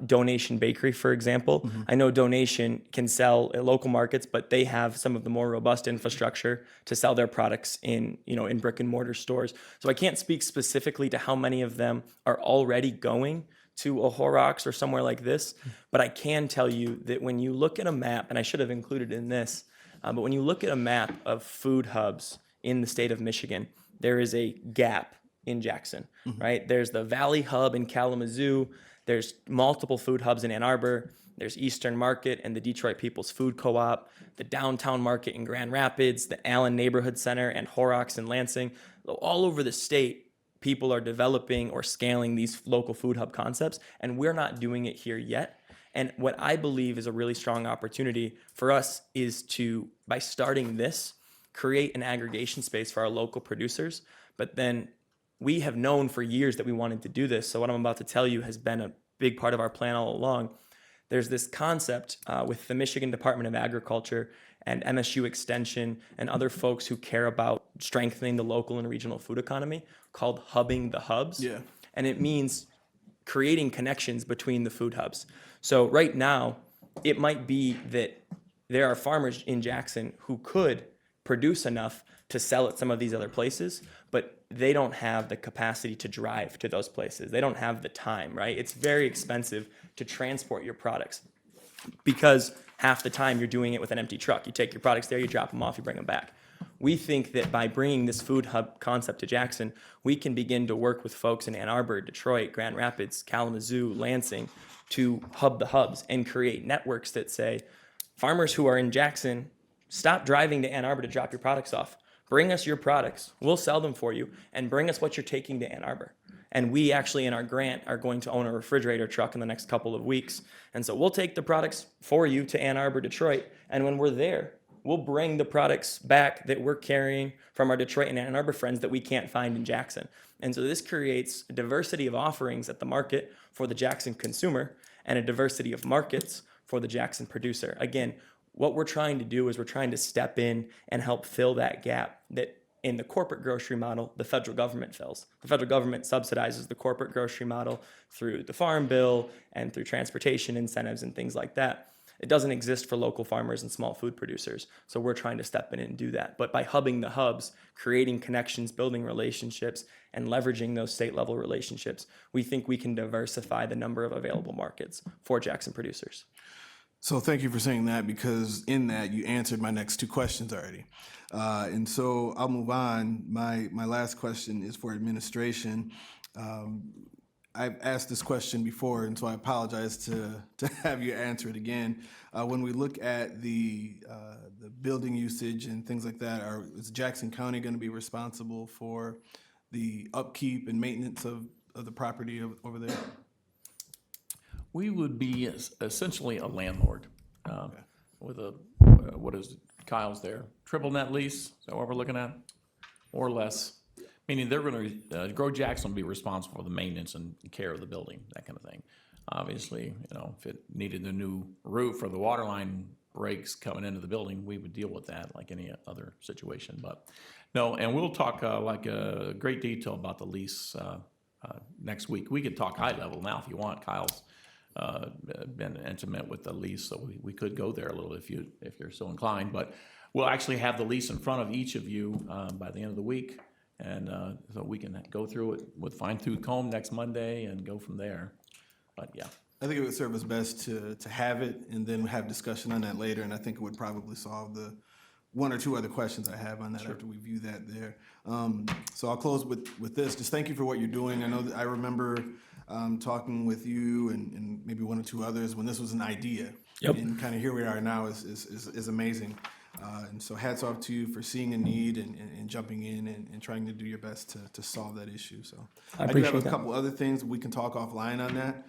Donation Bakery, for example. I know Donation can sell at local markets, but they have some of the more robust infrastructure to sell their products in brick and mortar stores. So I can't speak specifically to how many of them are already going to a Horrocks or somewhere like this, but I can tell you that when you look at a map, and I should have included in this, but when you look at a map of food hubs in the state of Michigan, there is a gap in Jackson, right? There's the Valley Hub in Kalamazoo. There's multiple food hubs in Ann Arbor. There's Eastern Market and the Detroit People's Food Co-op, the Downtown Market in Grand Rapids, the Allen Neighborhood Center, and Horrocks in Lansing. All over the state, people are developing or scaling these local food hub concepts, and we're not doing it here yet. And what I believe is a really strong opportunity for us is to, by starting this, create an aggregation space for our local producers. But then we have known for years that we wanted to do this. So what I'm about to tell you has been a big part of our plan all along. There's this concept with the Michigan Department of Agriculture and MSU Extension and other folks who care about strengthening the local and regional food economy called hubbing the hubs. Yeah. And it means creating connections between the food hubs. So right now, it might be that there are farmers in Jackson who could produce enough to sell at some of these other places, but they don't have the capacity to drive to those places. They don't have the time, right? It's very expensive to transport your products because half the time you're doing it with an empty truck. You take your products there, you drop them off, you bring them back. We think that by bringing this food hub concept to Jackson, we can begin to work with folks in Ann Arbor, Detroit, Grand Rapids, Kalamazoo, Lansing to hub the hubs and create networks that say, farmers who are in Jackson, stop driving to Ann Arbor to drop your products off. Bring us your products. We'll sell them for you, and bring us what you're taking to Ann Arbor. And we actually, in our grant, are going to own a refrigerator truck in the next couple of weeks. And so we'll take the products for you to Ann Arbor, Detroit, and when we're there, we'll bring the products back that we're carrying from our Detroit and Ann Arbor friends that we can't find in Jackson. And so this creates a diversity of offerings at the market for the Jackson consumer and a diversity of markets for the Jackson producer. Again, what we're trying to do is we're trying to step in and help fill that gap that in the corporate grocery model, the federal government fills. The federal government subsidizes the corporate grocery model through the Farm Bill and through transportation incentives and things like that. It doesn't exist for local farmers and small food producers. So we're trying to step in and do that. But by hubbing the hubs, creating connections, building relationships, and leveraging those state level relationships, we think we can diversify the number of available markets for Jackson producers. So thank you for saying that, because in that you answered my next two questions already. And so I'll move on. My last question is for administration. I've asked this question before, and so I apologize to have you answer it again. When we look at the building usage and things like that, is Jackson County going to be responsible for the upkeep and maintenance of the property over there? We would be essentially a landlord with a, what is it, Kyle's there, triple net lease, is that what we're looking at? Or less, meaning they're going to, Grow Jackson will be responsible for the maintenance and care of the building, that kind of thing. Obviously, if it needed a new roof or the water line breaks coming into the building, we would deal with that like any other situation. But no, and we'll talk like a great detail about the lease next week. We could talk high level now if you want. Kyle's been intimate with the lease, so we could go there a little if you're so inclined. But we'll actually have the lease in front of each of you by the end of the week, and so we can go through it with fine-tooth comb next Monday and go from there. But yeah, I think it would serve us best to have it and then have discussion on that later, and I think it would probably solve the one or two other questions I have on that after we view that there. So I'll close with this. Just thank you for what you're doing. I know that I remember talking with you and maybe one or two others when this was an idea. Yep. And kind of here we are now is amazing. And so hats off to you for seeing a need and jumping in and trying to do your best to solve that issue. So I do appreciate have a that. couple other things we can talk offline on that.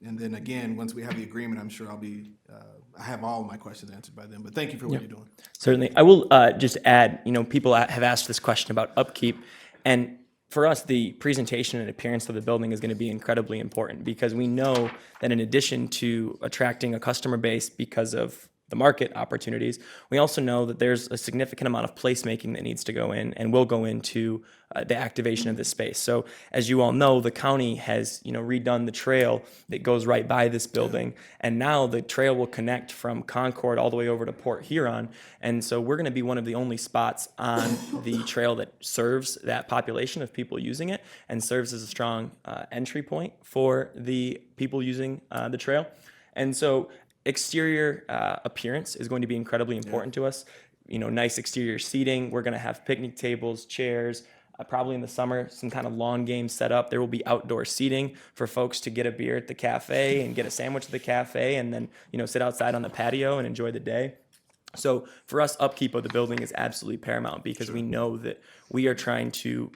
And then again, once we have the agreement, I'm sure I have all of my questions answered by then. But thank you for what you're doing. Certainly. I will just add, people have asked this question about upkeep, and for us, the presentation and appearance of the building is going to be incredibly important, because we know that in addition to attracting a customer base because of the market opportunities, we also know that there's a significant amount of placemaking that needs to go in and will go into the activation of this space. So as you all know, the county has redone the trail that goes right by this building, and now the trail will connect from Concord all the way over to Port Huron. And so we're going to be one of the only spots on the trail that serves that population of people using it and serves as a strong entry point for the people using the trail. And so exterior appearance is going to be incredibly important to us. Nice exterior seating. We're going to have picnic tables, chairs, probably in the summer, some kind of lawn game set up. There will be outdoor seating for folks to get a beer at the cafe and get a sandwich at the cafe, and then, sit outside on the patio and enjoy the day. So for us, upkeep of the building is absolutely paramount, because we know that we are trying to,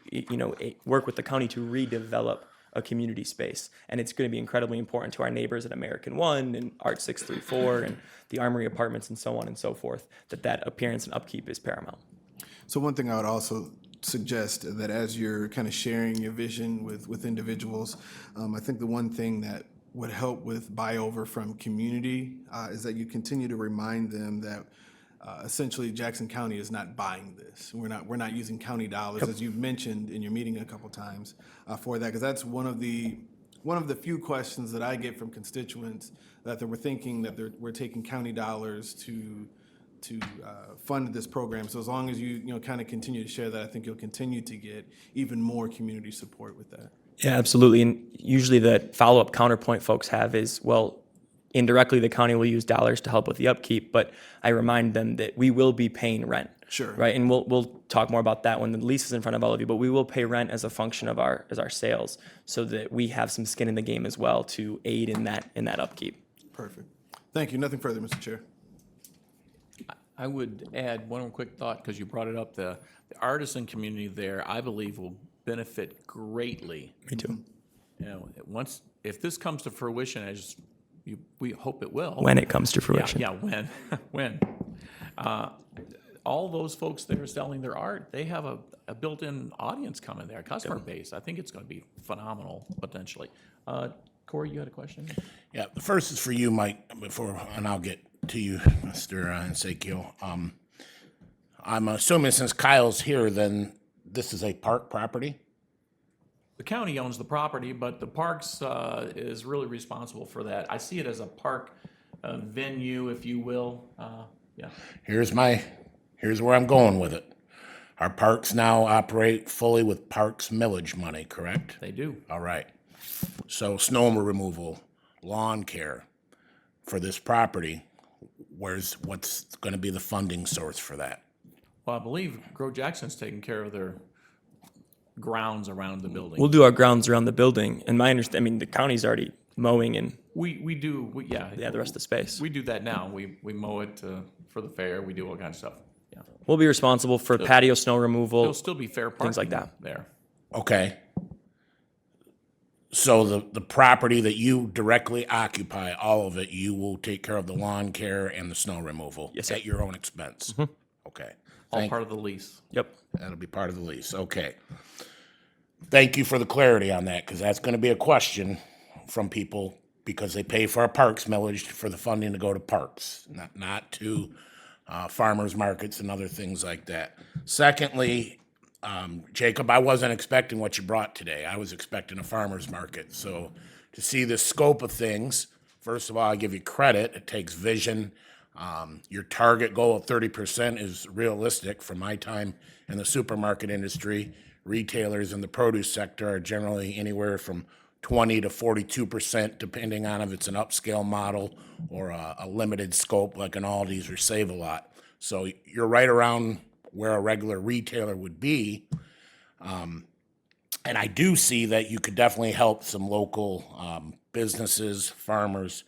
work with the county to redevelop a community space. And it's going to be incredibly important to our neighbors at American One and Art 634 and the Armory Apartments and so on and so forth, that appearance and upkeep is paramount. So one thing I would also suggest that as you're kind of sharing your vision with individuals, I think the one thing that would help with buy-over from community is that you continue to remind them that essentially Jackson County is not buying this. We're not using county dollars, as you've mentioned in your meeting a couple times, for that, because that's one of the few questions that I get from constituents, that they were thinking that we're taking county dollars to fund this program. So as long as you kind of continue to share that, I think you'll continue to get even more community support with that. Yeah, absolutely. And usually the follow-up counterpoint folks have is, well, indirectly the county will use dollars to help with the upkeep, but I remind them that we will be paying rent. Sure. Right, and we'll talk more about that when the lease is in front of all of you, but we will pay rent as a function of our sales, so that we have some skin in the game as well to aid in that upkeep. Perfect. Thank you. Nothing further, Mr. Chair. I would add one quick thought, because you brought it up. The artisan community there, I believe, will benefit greatly. Me too. If this comes to fruition, as we hope it will. When it comes to fruition. Yeah, when. All those folks that are selling their art, they have a built-in audience coming there, customer base. I think it's going to be phenomenal, potentially. Corey, you had a question? Yeah, the first is for you, Mike, and I'll get to you, Mr. Nsakio. I'm assuming since Kyle's here, then this is a park property? The county owns the property, but the parks is really responsible for that. I see it as a park venue, if you will. Yeah. Here's where I'm going with it. Our parks now operate fully with parks millage money, correct? They do. All right. So snow removal, lawn care for this property, what's going to be the funding source for that? Well, I believe Grow Jackson's taking care of their grounds around the building. We'll do our grounds around the building, and my understanding, I mean, the county's already mowing and We do, yeah. the rest of the space. We do that now. We mow it for the fair. We do all kinds of stuff. Yeah. We'll be responsible for patio snow removal. There'll still be fair parking. Things like that. There. Okay. So the property that you directly occupy, all of it, you will take care of the lawn care and the snow removal? Yes, sir. At your own expense? Okay. All part of the lease. Yep. That'll be part of the lease, okay. Thank you for the clarity on that, because that's gonna be a question from people, because they pay for our parks millage for the funding to go to parks, not to farmers markets and other things like that. Secondly, Jacob, I wasn't expecting what you brought today. I was expecting a farmer's market. So to see the scope of things, first of all, I give you credit. It takes vision. Your target goal of 30% is realistic. From my time in the supermarket industry, retailers in the produce sector are generally anywhere from 20 to 42%, depending on if it's an upscale model or a limited scope like an Aldi's or Save-A-Lot. So you're right around where a regular retailer would be. And I do see that you could definitely help some local businesses, farmers.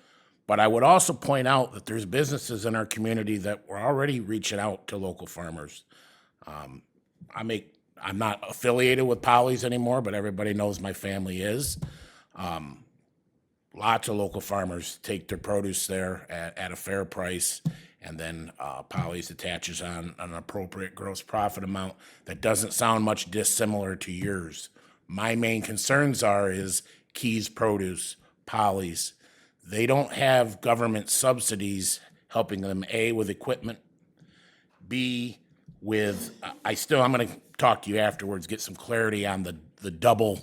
But I would also point out that there's businesses in our community that were already reaching out to local farmers. I'm not affiliated with Polly's anymore, but everybody knows my family is. Lots of local farmers take their produce there at a fair price, and then Polly's attaches on an appropriate gross profit amount that doesn't sound much dissimilar to yours. My main concerns is Keys Produce, Polly's. They don't have government subsidies helping them, A, with equipment, B, with, I'm going to talk to you afterwards, get some clarity on the double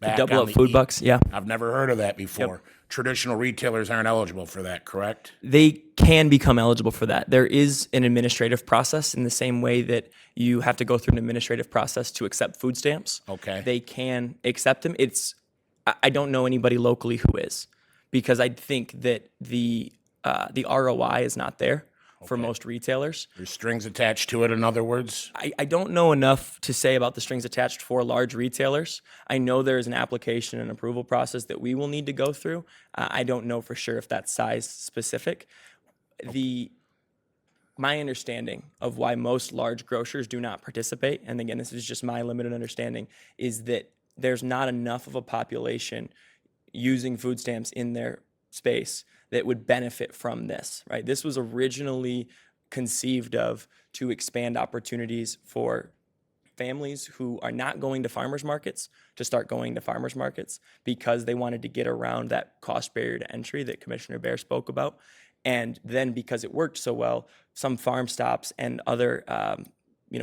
back Double on up the food E. bucks, yeah. I've never heard of that before. Traditional retailers aren't eligible for that, correct? They can become eligible for that. There is an administrative process in the same way that you have to go through an administrative process to accept food stamps. Okay. They can accept them. I don't know anybody locally who is, because I think that the ROI is not there for most retailers. There's strings attached to it, in other words? I don't know enough to say about the strings attached for large retailers. I know there is an application and approval process that we will need to go through. I don't know for sure if that's size specific. My understanding of why most large grocers do not participate, and again, this is just my limited understanding, is that there's not enough of a population using food stamps in their space that would benefit from this, right? This was originally conceived of to expand opportunities for families who are not going to farmers markets to start going to farmers markets, because they wanted to get around that cost barrier to entry that Commissioner Bear spoke about. And then because it worked so well, some farm stops and other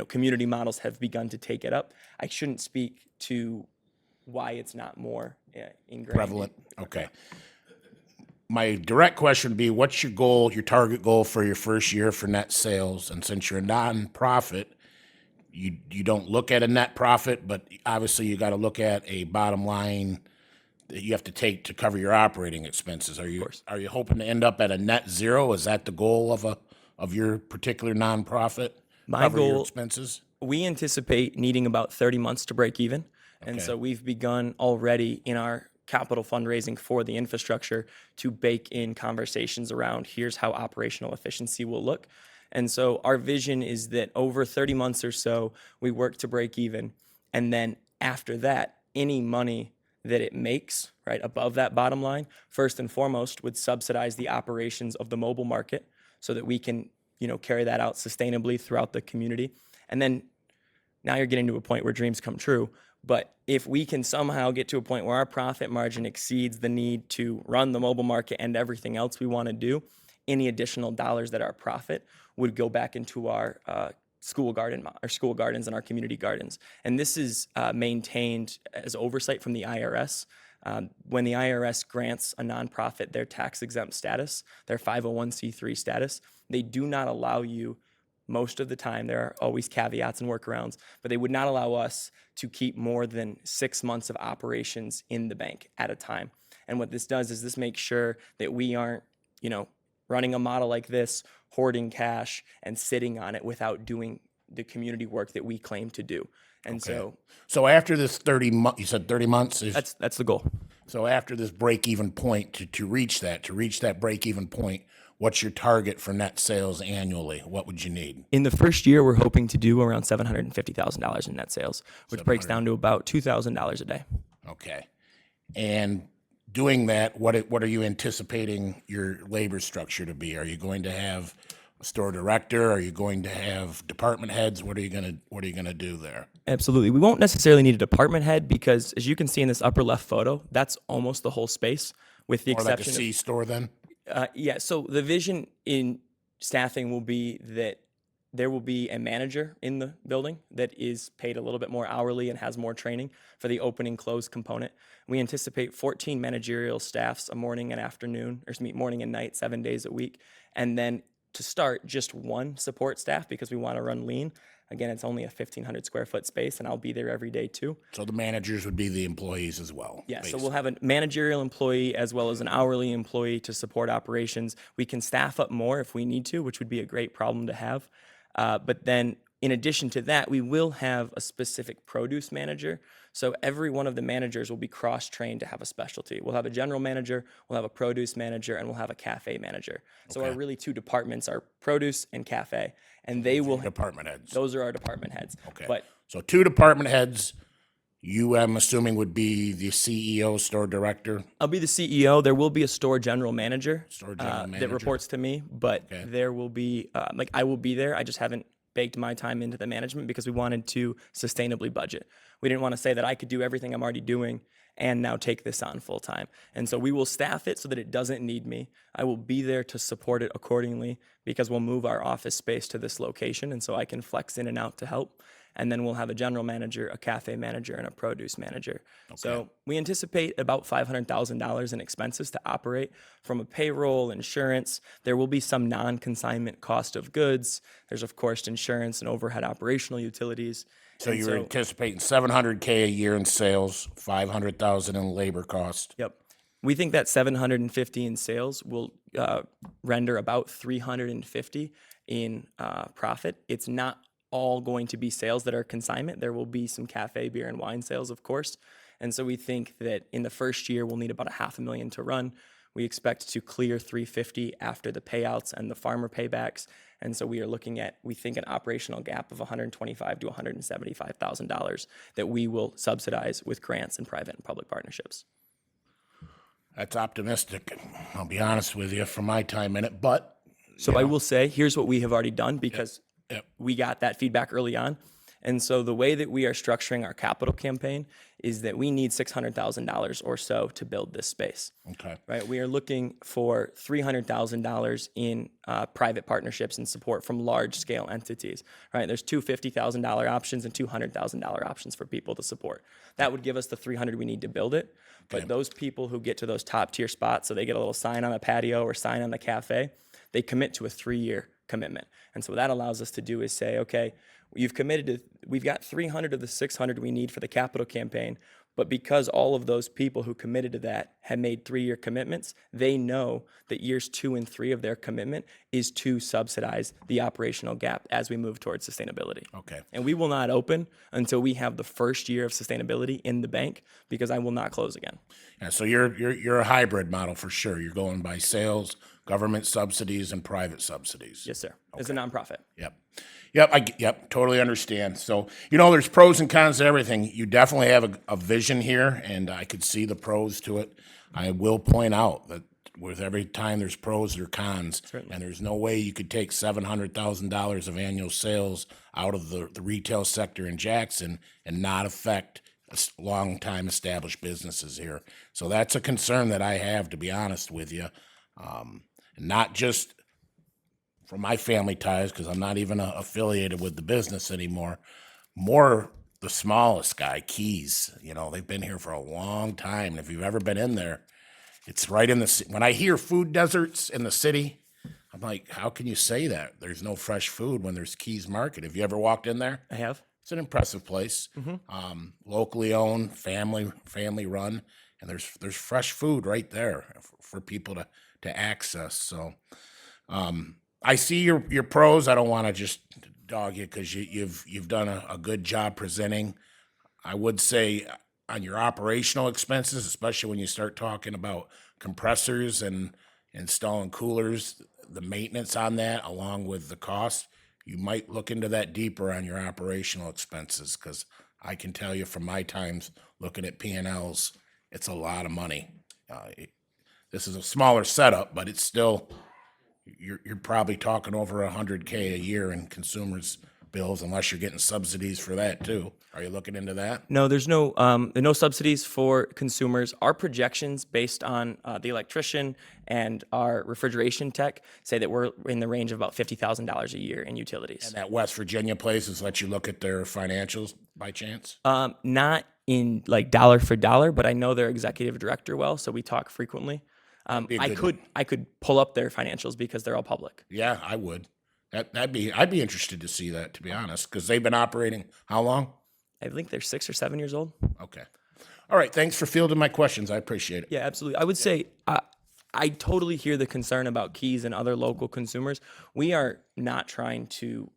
community models have begun to take it up. I shouldn't speak to why it's not more ingrained. Prevalent, okay. My direct question would be, what's your goal, your target goal for your first year for net sales? And since you're a nonprofit, you don't look at a net profit, but obviously you got to look at a bottom line that you have to take to cover your operating expenses. Are you hoping to end up at a net zero? Is that the goal of your particular nonprofit? My Cover your goal- expenses? We anticipate needing about 30 months to break even. And Okay. so we've begun already in our capital fundraising for the infrastructure to bake in conversations around here's how operational efficiency will look. And so our vision is that over 30 months or so, we work to break even. And then after that, any money that it makes, right, above that bottom line, first and foremost, would subsidize the operations of the mobile market so that we can, carry that out sustainably throughout the community. And then now you're getting to a point where dreams come true. But if we can somehow get to a point where our profit margin exceeds the need to run the mobile market and everything else we want to do, any additional dollars that are profit would go back into our school gardens and our community gardens. And this is maintained as oversight from the IRS. When the IRS grants a nonprofit their tax exempt status, their 501c3 status, they do not allow you, most of the time, there are always caveats and workarounds, but they would not allow us to keep more than 6 months of operations in the bank at a time. And what this does is this makes sure that we aren't, running a model like this, hoarding cash and sitting on it without doing the community work that we claim to do. And So after this 30 months, you said 30 months is, that's the goal. so after this break-even point, to reach that break-even point, what's your target for net sales annually? What would you need? In the first year, we're hoping to do around $750,000 in net sales, which breaks down to about $2,000 a day. Okay. And doing that, what are you anticipating your labor structure to be? Are you going to have a store director? Are you going to have department heads? What are you gonna do there? Absolutely. We won't necessarily need a department head because, as you can see in this upper left photo, that's almost the whole space, with the Or like a exception C store then? yeah, so the vision in staffing will be that there will be a manager in the building that is paid a little bit more hourly and has more training for the open and close component. We anticipate 14 managerial staffs, a morning and afternoon, morning and night, 7 days a week. And then to start, just one support staff because we want to run lean. Again, it's only a 1,500 square foot space, and I'll be there every day too. So the managers would be the employees as well? Yeah, so basically. we'll have a managerial employee as well as an hourly employee to support operations. We can staff up more if we need to, which would be a great problem to have. But then in addition to that, we will have a specific produce manager. So every one of the managers will be cross-trained to have a specialty. We'll have a general manager, we'll have a produce manager, and we'll have a cafe manager. So our really two departments are produce and cafe, and they will, Department heads. those are our department heads. Okay. But So 2 department heads, you, I'm assuming, would be the CEO, store director? I'll be the CEO. There will be a store general manager, Store general that manager. reports to me, but Okay. there will be, I will be there. I just haven't baked my time into the management because we wanted to sustainably budget. We didn't want to say that I could do everything I'm already doing and now take this on full time. And so we will staff it so that it doesn't need me. I will be there to support it accordingly because we'll move our office space to this location, and so I can flex in and out to help. And then we'll have a general manager, a cafe manager, and a produce manager. So we anticipate about $500,000 in expenses to operate from a payroll, insurance. There will be some non-consignment cost of goods. There's, of course, insurance and overhead operational utilities. So And you're anticipating $700K a year in sales, $500,000 in labor cost. Yep. We think that 750 in sales will render about 350 in profit. It's not all going to be sales that are consignment. There will be some cafe, beer, and wine sales, of course. And so we think that in the first year, we'll need about $500,000 to run. We expect to clear 350 after the payouts and the farmer paybacks. And so we are looking at, we think, an operational gap of $125,000 to $175,000 that we will subsidize with grants and private and public partnerships. That's optimistic, I'll be honest with you, from my time in it, but. So I will say, here's what we have already done because Yep. we got that feedback early on. And so the way that we are structuring our capital campaign is that we need $600,000 or so to build this space. Okay. Right? We are looking for $300,000 in private partnerships and support from large scale entities. Right? There's two $50,000 options and $200,000 options for people to support. That would give us the $300,000 we need to build it. But those people who get to those top tier spots, so they get a little sign on a patio or sign on the cafe, they commit to a 3-year commitment. And so what that allows us to do is say, okay, you've committed to, we've got 300 of the 600 we need for the capital campaign, but because all of those people who committed to that had made 3-year commitments, they know that years 2 and 3 of their commitment is to subsidize the operational gap as we move towards sustainability. Okay. And we will not open until we have the first year of sustainability in the bank because I will not close again. Yeah, so you're a hybrid model for sure. You're going by sales, government subsidies, and private subsidies. Yes, sir. As a nonprofit. Yep. Yep, totally understand. So, there's pros and cons to everything. You definitely have a vision here, and I could see the pros to it. I will point out that with every time there's pros or cons, and there's no way you could take $700,000 of annual sales out of the retail sector in Jackson and not affect long-time established businesses here. So that's a concern that I have, to be honest with you. Not just from my family ties, because I'm not even affiliated with the business anymore. More the smallest guy, Keys. You know, they've been here for a long time. And if you've ever been in there, it's right in the, when I hear food deserts in the city, I'm like, how can you say that? There's no fresh food when there's Keys Market. Have you ever walked in there? I have. It's an impressive place. Locally owned, family run, and there's fresh food right there for people to access. So I see your pros. I don't want to just dog you because you've done a good job presenting. I would say on your operational expenses, especially when you start talking about compressors and installing coolers, the maintenance on that along with the cost, you might look into that deeper on your operational expenses, because I can tell you from my times looking at P&Ls, it's a lot of money. This is a smaller setup, but it's still, you're probably talking over $100K a year in consumers' bills, unless you're getting subsidies for that too. Are you looking into that? No, there's no subsidies for consumers. Our projections based on the electrician and our refrigeration tech say that we're in the range of about $50,000 a year in utilities. And that West Virginia place has let you look at their financials by chance? Not in like dollar for dollar, but I know their executive director well, so we talk frequently. be a good I could pull up their financials because they're all public. Yeah, I would. I'd be interested to see that, to be honest, because they've been operating how long? I think they're 6 or 7 years old. Okay. All right. Thanks for fielding my questions. I appreciate it. Yeah, absolutely. I would say I totally hear the concern about Keys and other local consumers. We are not trying to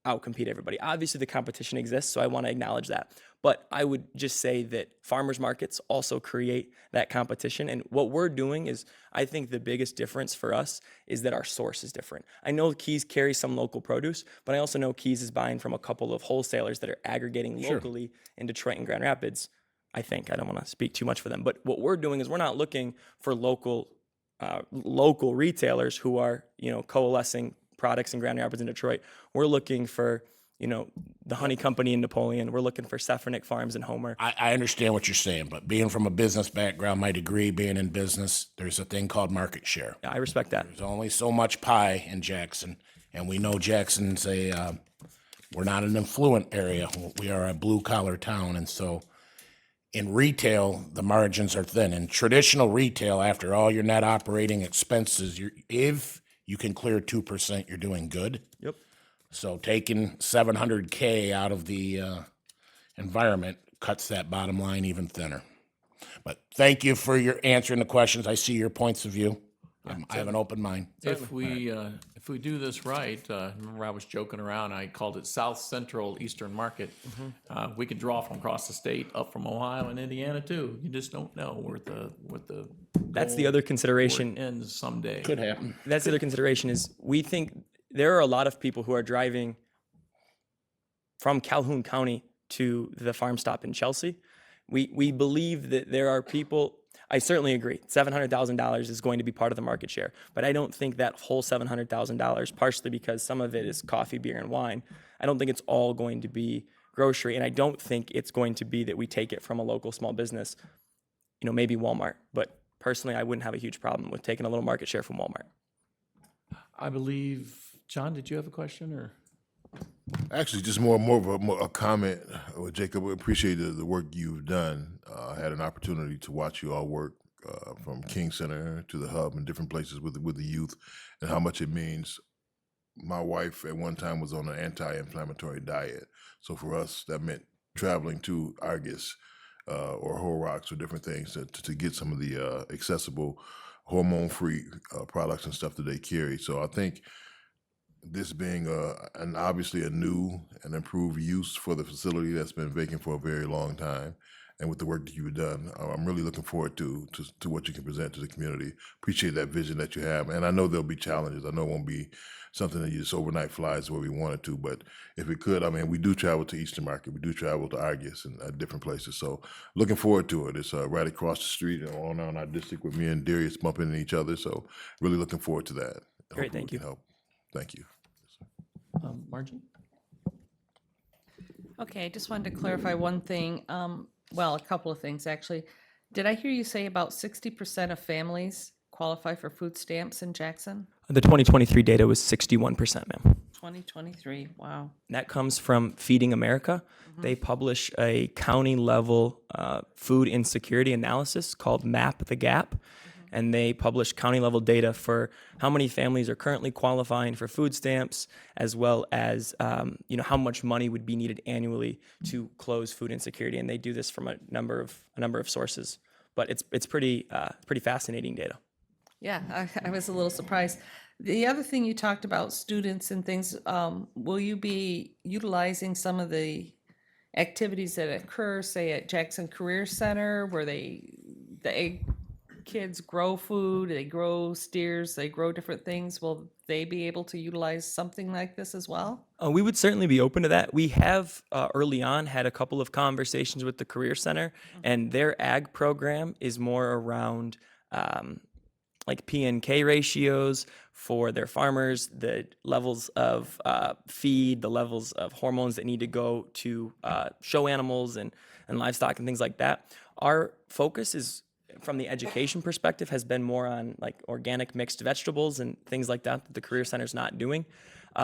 outcompete everybody. Obviously, the competition exists, so I want to acknowledge that. But I would just say that farmers markets also create that competition. And what we're doing is, I think the biggest difference for us is that our source is different. I know Keys carries some local produce, but I also know Keys is buying from a couple of wholesalers that are aggregating locally in Detroit and Grand Rapids. I think, I don't want to speak too much for them, but what we're doing is we're not looking for local retailers who are, coalescing products in Grand Rapids and Detroit. We're looking for, the Honey Company in Napoleon. We're looking for Sefronic Farms in Homer. I understand what you're saying, but being from a business background, my degree being in business, there's a thing called market share. Yeah, I respect that. There's only so much pie in Jackson, and we know Jackson's we're not an affluent area. We are a blue-collar town, and so in retail, the margins are thin. In traditional retail, after all your net operating expenses, if you can clear 2%, you're doing good. Yep. So taking $700K out of the environment cuts that bottom line even thinner. But thank you for your answering the questions. I see your points of view. I have an open mind. If we do this right, remember I was joking around, I called it South Central Eastern Market. We can draw from across the state, up from Ohio and Indiana too. You just don't know where the That's the goal other consideration. ends someday. Could happen. That's the other consideration is we think there are a lot of people who are driving from Calhoun County to the farm stop in Chelsea. We believe that there are people, I certainly agree, $700,000 is going to be part of the market share, but I don't think that whole $700,000, partially because some of it is coffee, beer, and wine, I don't think it's all going to be grocery, and I don't think it's going to be that we take it from a local small business, maybe Walmart, but personally, I wouldn't have a huge problem with taking a little market share from Walmart. I believe, John, did you have a question or? Actually, just more of a comment. Jacob, we appreciate the work you've done. I had an opportunity to watch you all work from King Center to the Hub and different places with the youth, and how much it means. My wife at one time was on an anti-inflammatory diet, so for us that meant traveling to Argus or Horrocks or different things to get some of the accessible hormone-free products and stuff that they carry. So I think this being obviously a new and improved use for the facility that's been vacant for a very long time, and with the work that you've done, I'm really looking forward to what you can present to the community. Appreciate that vision that you have, and I know there'll be challenges. I know it won't be something that you just overnight flies where we want it to, but if it could, we do travel to Eastern Market, we do travel to Argus and different places, so looking forward to it. It's right across the street and on our district with me and Darius bumping into each other, so really looking forward to that. Great, thank you. Help. Thank you. Margie? Okay, I just wanted to clarify one thing. Well, a couple of things, actually. Did I hear you say about 60% of families qualify for food stamps in Jackson? The 2023 data was 61%, ma'am. 2023, wow. That comes from Feeding America. They publish a county level food insecurity analysis called Map the Gap. And they publish county level data for how many families are currently qualifying for food stamps, as well as how much money would be needed annually to close food insecurity. And they do this from a number of sources. But it's pretty fascinating data. Yeah, I was a little surprised. The other thing you talked about, students and things, will you be utilizing some of the activities that occur, say, at Jackson Career Center, where the kids grow food, they grow steers, they grow different things? Will they be able to utilize something like this as well? We would certainly be open to that. We have early on had a couple of conversations with the Career Center, and their ag program is more around like P&K ratios for their farmers, the levels of feed, the levels of hormones that need to go to show animals and livestock and things like that. Our focus is, from the education perspective, has been more on like organic mixed vegetables and things like that the Career Center's not doing.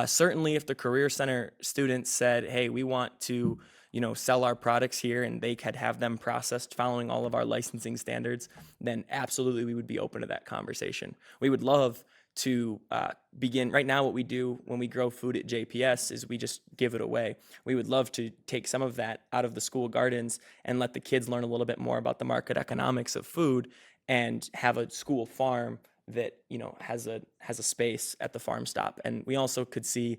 Certainly if the Career Center students said, hey, we want to sell our products here, and they could have them processed following all of our licensing standards, then absolutely we would be open to that conversation. We would love to begin. Right now, what we do when we grow food at JPS is we just give it away. We would love to take some of that out of the school gardens and let the kids learn a little bit more about the market economics of food, and have a school farm that has a space at the farm stop. And we also could see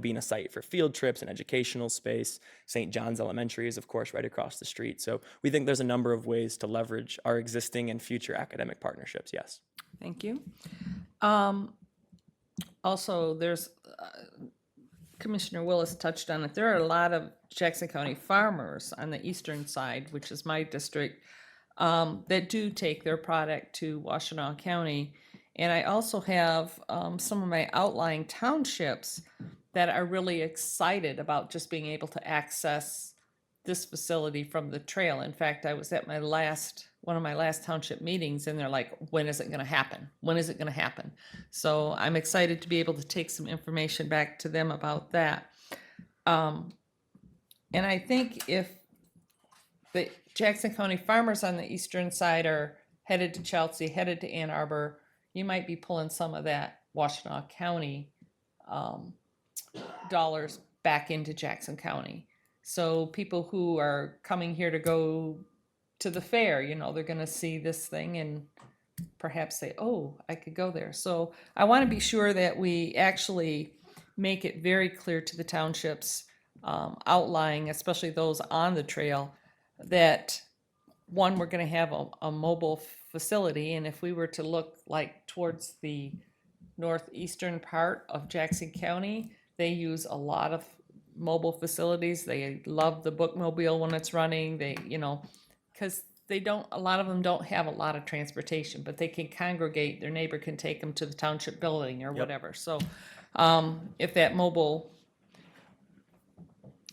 being a site for field trips and educational space. St. John's Elementary is, of course, right across the street. So we think there's a number of ways to leverage our existing and future academic partnerships, yes. Thank you. Also, there's, Commissioner Willis touched on it, there are a lot of Jackson County farmers on the eastern side, which is my district, that do take their product to Washtenaw County. And I also have some of my outlying townships that are really excited about just being able to access this facility from the trail. In fact, I was at one of my last township meetings, and they're like, when is it going to happen? When is it going to happen? So I'm excited to be able to take some information back to them about that. And I think if the Jackson County farmers on the eastern side are headed to Chelsea, headed to Ann Arbor, you might be pulling some of that Washtenaw County dollars back into Jackson County. So people who are coming here to go to the fair, they're going to see this thing and perhaps say, oh, I could go there. So I want to be sure that we actually make it very clear to the townships, outlying, especially those on the trail, that one, we're going to have a mobile facility. And if we were to look like towards the northeastern part of Jackson County, they use a lot of mobile facilities. They love the bookmobile when it's running. Because a lot of them don't have a lot of transportation, but they can congregate. Their neighbor can take them to the township building or whatever. So if that mobile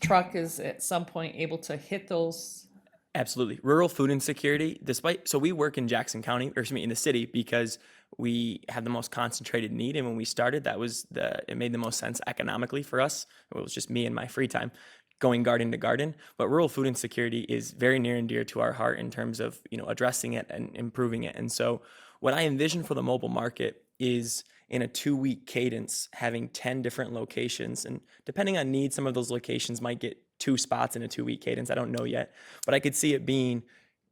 truck is at some point able to hit those. Absolutely. Rural food insecurity, so we work in Jackson County, in the city, because we have the most concentrated need. And when we started, it made the most sense economically for us. It was just me and my free time going garden to garden. But rural food insecurity is very near and dear to our heart in terms of, addressing it and improving it. And so what I envision for the mobile market is, in a 2-week cadence, having 10 different locations. And depending on need, some of those locations might get 2 spots in a 2-week cadence. I don't know yet, but I could see it being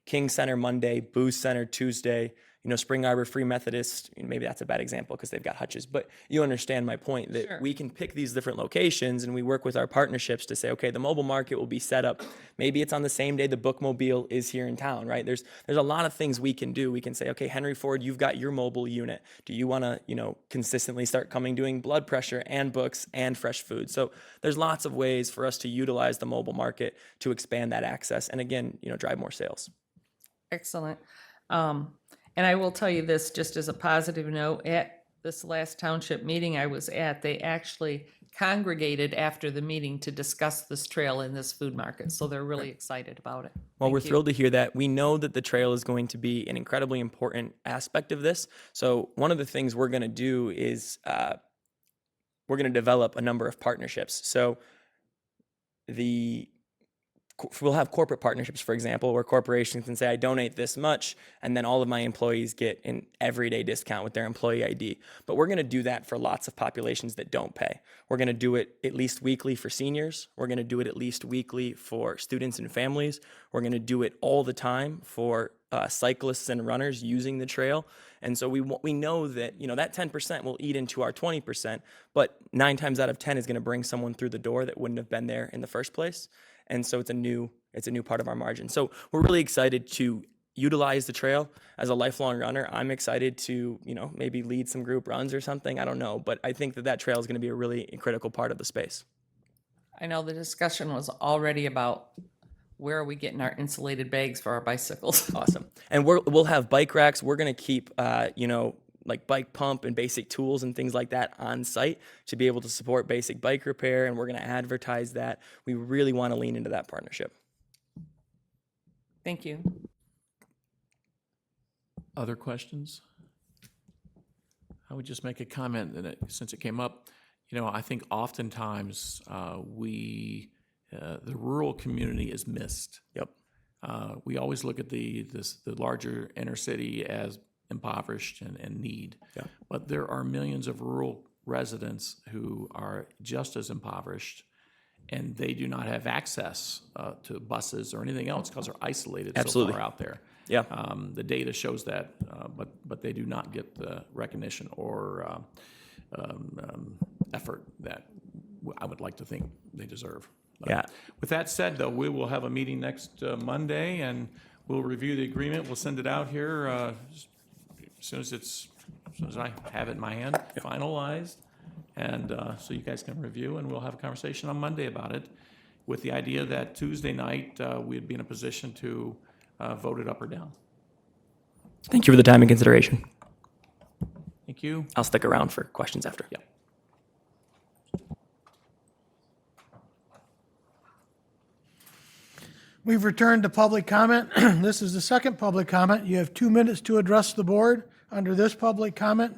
King Center Monday, Booth Center Tuesday, Spring Arbor Free Methodist. Maybe that's a bad example because they've got hutches, but you understand my point, that Sure. we can pick these different locations, and we work with our partnerships to say, okay, the mobile market will be set up. Maybe it's on the same day the bookmobile is here in town, right? There's a lot of things we can do. We can say, okay, Henry Ford, you've got your mobile unit. Do you want to, consistently start doing blood pressure and books and fresh food? So there's lots of ways for us to utilize the mobile market to expand that access and, again, drive more sales. Excellent. And I will tell you this, just as a positive note, at this last township meeting I was at, they actually congregated after the meeting to discuss this trail in this food market. So they're really excited about it. Well, we're Thank you. thrilled to hear that. We know that the trail is going to be an incredibly important aspect of this. So one of the things we're going to do is we're going to develop a number of partnerships. So we'll have corporate partnerships, for example, where corporations can say, I donate this much, and then all of my employees get an everyday discount with their employee ID. But we're going to do that for lots of populations that don't pay. We're going to do it at least weekly for seniors. We're going to do it at least weekly for students and families. We're going to do it all the time for cyclists and runners using the trail. And so we know that, that 10% will eat into our 20%, but 9 times out of 10 is going to bring someone through the door that wouldn't have been there in the first place. And so it's a new part of our margin. So we're really excited to utilize the trail. As a lifelong runner, I'm excited to, maybe lead some group runs or something. I don't know, but I think that trail is going to be a really critical part of the space. I know the discussion was already about where are we getting our insulated bags for our bicycles? Awesome. And we'll have bike racks. We're going to keep, like bike pump and basic tools and things like that on site to be able to support basic bike repair. And we're going to advertise that. We really want to lean into that partnership. Thank you. Other questions? I would just make a comment that since it came up, I think oftentimes the rural community is missed. Yep. We always look at the larger inner city as impoverished and need. Yeah. But there are millions of rural residents who are just as impoverished, and they do not have access to buses or anything else because they're isolated Absolutely. so far out there. Yeah. The data shows that, but they do not get the recognition or effort that I would like to think they deserve. Yeah. With that said, though, we will have a meeting next Monday, and we'll review the agreement. We'll send it out here as soon as I have it in my hand, finalized, and so you guys can review, and we'll have a conversation on Monday about it, with the idea that Tuesday night we'd be in a position to vote it up or down. Thank you for the time and consideration. Thank you. I'll stick around for questions after. Yeah. We've returned to public comment. This is the second public comment. You have 2 minutes to address the board under this public comment.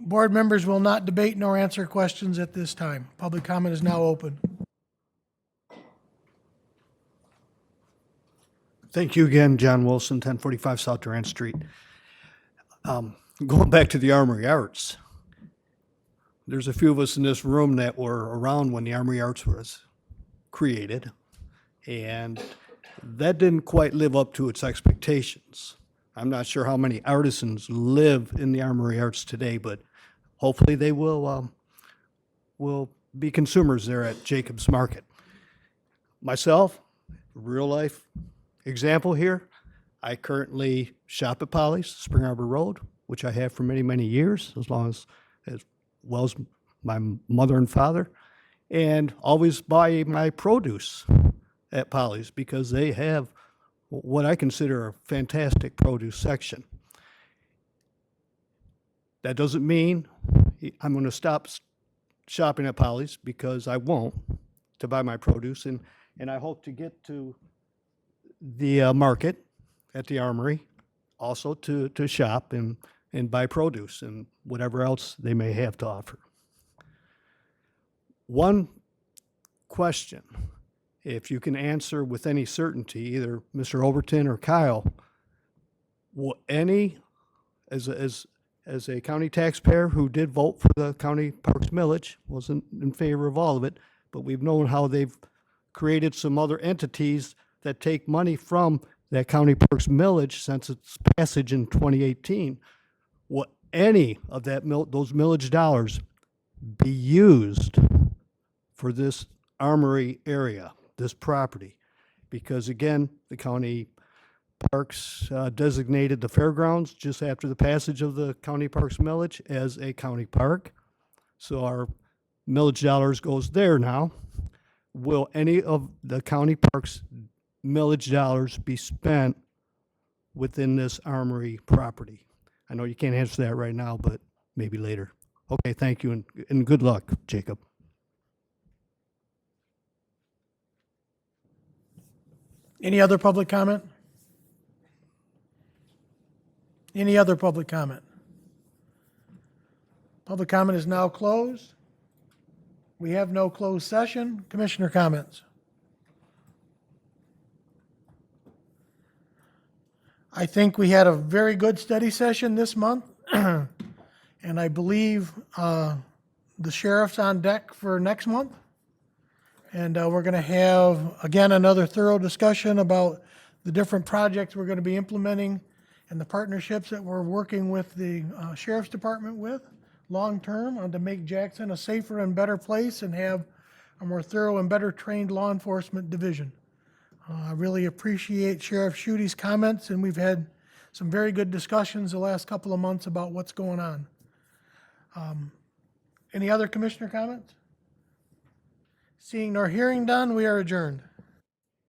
Board members will not debate nor answer questions at this time. Public comment is now open. Thank you again, John Wilson, 1045 South Durant Street. Going back to the Armory Arts, there's a few of us in this room that were around when the Armory Arts was created, and that didn't quite live up to its expectations. I'm not sure how many artisans live in the Armory Arts today, but hopefully they will be consumers there at Jacobs Market. Myself, real life example here, I currently shop at Polly's, Spring Arbor Road, which I have for many, many years, as well as my mother and father, and always buy my produce at Polly's because they have what I consider a fantastic produce section. That doesn't mean I'm going to stop shopping at Polly's, because I won't, to buy my produce, and I hope to get to the market at the Armory also to shop and buy produce and whatever else they may have to offer. One question, if you can answer with any certainty, either Mr. Overton or Kyle, will any, as a county taxpayer who did vote for the county parks millage, wasn't in favor of all of it, but we've known how they've created some other entities that take money from that county parks millage since its passage in 2018. Will any of those millage dollars be used for this Armory area, this property? Because again, the county parks designated the fairgrounds just after the passage of the county parks millage as a county park. So our millage dollars goes there now. Will any of the county parks millage dollars be spent within this Armory property? I know you can't answer that right now, but maybe later. Okay, thank you, and good luck, Jacob. Any other public comment? Any other public comment? Public comment is now closed. We have no closed session. Commissioner comments? I think we had a very good study session this month, and I believe the sheriff's on deck for next month. And we're going to have, again, another thorough discussion about the different projects we're going to be implementing and the partnerships that we're working with the sheriff's department with long-term to make Jackson a safer and better place and have a more thorough and better trained law enforcement division. I really appreciate Sheriff Schuete's comments, and we've had some very good discussions the last couple of months about what's going on. Any other commissioner comments? Seeing nor hearing done, we are adjourned.